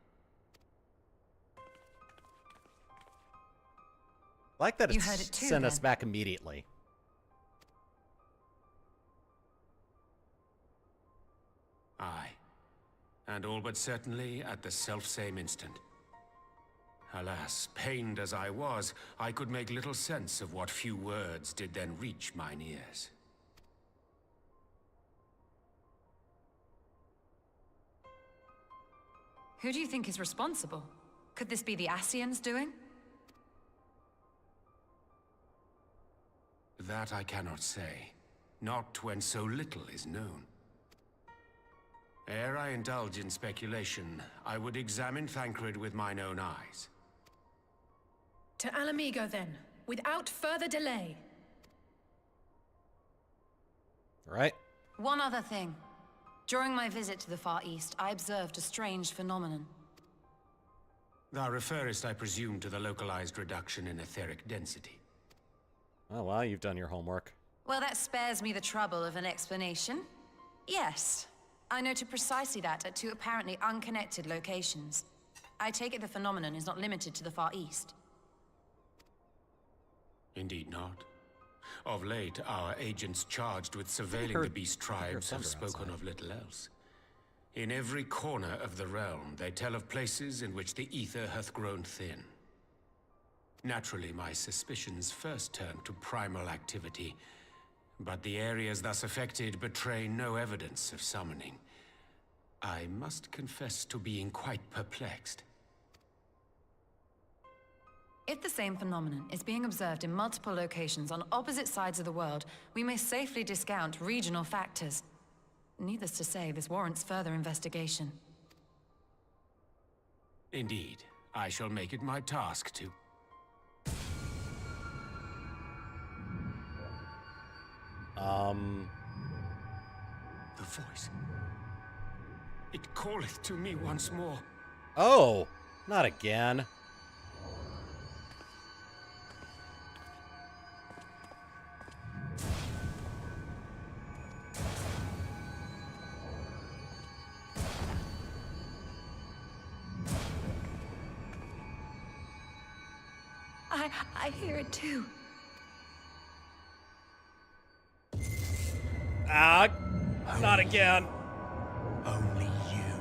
I like that You heard it too, sent us then? back immediately. Aye. And all but certainly at the selfsame instant. Alas, pained as I was, I could make little sense of what few words did then reach mine ears. Who do you think is responsible? Could this be the Ascians doing? That I cannot say. Not when so little is known. Ere I indulge in speculation, I would examine Thancred with mine own eyes. To Alamigo, then, without further delay. Right? One other thing. During my visit to the Far East, I observed a strange phenomenon. Thou referrest, I presume, to the localized reduction in etheric density. Oh, well, you've done your homework. Well, that spares me the trouble of an explanation. Yes, I noted precisely that at two apparently unconnected locations. I take it the phenomenon is not limited to the Far East. Indeed not. Of late, our agents charged with surveilling the beast tribes have spoken of little else. In every corner of the realm, they tell of places in which the ether hath grown thin. Naturally, my suspicions first turned to primal activity, but the areas thus affected betray no evidence of summoning. I must confess to being quite perplexed. If the same phenomenon is being observed in multiple locations on opposite sides of the world, we may safely discount regional factors. Needless to say, this warrants further investigation. Indeed, I shall make it my task to... The voice. It calleth to me once more. Oh, not again. I hear it too. Ah, not again. Only you.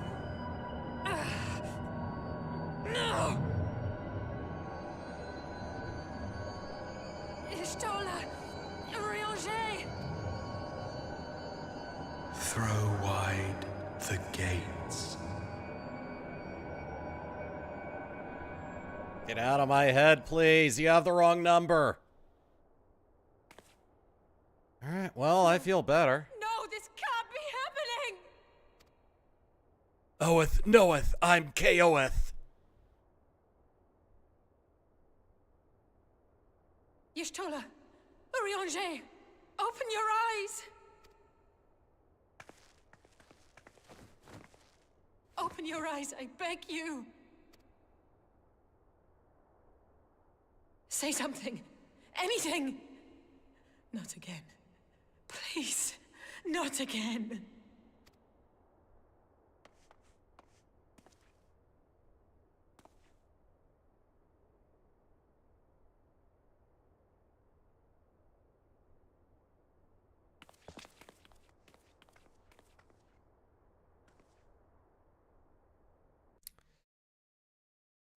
No! Ishtola! Urianger! Throw wide the gates. Get out of my head, please. You have the wrong number. Alright, well, I feel better. No, this can't be happening! Oeth, knoweth, I'm KOeth. Y'shtola! Urianger! Open your eyes! Open your eyes, I beg you! Say something! Anything! Not again. Please, not again.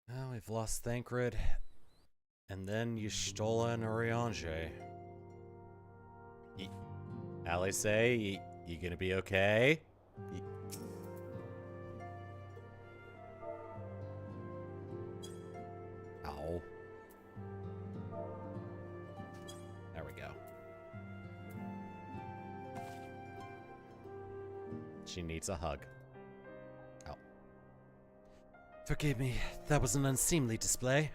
Well, we've lost Thancred. And then Y'shtola and Urianger. Alice, you gonna be okay? Ow. There we go. She needs a hug. Oh. Forgive me, that was an unseemly display.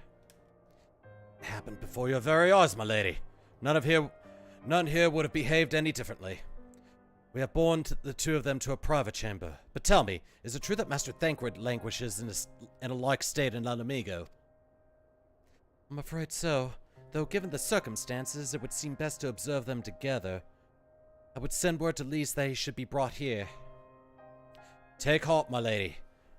It happened before your very eyes, my lady. None here would have behaved any differently. We have borne the two of them to a private chamber. But tell me, is it true that Master Thancred languishes in a like state in Alamigo? I'm afraid so, though given the circumstances, it would seem best to observe them together. I would send word to Lise that he should be brought here. Take heart, my lady.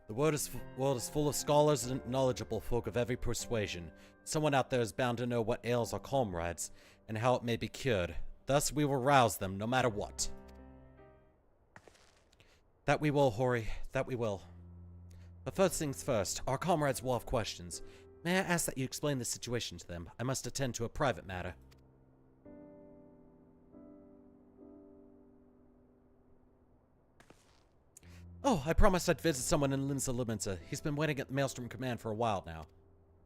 The world is full of scholars and knowledgeable folk of every persuasion. Someone out there is bound to know what ails our comrades, and how it may be cured. Thus we will rouse them, no matter what. That we will, Hori. That we will. But first things first, our comrades will have questions. May I ask that you explain the situation to them? I must attend to a private matter. Oh, I promised I'd visit someone in Linza Liminza. He's been waiting at the Maelstrom Command for a while now.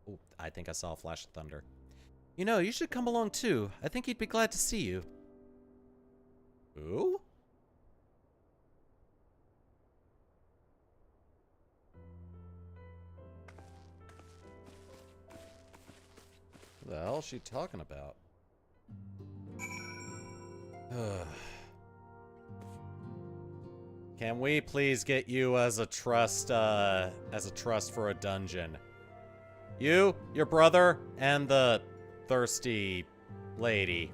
Oh, I think I saw a flash of thunder. You know, you should come along too. I think he'd be glad to see you. Who? What the hell is she talking about? Can we please get you as a trust for a dungeon? You, your brother, and the thirsty lady.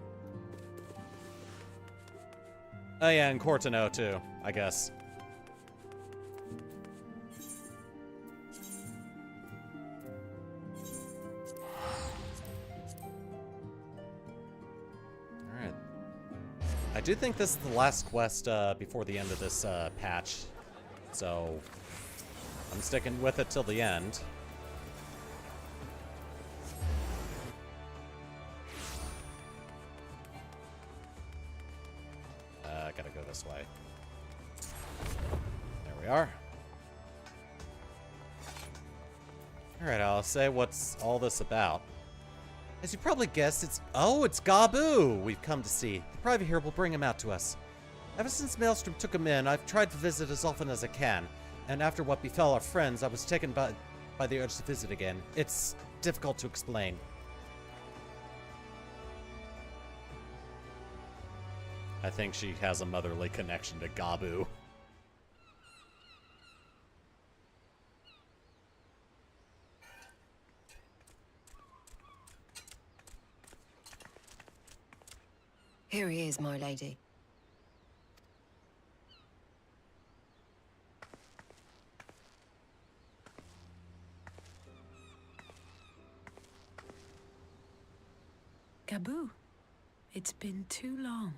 Oh yeah, and Cortino too, I guess. Alright. I do think this is the last quest before the end of this patch. So, I'm sticking with it till the end. Gotta go this way. There we are. Alright, I'll say what's all this about. As you probably guessed, it's Gabu we've come to see. The private here will bring him out to us. Ever since Maelstrom took him in, I've tried to visit as often as I can. And after what befell our friends, I was taken by the urge to visit again. It's difficult to explain. I think she has a motherly connection to Gabu. Here he is, my lady. Gabu, it's been too long.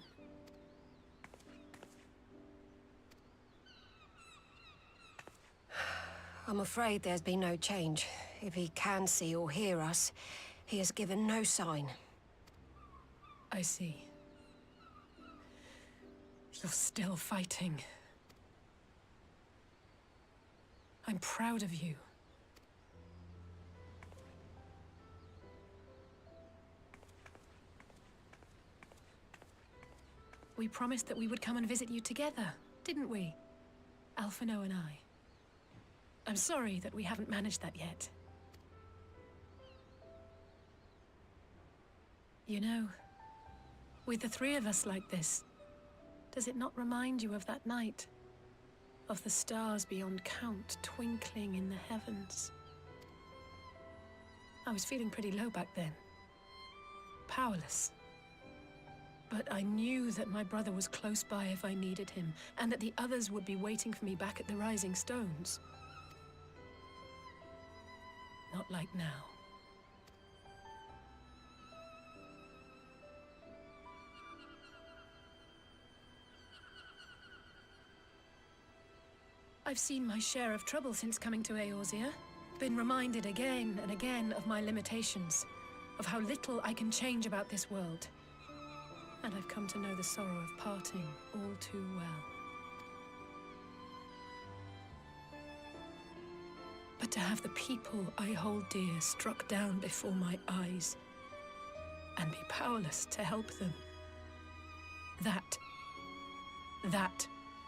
I'm afraid there's been no change. If he can see or hear us, he has given no sign. I see. You're still fighting. I'm proud of you. We promised that we would come and visit you together, didn't we? Alphino and I. I'm sorry that we haven't managed that yet. You know, with the three of us like this, does it not remind you of that night? Of the stars beyond count twinkling in the heavens? I was feeling pretty low back then. Powerless. But I knew that my brother was close by if I needed him, and that the others would be waiting for me back at the Rising Stones. Not like now. I've seen my share of trouble since coming to Eorzea. Been reminded again and again of my limitations, of how little I can change about this world. And I've come to know the sorrow of parting all too well. But to have the people I hold dear struck down before my eyes, and be powerless to help them, that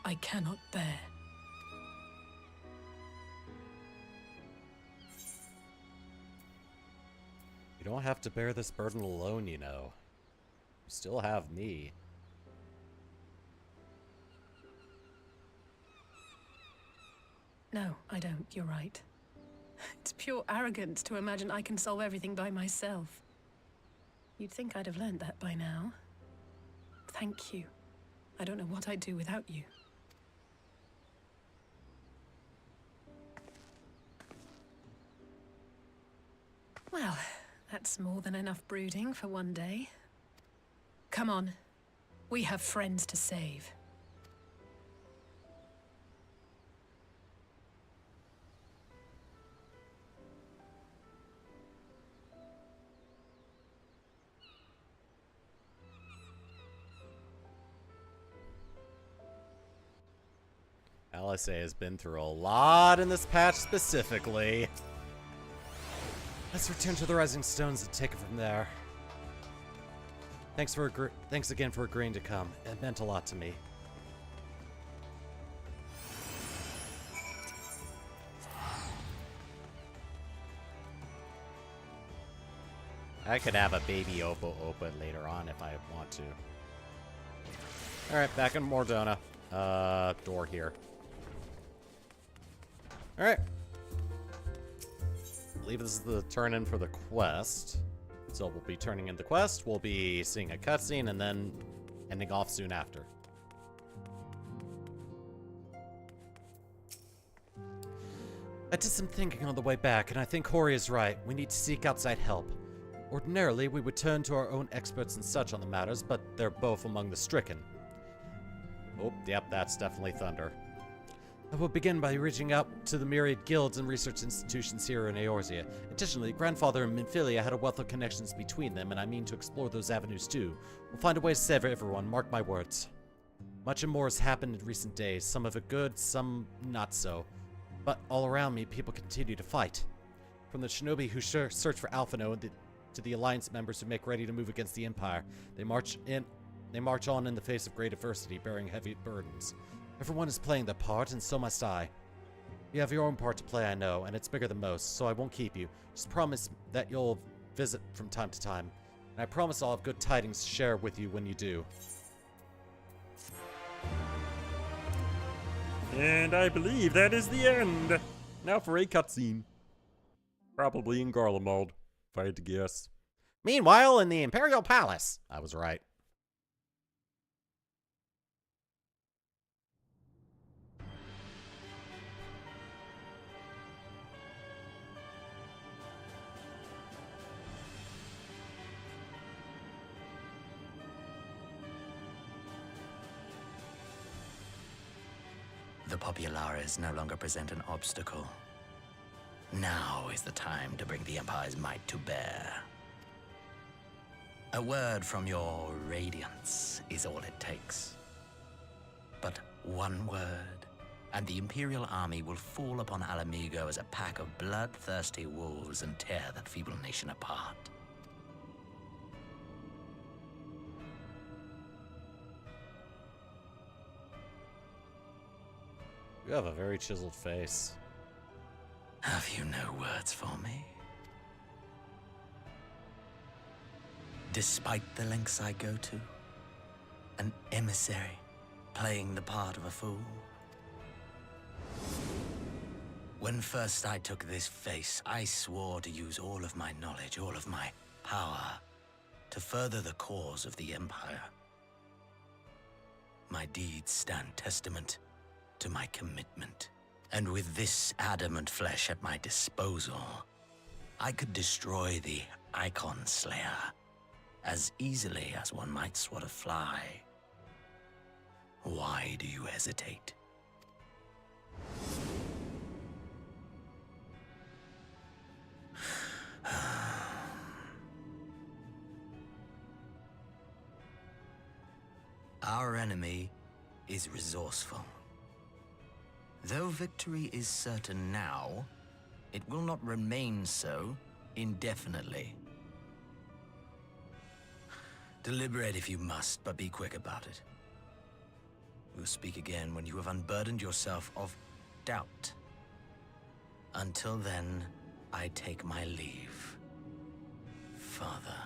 I cannot bear. You don't have to bear this burden alone, you know. You still have me. No, I don't. You're right. It's pure arrogance to imagine I can solve everything by myself. You'd think I'd have learned that by now. Thank you. I don't know what I'd do without you. Well, that's more than enough brooding for one day. Come on. We have friends to save. LSA has been through a lot in this patch specifically. Let's return to the Rising Stones and take it from there. Thanks again for agreeing to come. It meant a lot to me. I could have a baby Oppo open later on if I want to. Alright, back in Mordona. Door here. Alright. I believe this is the turn in for the quest. So we'll be turning in the quest, we'll be seeing a cutscene, and then ending off soon after. I did some thinking on the way back, and I think Hori is right. We need to seek outside help. Ordinarily, we would turn to our own experts and such on the matters, but they're both among the stricken. Oh, yep, that's definitely thunder. I will begin by reaching out to the myriad guilds and research institutions here in Eorzea. Additionally, Grandfather and Minfilia had a wealth of connections between them, and I mean to explore those avenues too. We'll find a way to save everyone, mark my words. Much and more has happened in recent days, some of it good, some not so. But all around me, people continue to fight. From the shinobi who search for Alphino to the Alliance members who make ready to move against the Empire, they march on in the face of great adversity, bearing heavy burdens. Everyone is playing their part, and so must I. You have your own part to play, I know, and it's bigger than most, so I won't keep you. Just promise that you'll visit from time to time, and I promise I'll have good tidings to share with you when you do. And I believe that is the end. Now for a cutscene. Probably in Garlemald, if I had to guess. Meanwhile, in the Imperial Palace. I was right. The Populares no longer present an obstacle. Now is the time to bring the Empire's might to bear. A word from your Radiance is all it takes. But one word, and the Imperial army will fall upon Alamigo as a pack of bloodthirsty wolves and tear that feeble nation apart. You have a very chiseled face. Have you no words for me? Despite the lengths I go to, an emissary playing the part of a fool. When first I took this face, I swore to use all of my knowledge, all of my power, to further the cause of the Empire. My deeds stand testament to my commitment. And with this adamant flesh at my disposal, I could destroy the Icon Slayer as easily as one might swat a fly. Why do you hesitate? Our enemy is resourceful. Though victory is certain now, it will not remain so indefinitely. Deliberate if you must, but be quick about it. We'll speak again when you have unburdened yourself of doubt. Until then, I take my leave, Father.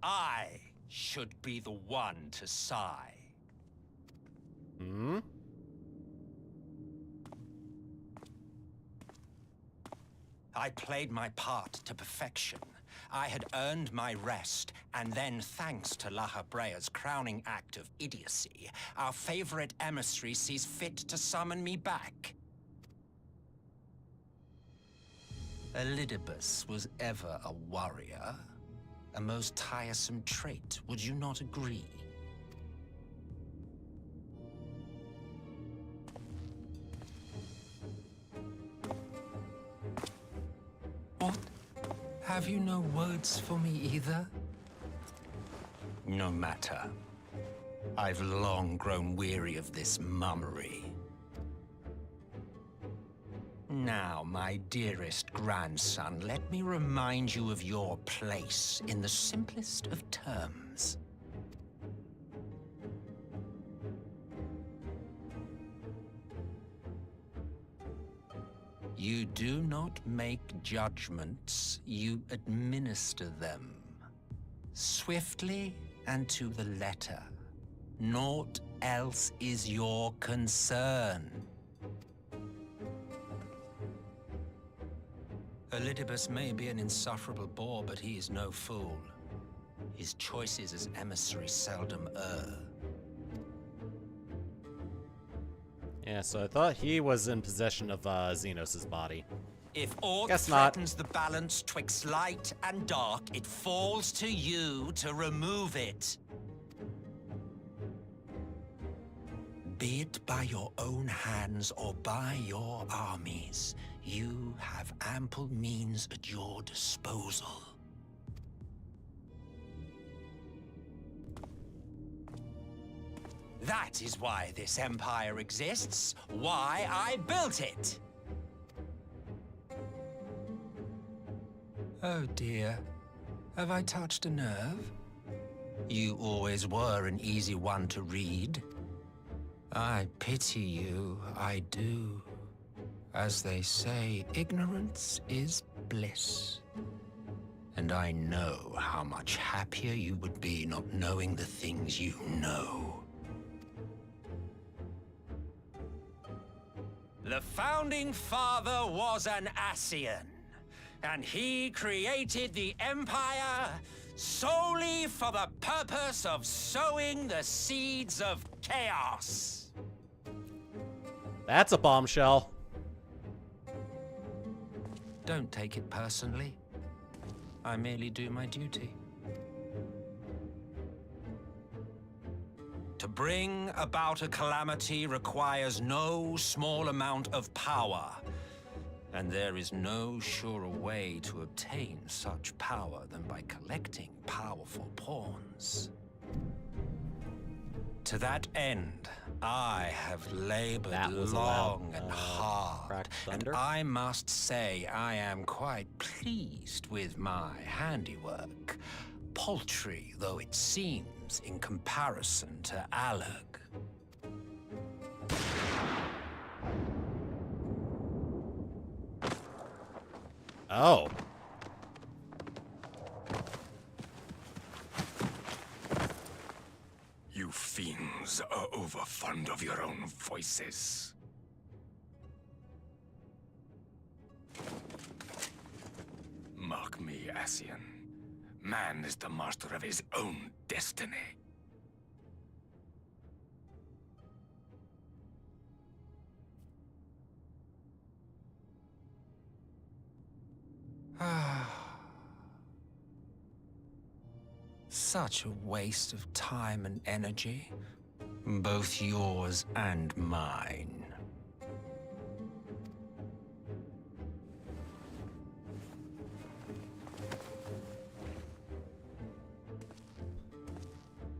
I should be the one to sigh. Hmm? I played my part to perfection. I had earned my rest, and then thanks to La Habrea's crowning act of idiocy, our favorite emissary sees fit to summon me back. Elidibus was ever a warrior. A most tiresome trait, would you not agree? What? Have you no words for me either? No matter. I've long grown weary of this mummery. Now, my dearest grandson, let me remind you of your place in the simplest of terms. You do not make judgments, you administer them. Swiftly and to the letter. Naught else is your concern. Elidibus may be an insufferable bore, but he is no fool. His choices as emissary seldom err. Yeah, so I thought he was in possession of Xenos' body. If aught Guess not. threatens the balance twixt light and dark, it falls to you to remove it. Be it by your own hands or by your armies, you have ample means at your disposal. That is why this empire exists, why I built it. Oh dear, have I touched a nerve? You always were an easy one to read. I pity you, I do. As they say, ignorance is bliss. And I know how much happier you would be not knowing the things you know. The founding father was an Ascian, and he created the Empire solely for the purpose of sowing the seeds of chaos. That's a bombshell. Don't take it personally. I merely do my duty. To bring about a calamity requires no small amount of power, and there is no surer way to obtain such power than by collecting powerful pawns. To that end, I have labored long and hard, and I must say I am quite pleased with my handiwork, paltry though it seems in comparison to Alag. Oh. You fiends are overfond of your own voices. Mark me, Ascian. Man is the master of his own destiny. Such a waste of time and energy, both yours and mine.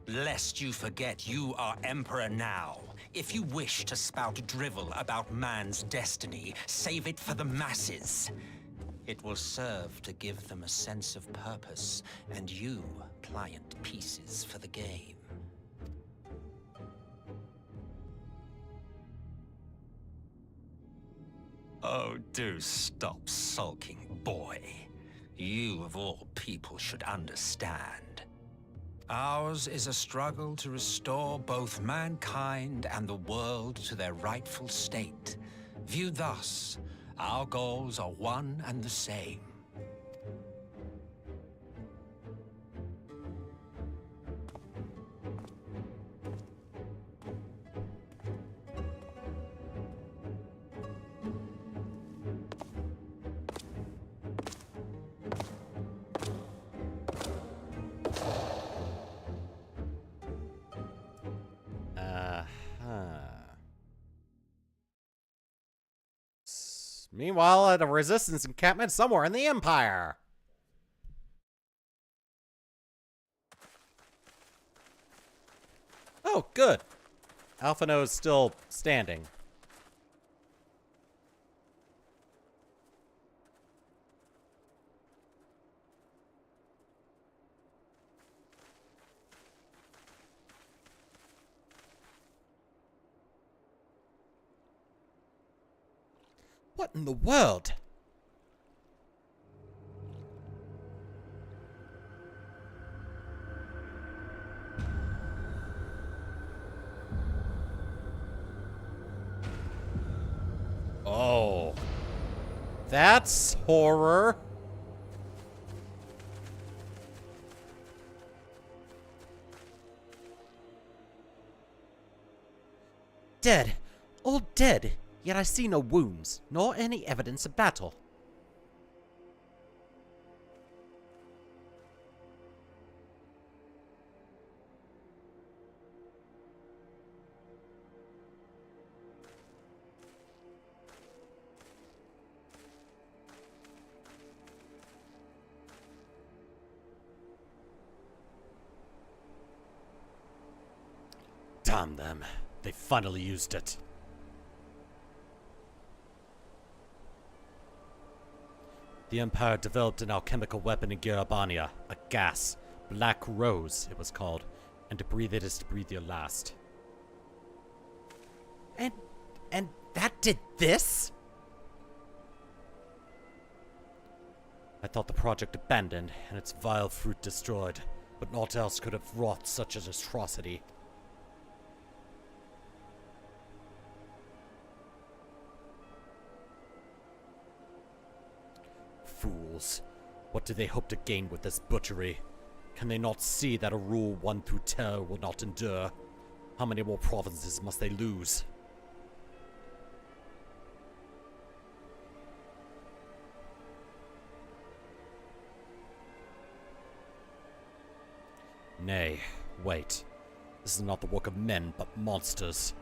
Lest you forget you are Emperor now. If you wish to spout drivel about man's destiny, save it for the masses. It will serve to give them a sense of purpose, and you, pliant pieces for the game. Oh, do stop sulking, boy. You, of all people, should understand. Ours is a struggle to restore both mankind and the world to their rightful state. Viewed thus, our goals are one and the same. Meanwhile, at a resistance encampment somewhere in the Empire. Oh, good. Alphino is still standing. What in the world? Oh. That's horror. Dead. All dead. Yet I see no wounds, nor any evidence of battle. Damn them. They finally used it. The Empire developed an alchemical weapon in Garabania, a gas. Black Rose, it was called. And to breathe it is to breathe your last. And that did this? I thought the project abandoned, and its vile fruit destroyed. But naught else could have wrought such an atrocity. Fools. What do they hope to gain with this butchery? Can they not see that a rule won through terror will not endure? How many more provinces must they lose? Nay, wait. This is not the work of men, but monsters.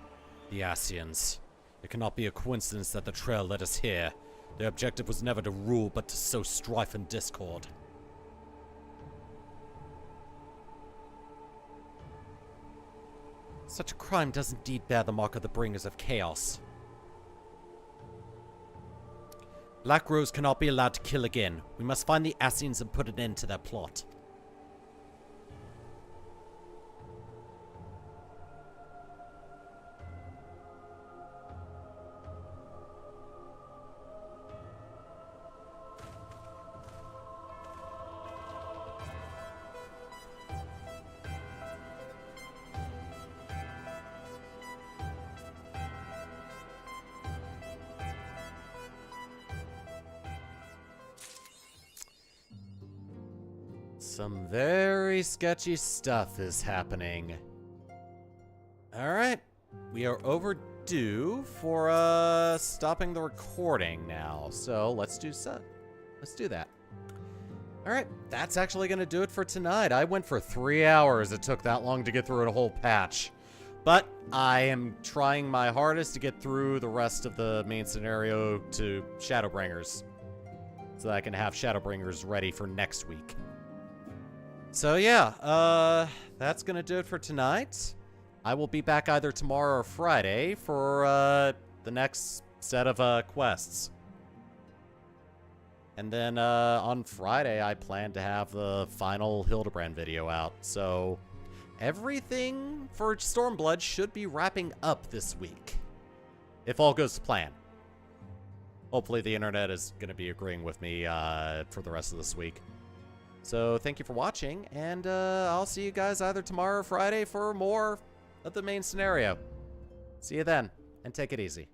The Ascians. It cannot be a coincidence that the trail led us here. Their objective was never to rule, but to sow strife and discord. Such a crime does indeed bear the mark of the bringers of chaos. Black Rose cannot be allowed to kill again. We must find the Ascians and put an end to their plot. Some very sketchy stuff is happening. Alright, we are overdue for stopping the recording now, so let's do that. Alright, that's actually gonna do it for tonight. I went for 3 hours. It took that long to get through a whole patch. But I am trying my hardest to get through the rest of the main scenario to Shadowbringers, so that I can have Shadowbringers ready for next week. So yeah, that's gonna do it for tonight. I will be back either tomorrow or Friday for the next set of quests. And then on Friday, I plan to have the final Hildebrand video out. So everything for Stormblood should be wrapping up this week, if all goes to plan. Hopefully the internet is going to be agreeing with me for the rest of this week. So thank you for watching, and I'll see you guys either tomorrow or Friday for more of the main scenario. See you then, and take it easy.